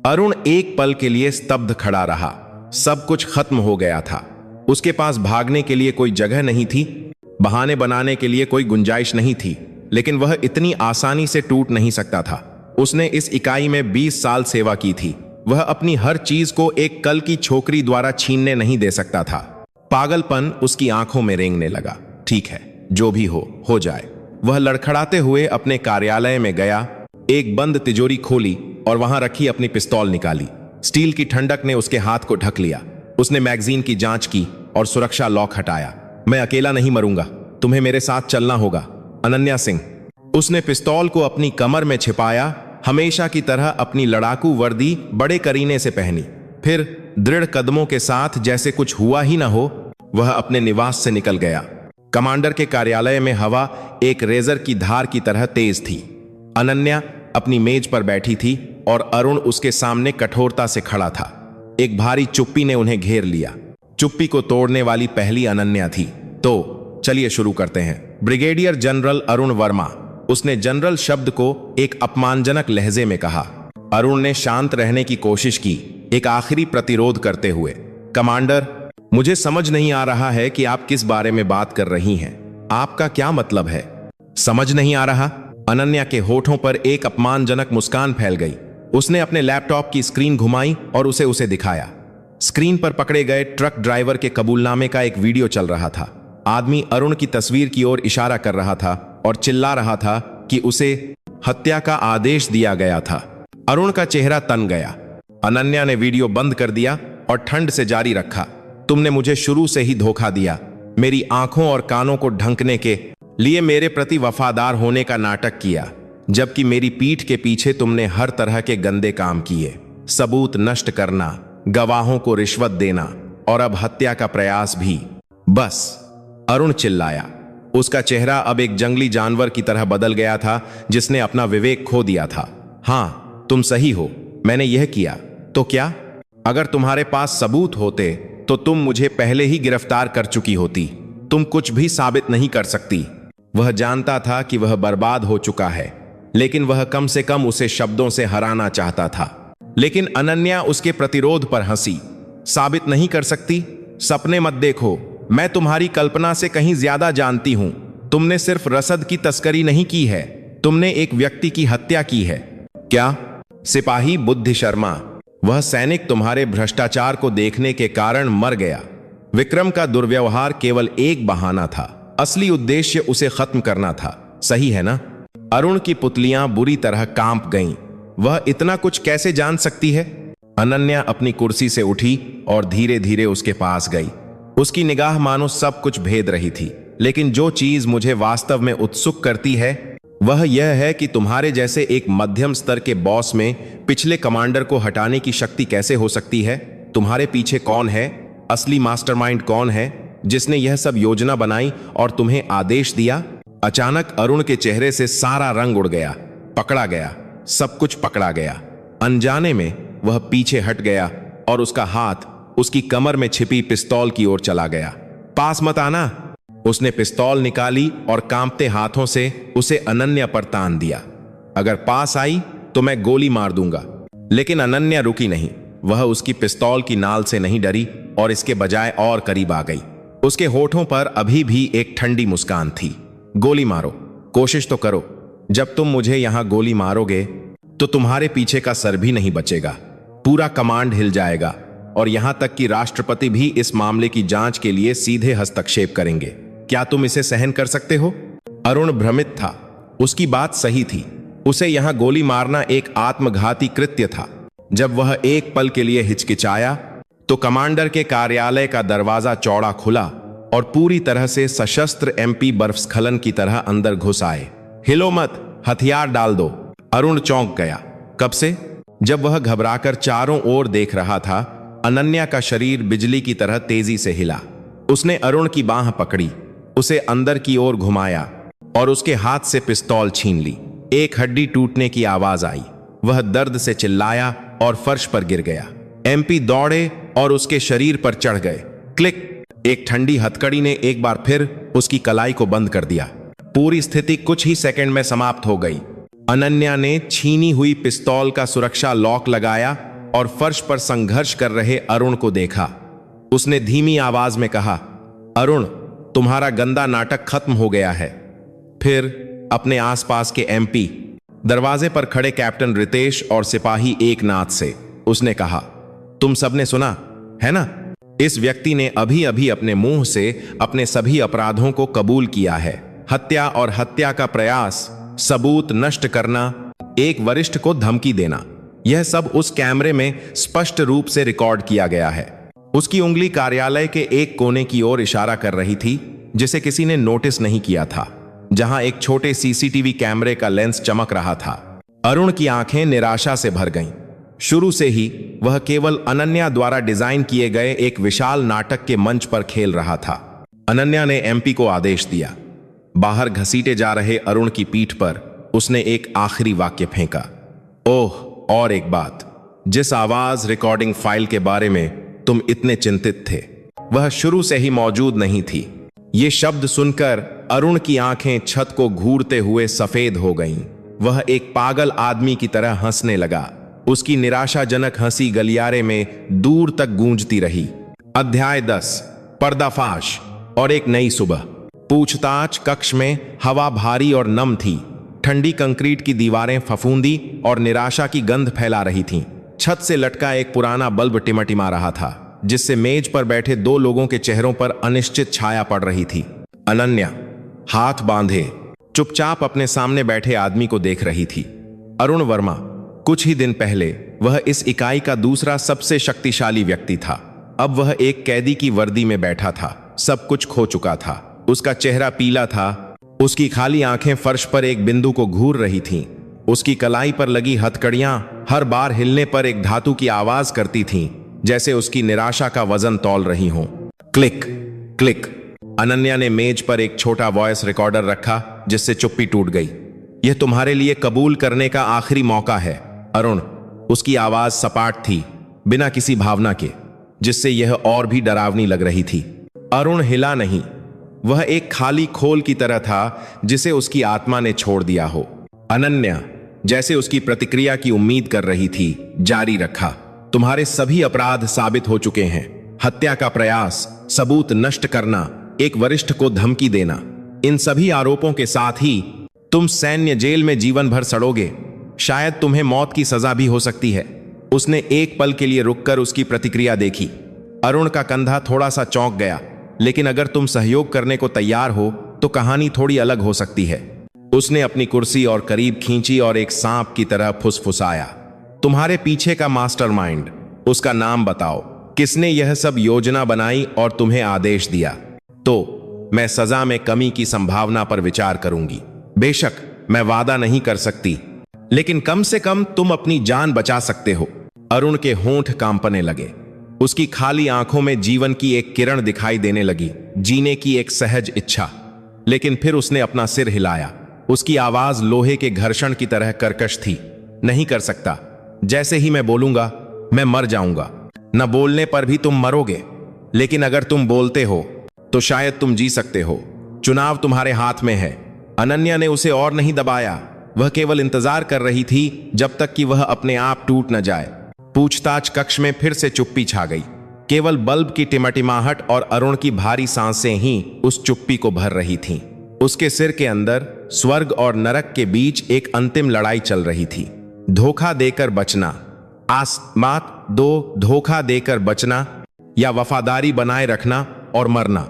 अरुण एक पल के लिए स्तब्ध खड़ा रहा। सब कुछ खत्म हो गया था। उसके पास भागने के लिए कोई जगह नहीं थी, बहाने बनाने के लिए कोई गुंजाइश नहीं थी, लेकिन वह इतनी आसानी से टूट नहीं सकता था। उसने इस इकाई में 20 साल सेवा की थी। वह अपनी हर चीज को एक कल की छोकरी द्वारा छीनने नहीं दे सकता था। पागलपन उसकी आंखों में रेंगने लगा। ठीक है, जो भी हो जाए। वह लड़खड़ाते हुए अपने कार्यालय में गया, एक बंद तिजोरी खोली और वहां रखी अपनी पिस्तौल निकाली। स्टील की ठंडक ने उसके हाथ को ढक लिया। उसने मैगजीन की जांच की और सुरक्षा लॉक हटाया। मैं अकेला नहीं मरूंगा, तुम्हें मेरे साथ चलना होगा। अनन्या सिंह। उसने पिस्तौल को अपनी कमर में छिपाया, हमेशा की तरह अपनी लड़ाकू वर्दी बड़े करीने से पहनी। फिर दृढ़ कदमों के साथ, जैसे कुछ हुआ ही ना हो, वह अपने निवास से निकल गया। कमांडर के कार्यालय में हवा एक रेजर की धार की तरह तेज थी। अनन्या अपनी मेज पर बैठी थी और अरुण उसके सामने कठोरता से खड़ा था। एक भारी चुप्पी ने उन्हें घेर लिया। चुप्पी को तोड़ने वाली पहली अनन्या थी। तो चलिए शुरू करते हैं। ब्रिगेडियर जनरल अरुण वर्मा, उसने जनरल शब्द को एक अपमानजनक लहजे में कहा। अरुण ने शांत रहने की कोशिश की, एक आखिरी प्रतिरोध करते हुए। कमांडर, मुझे समझ नहीं आ रहा है कि आप किस बारे में बात कर रही हैं। आपका क्या मतलब है? समझ नहीं आ रहा? अनन्या के होठों पर एक अपमानजनक मुस्कान फैल गई। उसने अपने लैपटॉप की स्क्रीन घुमाई और उसे दिखाया। स्क्रीन पर पकड़े गए ट्रक ड्राइवर के कबूलनामे का एक वीडियो चल रहा था। आदमी अरुण की तस्वीर की ओर इशारा कर रहा था और चिल्ला रहा था कि उसे हत्या का आदेश दिया गया था। अरुण का चेहरा तन गया। अनन्या ने वीडियो बंद कर दिया और ठंड से जारी रखा। तुमने मुझे शुरू से ही धोखा दिया। मेरी आंखों और कानों को ढंकने के लिए मेरे प्रति वफादार होने का नाटक किया, जबकि मेरी पीठ के पीछे तुमने हर तरह के गंदे काम किए। सबूत नष्ट करना, गवाहों को रिश्वत देना और अब हत्या का प्रयास भी। बस, अरुण चिल्लाया। उसका चेहरा अब एक जंगली जानवर की तरह बदल गया था, जिसने अपना विवेक खो दिया था। हाँ, तुम सही हो, मैंने यह किया। तो क्या? अगर तुम्हारे पास सबूत होते तो तुम मुझे पहले ही गिरफ्तार कर चुकी होती। तुम कुछ भी साबित नहीं कर सकती। वह जानता था कि वह बर्बाद हो चुका है, लेकिन वह कम से कम उसे शब्दों से हराना चाहता था। लेकिन अनन्या उसके प्रतिरोध पर हंसी। साबित नहीं कर सकती? सपने मत देखो, मैं तुम्हारी कल्पना से कहीं ज्यादा जानती हूं। तुमने सिर्फ रसद की तस्करी नहीं की है, तुमने एक व्यक्ति की हत्या की है। क्या? सिपाही बुद्धि शर्मा, वह सैनिक तुम्हारे भ्रष्टाचार को देखने के कारण मर गया। विक्रम का दुर्व्यवहार केवल एक बहाना था, असली उद्देश्य उसे खत्म करना था। सही है ना? अरुण की पुतलियां बुरी तरह कांप गईं। वह इतना कुछ कैसे जान सकती है? अनन्या अपनी कुर्सी से उठी और धीरे धीरे उसके पास गई। उसकी निगाह मानो सब कुछ भेद रही थी। लेकिन जो चीज मुझे वास्तव में उत्सुक करती है वह यह है कि तुम्हारे जैसे एक मध्यम स्तर के बॉस में पिछले कमांडर को हटाने की शक्ति कैसे हो सकती है? तुम्हारे पीछे कौन है? असली मास्टरमाइंड कौन है जिसने यह सब योजना बनाई और तुम्हें आदेश दिया? अचानक अरुण के चेहरे से सारा रंग उड़ गया। पकड़ा गया, सब कुछ पकड़ा गया। अनजाने में वह पीछे हट गया और उसका हाथ उसकी कमर में छिपी पिस्तौल की ओर चला गया। पास मत आना। उसने पिस्तौल निकाली और कांपते हाथों से उसे अनन्या पर तान दिया। अगर पास आई तो मैं गोली मार दूंगा। लेकिन अनन्या रुकी नहीं। वह उसकी पिस्तौल की नाल से नहीं डरी और इसके बजाय और करीब आ गई। उसके होठों पर अभी भी एक ठंडी मुस्कान थी। गोली मारो, कोशिश तो करो। जब तुम मुझे यहां गोली मारोगे तो तुम्हारे पीछे का सर भी नहीं बचेगा। पूरा कमांड हिल जाएगा और यहां तक कि राष्ट्रपति भी इस मामले की जांच के लिए सीधे हस्तक्षेप करेंगे। क्या तुम इसे सहन कर सकते हो? अरुण भ्रमित था। उसकी बात सही थी। उसे यहां गोली मारना एक आत्मघाती कृत्य था। जब वह एक पल के लिए हिचकिचाया तो कमांडर के कार्यालय का दरवाजा चौड़ा खुला और पूरी तरह से सशस्त्र एमपी बर्फस्खलन की तरह अंदर घुस आए। हिलो मत, हथियार डाल दो। अरुण चौंक गया। कब से? जब वह घबराकर चारों ओर देख रहा था, अनन्या का शरीर बिजली की तरह तेजी से हिला। उसने अरुण की बांह पकड़ी, उसे अंदर की ओर घुमाया और उसके हाथ से पिस्तौल छीन ली। एक हड्डी टूटने की आवाज आई। वह दर्द से चिल्लाया और फर्श पर गिर गया। एमपी दौड़े और उसके शरीर पर चढ़ गए। क्लिक! एक ठंडी हथकड़ी ने एक बार फिर उसकी कलाई को बंद कर दिया। पूरी स्थिति कुछ ही सेकंड में समाप्त हो गई। अनन्या ने छीनी हुई पिस्तौल का सुरक्षा लॉक लगाया और फर्श पर संघर्ष कर रहे अरुण को देखा। उसने धीमी आवाज में कहा, अरुण, तुम्हारा गंदा नाटक खत्म हो गया है। फिर अपने आसपास के एमपी, दरवाजे पर खड़े कैप्टन रितेश और सिपाही एकनाथ से उसने कहा, तुम सबने सुना है ना? इस व्यक्ति ने अभी अभी अपने मुंह से अपने सभी अपराधों को कबूल किया है। हत्या और हत्या का प्रयास, सबूत नष्ट करना, एक वरिष्ठ को धमकी देना, यह सब उस कैमरे में स्पष्ट रूप से रिकॉर्ड किया गया है। उसकी उंगली कार्यालय के एक कोने की ओर इशारा कर रही थी, जिसे किसी ने नोटिस नहीं किया था, जहां एक छोटे सीसीटीवी कैमरे का लेंस चमक रहा था। अरुण की आंखें निराशा से भर गईं। शुरू से ही वह केवल अनन्या द्वारा डिजाइन किए गए एक विशाल नाटक के मंच पर खेल रहा था। अनन्या ने एमपी को आदेश दिया। बाहर घसीटे जा रहे अरुण की पीठ पर उसने एक आखिरी वाक्य फेंका, ओह, और एक बात, जिस आवाज रिकॉर्डिंग फाइल के बारे में तुम इतने चिंतित थे, वह शुरू से ही मौजूद नहीं थी। ये शब्द सुनकर अरुण की आंखें छत को घूरते हुए सफेद हो गईं। वह एक पागल आदमी की तरह हंसने लगा। उसकी निराशाजनक हंसी गलियारे में दूर तक गूंजती रही। अध्याय 10, पर्दाफाश और एक नई सुबह। पूछताछ कक्ष में हवा भारी और नम थी। ठंडी कंक्रीट की दीवारें फफूंदी और निराशा की गंध फैला रही थीं। छत से लटका एक पुराना बल्ब टिमटिमा रहा था, जिससे मेज पर बैठे दो लोगों के चेहरों पर अनिश्चित छाया पड़ रही थी। अनन्या हाथ बांधे चुपचाप अपने सामने बैठे आदमी को देख रही थी। अरुण वर्मा, कुछ ही दिन पहले वह इस इकाई का दूसरा सबसे शक्तिशाली व्यक्ति था। अब वह एक कैदी की वर्दी में बैठा था। सब कुछ खो चुका था। उसका चेहरा पीला था। उसकी खाली आंखें फर्श पर एक बिंदु को घूर रही थीं। उसकी कलाई पर लगी हथकड़ियां हर बार हिलने पर एक धातु की आवाज करती थीं, जैसे उसकी निराशा का वजन तौल रही हों। Click click. अनन्या ने मेज पर एक छोटा वॉइस रिकॉर्डर रखा, जिससे चुप्पी टूट गई। यह तुम्हारे लिए कबूल करने का आखिरी मौका है, अरुण। उसकी आवाज सपाट थी, बिना किसी भावना के, जिससे यह और भी डरावनी लग रही थी। अरुण हिला नहीं। वह एक खाली खोल की तरह था, जिसे उसकी आत्मा ने छोड़ दिया हो। अनन्या, जैसे उसकी प्रतिक्रिया की उम्मीद कर रही थी, जारी रखा, तुम्हारे सभी अपराध साबित हो चुके हैं। हत्या का प्रयास, सबूत नष्ट करना, एक वरिष्ठ को धमकी देना, इन सभी आरोपों के साथ ही तुम सैन्य जेल में जीवन भर सड़ोगे। शायद तुम्हें मौत की सजा भी हो सकती है। उसने एक पल के लिए रुककर उसकी प्रतिक्रिया देखी। अरुण का कंधा थोड़ा सा चौंक गया, लेकिन अगर तुम सहयोग करने को तैयार हो तो कहानी थोड़ी अलग हो सकती है। उसने अपनी कुर्सी और करीब खींची और एक सांप की तरह फुसफुसाया, तुम्हारे पीछे का मास्टरमाइंड, उसका नाम बताओ। किसने यह सब योजना बनाई और तुम्हें आदेश दिया? तो मैं सजा में कमी की संभावना पर विचार करूंगी। बेशक मैं वादा नहीं कर सकती, लेकिन कम से कम तुम अपनी जान बचा सकते हो। अरुण के होंठ कांपने लगे। उसकी खाली आंखों में जीवन की एक किरण दिखाई देने लगी, जीने की एक सहज इच्छा। लेकिन फिर उसने अपना सिर हिलाया। उसकी आवाज लोहे के घर्षण की तरह कर्कश थी। नहीं कर सकता। जैसे ही मैं बोलूंगा, मैं मर जाऊंगा। न बोलने पर भी तुम मरोगे, लेकिन अगर तुम बोलते हो तो शायद तुम जी सकते हो। चुनाव तुम्हारे हाथ में है। अनन्या ने उसे और नहीं दबाया। वह केवल इंतजार कर रही थी जब तक कि वह अपने आप टूट न जाए। पूछताछ कक्ष में फिर से चुप्पी छा गई। केवल बल्ब की टिमटिमाहट और अरुण की भारी सांसें ही उस चुप्पी को भर रही थीं। उसके सिर के अंदर स्वर्ग और नरक के बीच एक अंतिम लड़ाई चल रही थी। धोखा देकर बचना, आसमात दो, धोखा देकर बचना या वफादारी बनाए रखना और मरना।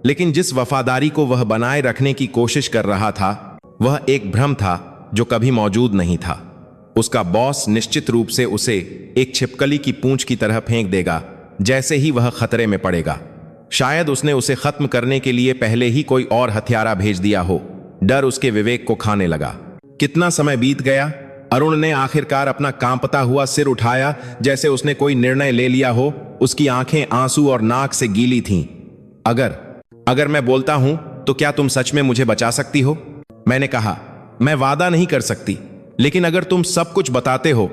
लेकिन जिस वफादारी को वह बनाए रखने की कोशिश कर रहा था, वह एक भ्रम था जो कभी मौजूद नहीं था। उसका बॉस निश्चित रूप से उसे एक छिपकली की पूंछ की तरह फेंक देगा जैसे ही वह खतरे में पड़ेगा। शायद उसने उसे खत्म करने के लिए पहले ही कोई और हथियारा भेज दिया हो। डर उसके विवेक को खाने लगा। कितना समय बीत गया। अरुण ने आखिरकार अपना कांपता हुआ सिर उठाया, जैसे उसने कोई निर्णय ले लिया हो। उसकी आंखें आंसू और नाक से गीली थीं। अगर मैं बोलता हूं तो क्या तुम सच में मुझे बचा सकती हो? मैंने कहा। मैं वादा नहीं कर सकती, लेकिन अगर तुम सब कुछ बताते हो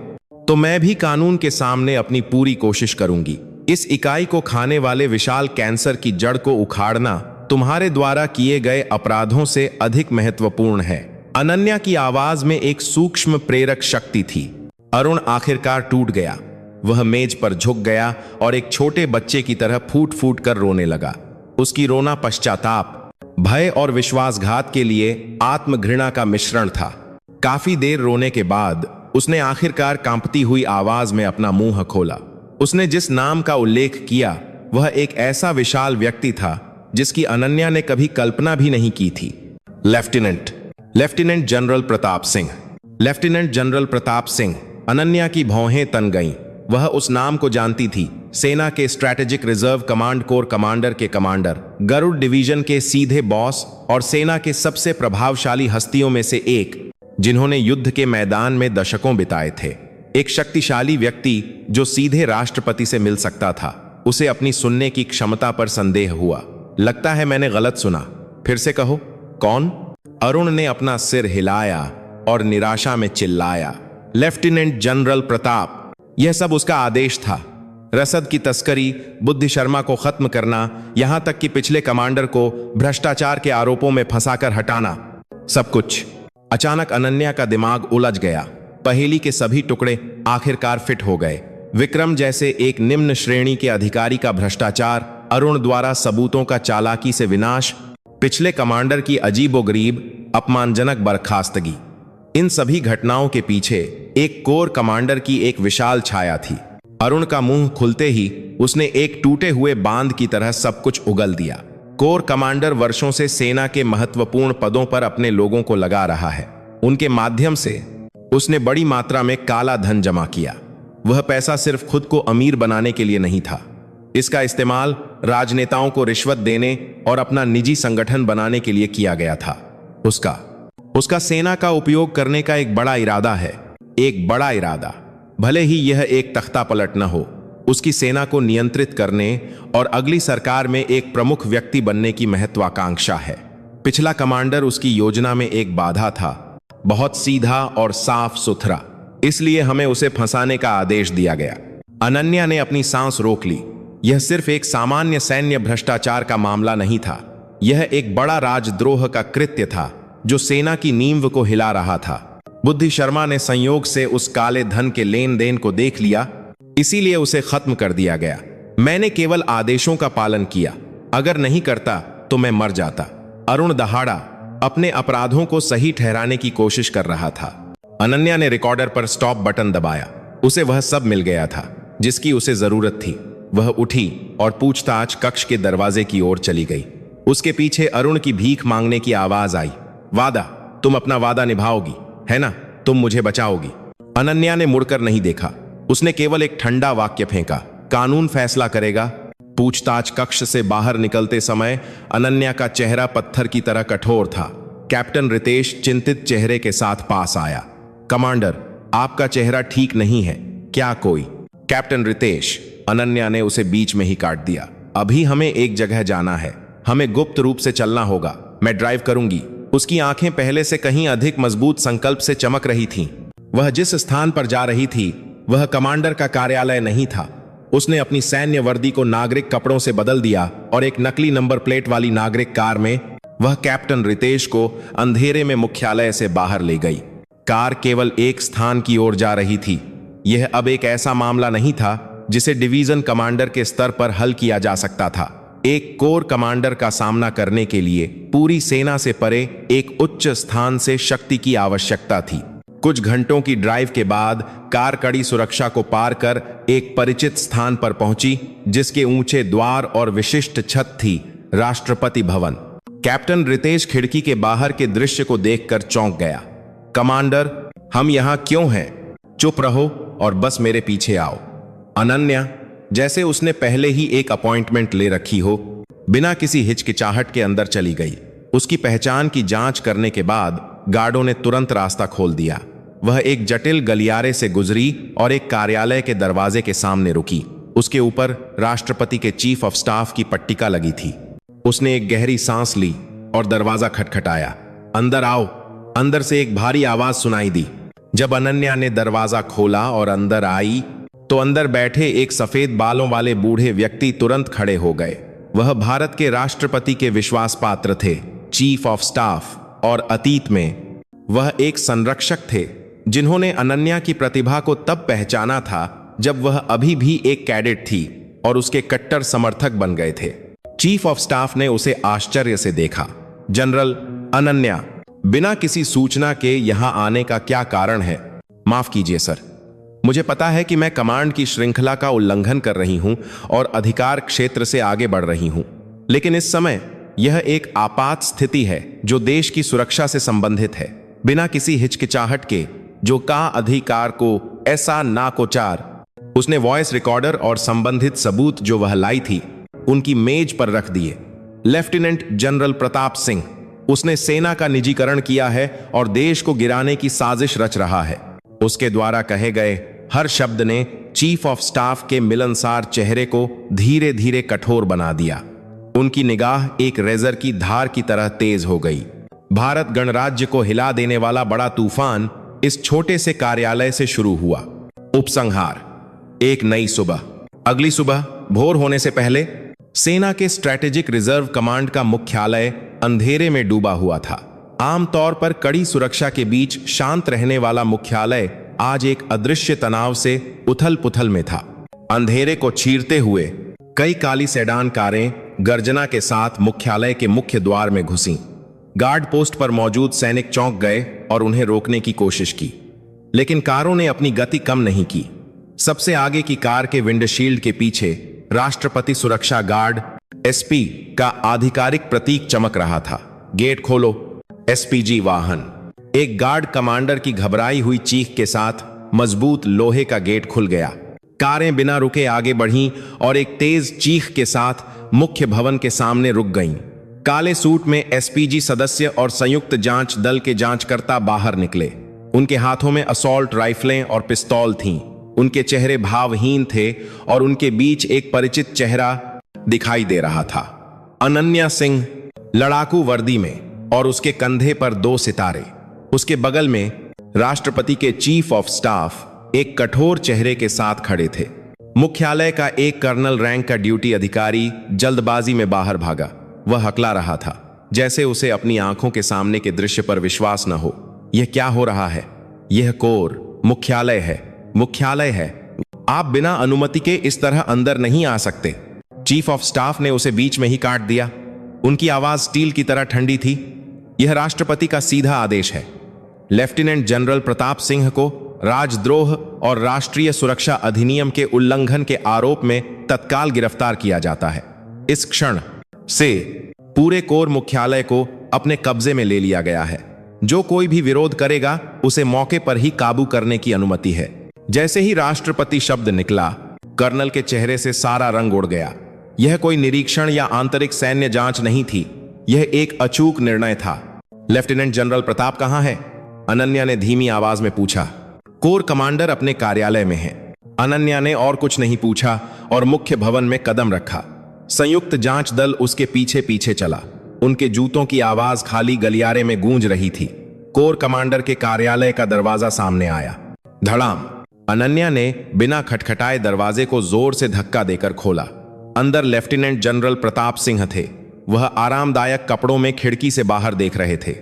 तो मैं भी कानून के सामने अपनी पूरी कोशिश करूंगी। इस इकाई को खाने वाले विशाल कैंसर की जड़ को उखाड़ना तुम्हारे द्वारा किए गए अपराधों से अधिक महत्वपूर्ण है। अनन्या की आवाज में एक सूक्ष्म प्रेरक शक्ति थी। अरुण आखिरकार टूट गया। वह मेज पर झुक गया और एक छोटे बच्चे की तरह फूट फूट कर रोने लगा। उसकी रोना पश्चाताप, भय और विश्वासघात के लिए आत्मघृणा का मिश्रण था। काफी देर रोने के बाद उसने आखिरकार कांपती हुई आवाज में अपना मुंह खोला। उसने जिस नाम का उल्लेख किया वह एक ऐसा विशाल व्यक्ति था जिसकी अनन्या ने कभी कल्पना भी नहीं की थी। Lieutenant general Pratap Singh. Lieutenant general Pratap Singh. Ananya की भौहें तन गईं। वह उस नाम को जानती थी। सेना के strategic reserve command core commander के कमांडर, गरुड़ डिवीजन के सीधे बॉस और सेना के सबसे प्रभावशाली हस्तियों में से एक, जिन्होंने युद्ध के मैदान में दशकों बिताए थे। एक शक्तिशाली व्यक्ति जो सीधे राष्ट्रपति से मिल सकता था। उसे अपनी सुनने की क्षमता पर संदेह हुआ। लगता है मैंने गलत सुना, फिर से कहो, कौन? अरुण ने अपना सिर हिलाया और निराशा में चिल्लाया, लेफ्टिनेंट जनरल प्रताप। यह सब उसका आदेश था। रसद की तस्करी, बुद्धि शर्मा को खत्म करना, यहां तक कि पिछले कमांडर को भ्रष्टाचार के आरोपों में फंसाकर हटाना, सब कुछ। अचानक अनन्या का दिमाग उलझ गया। पहेली के सभी टुकड़े आखिरकार फिट हो गए। विक्रम जैसे एक निम्न श्रेणी के अधिकारी का भ्रष्टाचार, अरुण द्वारा सबूतों का चालाकी से विनाश, पिछले कमांडर की अजीबोगरीब अपमानजनक बर्खास्तगी, इन सभी घटनाओं के पीछे एक कोर कमांडर की एक विशाल छाया थी। अरुण का मुंह खुलते ही उसने एक टूटे हुए बांध की तरह सब कुछ उगल दिया। कोर कमांडर वर्षों से सेना के महत्वपूर्ण पदों पर अपने लोगों को लगा रहा है। उनके माध्यम से उसने बड़ी मात्रा में काला धन जमा किया। वह पैसा सिर्फ खुद को अमीर बनाने के लिए नहीं था। इसका इस्तेमाल राजनेताओं को रिश्वत देने और अपना निजी संगठन बनाने के लिए किया गया था। उसका सेना का उपयोग करने का एक बड़ा इरादा है। एक बड़ा इरादा, भले ही यह एक तख्ता पलट न हो। उसकी सेना को नियंत्रित करने और अगली सरकार में एक प्रमुख व्यक्ति बनने की महत्वाकांक्षा है। पिछला कमांडर उसकी योजना में एक बाधा था, बहुत सीधा और साफ सुथरा। इसलिए हमें उसे फंसाने का आदेश दिया गया। अनन्या ने अपनी सांस रोक ली। यह सिर्फ एक सामान्य सैन्य भ्रष्टाचार का मामला नहीं था। यह एक बड़ा राजद्रोह का कृत्य था जो सेना की नींव को हिला रहा था। बुद्धि शर्मा ने संयोग से उस काले धन के लेन देन को देख लिया, इसीलिए उसे खत्म कर दिया गया। मैंने केवल आदेशों का पालन किया। अगर नहीं करता तो मैं मर जाता। अरुण दहाड़ा, अपने अपराधों को सही ठहराने की कोशिश कर रहा था। अनन्या ने रिकॉर्डर पर स्टॉप बटन दबाया। उसे वह सब मिल गया था जिसकी उसे जरूरत थी। वह उठी और पूछताछ कक्ष के दरवाजे की ओर चली गई। उसके पीछे अरुण की भीख मांगने की आवाज आई। वादा, तुम अपना वादा निभाओगी, है ना? तुम मुझे बचाओगी। अनन्या ने मुड़कर नहीं देखा। उसने केवल एक ठंडा वाक्य फेंका, कानून फैसला करेगा। पूछताछ कक्ष से बाहर निकलते समय अनन्या का चेहरा पत्थर की तरह कठोर था। कैप्टन रितेश चिंतित चेहरे के साथ पास आया। कमांडर, आपका चेहरा ठीक नहीं है क्या कोई? कैप्टन रितेश, अनन्या ने उसे बीच में ही काट दिया। अभी हमें एक जगह जाना है। हमें गुप्त रूप से चलना होगा। मैं ड्राइव करूंगी। उसकी आंखें पहले से कहीं अधिक मजबूत संकल्प से चमक रही थीं। वह जिस स्थान पर जा रही थी वह कमांडर का कार्यालय नहीं था। उसने अपनी सैन्य वर्दी को नागरिक कपड़ों से बदल दिया और एक नकली नंबर प्लेट वाली नागरिक कार में वह कैप्टन रितेश को अंधेरे में मुख्यालय से बाहर ले गई। कार केवल एक स्थान की ओर जा रही थी। यह अब एक ऐसा मामला नहीं था जिसे डिवीजन कमांडर के स्तर पर हल किया जा सकता था। एक कोर कमांडर का सामना करने के लिए पूरी सेना से परे एक उच्च स्थान से शक्ति की आवश्यकता थी। कुछ घंटों की ड्राइव के बाद कार कड़ी सुरक्षा को पार कर एक परिचित स्थान पर पहुंची, जिसके ऊंचे द्वार और विशिष्ट छत थी राष्ट्रपति भवन। कैप्टन रितेश खिड़की के बाहर के दृश्य को देखकर चौंक गया। कमांडर, हम यहां क्यों हैं? चुप रहो और बस मेरे पीछे आओ। अनन्या, जैसे उसने पहले ही एक अपॉइंटमेंट ले रखी हो, बिना किसी हिचकिचाहट के अंदर चली गई। उसकी पहचान की जांच करने के बाद गार्डों ने तुरंत रास्ता खोल दिया। वह एक जटिल गलियारे से गुजरी और एक कार्यालय के दरवाजे के सामने रुकी। उसके ऊपर राष्ट्रपति के चीफ ऑफ स्टाफ की पट्टिका लगी थी। उसने एक गहरी सांस ली और दरवाजा खटखटाया। अंदर आओ। अंदर से एक भारी आवाज सुनाई दी। जब अनन्या ने दरवाजा खोला और अंदर आई तो अंदर बैठे एक सफेद बालों वाले बूढ़े व्यक्ति तुरंत खड़े हो गए। वह भारत के राष्ट्रपति के विश्वास पात्र थे, चीफ ऑफ स्टाफ, और अतीत में वह एक संरक्षक थे जिन्होंने अनन्या की प्रतिभा को तब पहचाना था जब वह अभी भी एक कैडेट थी और उसके कट्टर समर्थक बन गए थे। चीफ ऑफ स्टाफ ने उसे आश्चर्य से देखा। जनरल, अनन्या, बिना किसी सूचना के यहां आने का क्या कारण है? माफ कीजिए सर, मुझे पता है कि मैं कमांड की श्रृंखला का उल्लंघन कर रही हूं और अधिकार क्षेत्र से आगे बढ़ रही हूं, लेकिन इस समय यह एक आपात स्थिति है जो देश की सुरक्षा से संबंधित है। बिना किसी हिचकिचाहट के जो का अधिकार को ऐसा नाकोचार। उसने वॉइस रिकॉर्डर और संबंधित सबूत जो वह लाई थी उनकी मेज पर रख दिए। लेफ्टिनेंट जनरल प्रताप सिंह, उसने सेना का निजीकरण किया है और देश को गिराने की साजिश रच रहा है। उसके द्वारा कहे गए हर शब्द ने चीफ ऑफ स्टाफ के मिलनसार चेहरे को धीरे धीरे कठोर बना दिया। उनकी निगाह एक रेजर की धार की तरह तेज हो गई। भारत गणराज्य को हिला देने वाला बड़ा तूफान इस छोटे से कार्यालय से शुरू हुआ। उपसंहार। एक नई सुबह। अगली सुबह भोर होने से पहले सेना के स्ट्रेटेजिक रिजर्व कमांड का मुख्यालय अंधेरे में डूबा हुआ था। आमतौर पर कड़ी सुरक्षा के बीच शांत रहने वाला मुख्यालय आज एक अदृश्य तनाव से उथल पुथल में था। अंधेरे को चीरते हुए कई काली सेडान कारें गर्जना के साथ मुख्यालय के मुख्य द्वार में घुसीं। गार्ड पोस्ट पर मौजूद सैनिक चौंक गए और उन्हें रोकने की कोशिश की, लेकिन कारों ने अपनी गति कम नहीं की। सबसे आगे की कार के विंडशील्ड के पीछे राष्ट्रपति सुरक्षा गार्ड एसपी का आधिकारिक प्रतीक चमक रहा था। गेट खोलो, एसपीजी वाहन। एक गार्ड कमांडर की घबराई हुई चीख के साथ मजबूत लोहे का गेट खुल गया। कारें बिना रुके आगे बढ़ीं और एक तेज चीख के साथ मुख्य भवन के सामने रुक गईं। काले सूट में एसपीजी सदस्य और संयुक्त जांच दल के जांचकर्ता बाहर निकले। उनके हाथों में असॉल्ट राइफलें और पिस्तौल थीं। उनके चेहरे भावहीन थे और उनके बीच एक परिचित चेहरा दिखाई दे रहा था। अनन्या सिंह, लड़ाकू वर्दी में, और उसके कंधे पर 2 सितारे। उसके बगल में राष्ट्रपति के चीफ ऑफ स्टाफ एक कठोर चेहरे के साथ खड़े थे। मुख्यालय का एक कर्नल रैंक का ड्यूटी अधिकारी जल्दबाजी में बाहर भागा। वह हकला रहा था, जैसे उसे अपनी आंखों के सामने के दृश्य पर विश्वास न हो। यह क्या हो रहा है? यह कोर मुख्यालय है, मुख्यालय है। आप बिना अनुमति के इस तरह अंदर नहीं आ सकते। चीफ ऑफ स्टाफ ने उसे बीच में ही काट दिया। उनकी आवाज स्टील की तरह ठंडी थी। यह राष्ट्रपति का सीधा आदेश है। लेफ्टिनेंट जनरल प्रताप सिंह को राजद्रोह और राष्ट्रीय सुरक्षा अधिनियम के उल्लंघन के आरोप में तत्काल गिरफ्तार किया जाता है। इस क्षण से पूरे कोर मुख्यालय को अपने कब्जे में ले लिया गया है। जो कोई भी विरोध करेगा उसे मौके पर ही काबू करने की अनुमति है। जैसे ही राष्ट्रपति शब्द निकला, कर्नल के चेहरे से सारा रंग उड़ गया। यह कोई निरीक्षण या आंतरिक सैन्य जांच नहीं थी, यह एक अचूक निर्णय था। लेफ्टिनेंट जनरल प्रताप कहां है? अनन्या ने धीमी आवाज में पूछा। कोर कमांडर अपने कार्यालय में है। अनन्या ने और कुछ नहीं पूछा और मुख्य भवन में कदम रखा। संयुक्त जांच दल उसके पीछे पीछे चला। उनके जूतों की आवाज खाली गलियारे में गूंज रही थी। कोर कमांडर के कार्यालय का दरवाजा सामने आया। धड़ाम। अनन्या ने बिना खटखटाए दरवाजे को जोर से धक्का देकर खोला। अंदर लेफ्टिनेंट जनरल प्रताप सिंह थे। वह आरामदायक कपड़ों में खिड़की से बाहर देख रहे थे।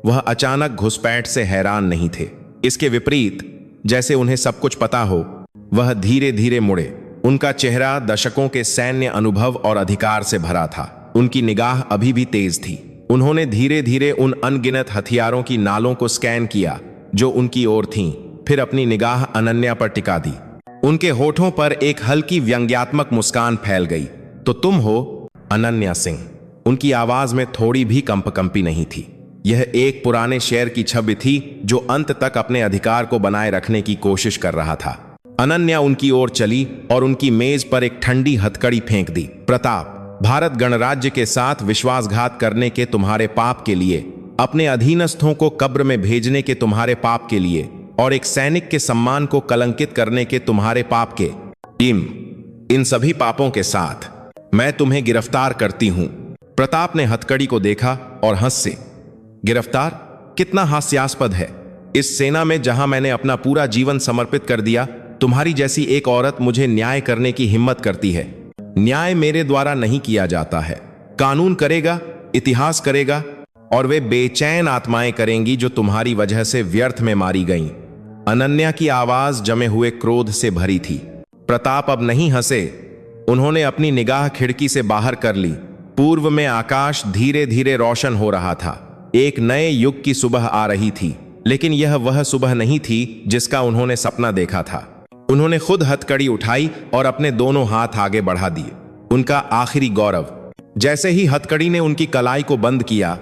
वह अचानक घुसपैठ से हैरान नहीं थे। इसके विपरीत, जैसे उन्हें सब कुछ पता हो, वह धीरे धीरे मुड़े। उनका चेहरा दशकों के सैन्य अनुभव और अधिकार से भरा था। उनकी निगाह अभी भी तेज थी। उन्होंने धीरे धीरे उन अनगिनत हथियारों की नालों को स्कैन किया जो उनकी ओर थीं, फिर अपनी निगाह अनन्या पर टिका दी। उनके होठों पर एक हल्की व्यंग्यात्मक मुस्कान फैल गई। तो तुम हो अनन्या सिंह? उनकी आवाज में थोड़ी भी कंपकंपी नहीं थी। यह एक पुराने शेर की छवि थी जो अंत तक अपने अधिकार को बनाए रखने की कोशिश कर रहा था। अनन्या उनकी ओर चली और उनकी मेज पर एक ठंडी हथकड़ी फेंक दी। प्रताप, भारत गणराज्य के साथ विश्वासघात करने के तुम्हारे पाप के लिए, अपने अधीनस्थों को कब्र में भेजने के तुम्हारे पाप के लिए और एक सैनिक के सम्मान को कलंकित करने के तुम्हारे पाप के इन सभी पापों के साथ मैं तुम्हें गिरफ्तार करती हूं। प्रताप ने हथकड़ी को देखा और हंसे। गिरफ्तार? कितना हास्यास्पद है। इस सेना में जहां मैंने अपना पूरा जीवन समर्पित कर दिया, तुम्हारी जैसी एक औरत मुझे न्याय करने की हिम्मत करती है। न्याय मेरे द्वारा नहीं किया जाता है। कानून करेगा, इतिहास करेगा और वे बेचैन आत्माएं करेंगी जो तुम्हारी वजह से व्यर्थ में मारी गईं। अनन्या की आवाज जमे हुए क्रोध से भरी थी। प्रताप अब नहीं हंसे। उन्होंने अपनी निगाह खिड़की से बाहर कर ली। पूर्व में आकाश धीरे धीरे रोशन हो रहा था। एक नए युग की सुबह आ रही थी, लेकिन यह वह सुबह नहीं थी जिसका उन्होंने सपना देखा था। उन्होंने खुद हथकड़ी उठाई और अपने दोनों हाथ आगे बढ़ा दिए। उनका आखिरी गौरव। जैसे ही हथकड़ी ने उनकी कलाई को बंद किया,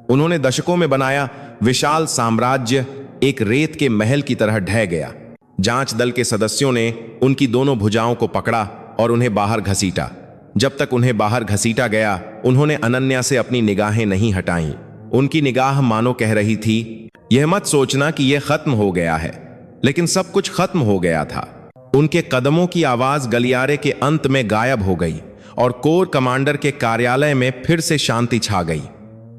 उन्होंने दशकों में बनाया विशाल साम्राज्य एक रेत के महल की तरह ढह गया। जांच दल के सदस्यों ने उनकी दोनों भुजाओं को पकड़ा और उन्हें बाहर घसीटा। जब तक उन्हें बाहर घसीटा गया, उन्होंने अनन्या से अपनी निगाहें नहीं हटाईं। उनकी निगाह मानो कह रही थी, यह मत सोचना कि यह खत्म हो गया है। लेकिन सब कुछ खत्म हो गया था। उनके कदमों की आवाज गलियारे के अंत में गायब हो गई और कोर कमांडर के कार्यालय में फिर से शांति छा गई।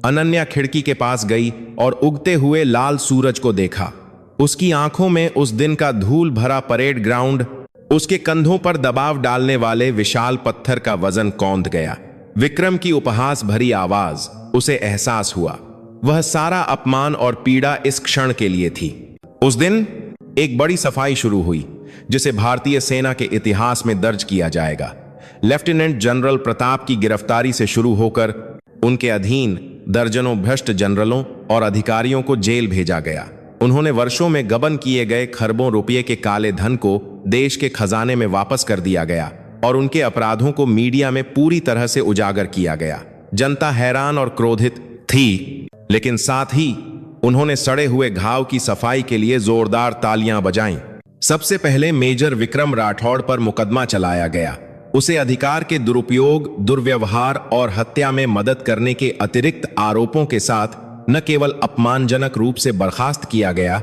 अनन्या खिड़की के पास गई और उगते हुए लाल सूरज को देखा। उसकी आंखों में उस दिन का धूल भरा परेड ग्राउंड, उसके कंधों पर दबाव डालने वाले विशाल पत्थर का वजन कौंध गया। विक्रम की उपहास भरी आवाज, उसे एहसास हुआ वह सारा अपमान और पीड़ा इस क्षण के लिए थी। उस दिन एक बड़ी सफाई शुरू हुई जिसे भारतीय सेना के इतिहास में दर्ज किया जाएगा। लेफ्टिनेंट जनरल प्रताप की गिरफ्तारी से शुरू होकर उनके अधीन दर्जनों भ्रष्ट जनरलों और अधिकारियों को जेल भेजा गया। उन्होंने वर्षों में गबन किए गए खरबों रुपये के काले धन को देश के खजाने में वापस कर दिया गया और उनके अपराधों को मीडिया में पूरी तरह से उजागर किया गया। जनता हैरान और क्रोधित थी, लेकिन साथ ही उन्होंने सड़े हुए घाव की सफाई के लिए जोरदार तालियां बजाईं। सबसे पहले मेजर विक्रम राठौड़ पर मुकदमा चलाया गया। उसे अधिकार के दुरुपयोग, दुर्व्यवहार और हत्या में मदद करने के अतिरिक्त आरोपों के साथ न केवल अपमानजनक रूप से बर्खास्त किया गया,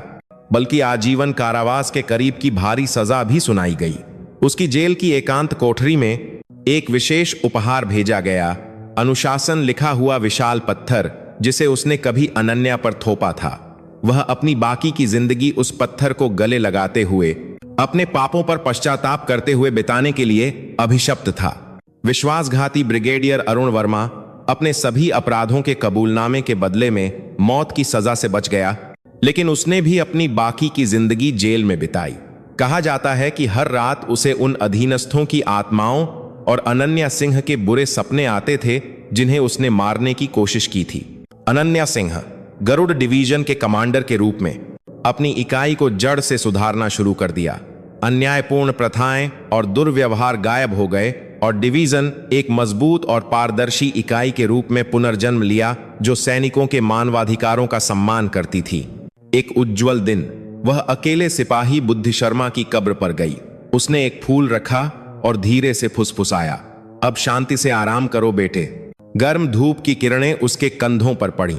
बल्कि आजीवन कारावास के करीब की भारी सजा भी सुनाई गई। उसकी जेल की एकांत कोठरी में एक विशेष उपहार भेजा गया, अनुशासन लिखा हुआ विशाल पत्थर जिसे उसने कभी अनन्या पर थोपा था। वह अपनी बाकी की जिंदगी उस पत्थर को गले लगाते हुए, अपने पापों पर पश्चाताप करते हुए बिताने के लिए अभिशप्त था। विश्वासघाती ब्रिगेडियर अरुण वर्मा अपने सभी अपराधों के कबूलनामे के बदले में मौत की सजा से बच गया, लेकिन उसने भी अपनी बाकी की जिंदगी जेल में बिताई। कहा जाता है कि हर रात उसे उन अधीनस्थों की आत्माओं और अनन्या सिंह के बुरे सपने आते थे जिन्हें उसने मारने की कोशिश की थी। अनन्या सिंह गरुड़ डिवीजन के कमांडर के रूप में अपनी इकाई को जड़ से सुधारना शुरू कर दिया। अन्यायपूर्ण प्रथाएं और दुर्व्यवहार गायब हो गए और डिवीजन एक मजबूत और पारदर्शी इकाई के रूप में पुनर्जन्म लिया जो सैनिकों के मानवाधिकारों का सम्मान करती थी। एक उज्जवल दिन वह अकेले सिपाही बुद्धि शर्मा की कब्र पर गई। उसने एक फूल रखा और धीरे से फुसफुसाया, अब शांति से आराम करो बेटे। गर्म धूप की किरणें उसके कंधों पर पड़ी।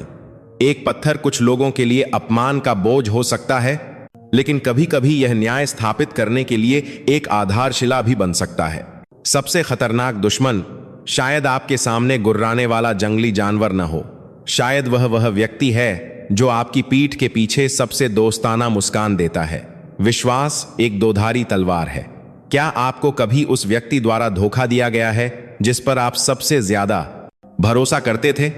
एक पत्थर कुछ लोगों के लिए अपमान का बोझ हो सकता है, लेकिन कभी कभी यह न्याय स्थापित करने के लिए एक आधारशिला भी बन सकता है। सबसे खतरनाक दुश्मन शायद आपके सामने गुर्राने वाला जंगली जानवर न हो, शायद वह व्यक्ति है जो आपकी पीठ के पीछे सबसे दोस्ताना मुस्कान देता है। विश्वास एक दोधारी तलवार है। क्या आपको कभी उस व्यक्ति द्वारा धोखा दिया गया है जिस पर आप सबसे ज्यादा भरोसा करते थे?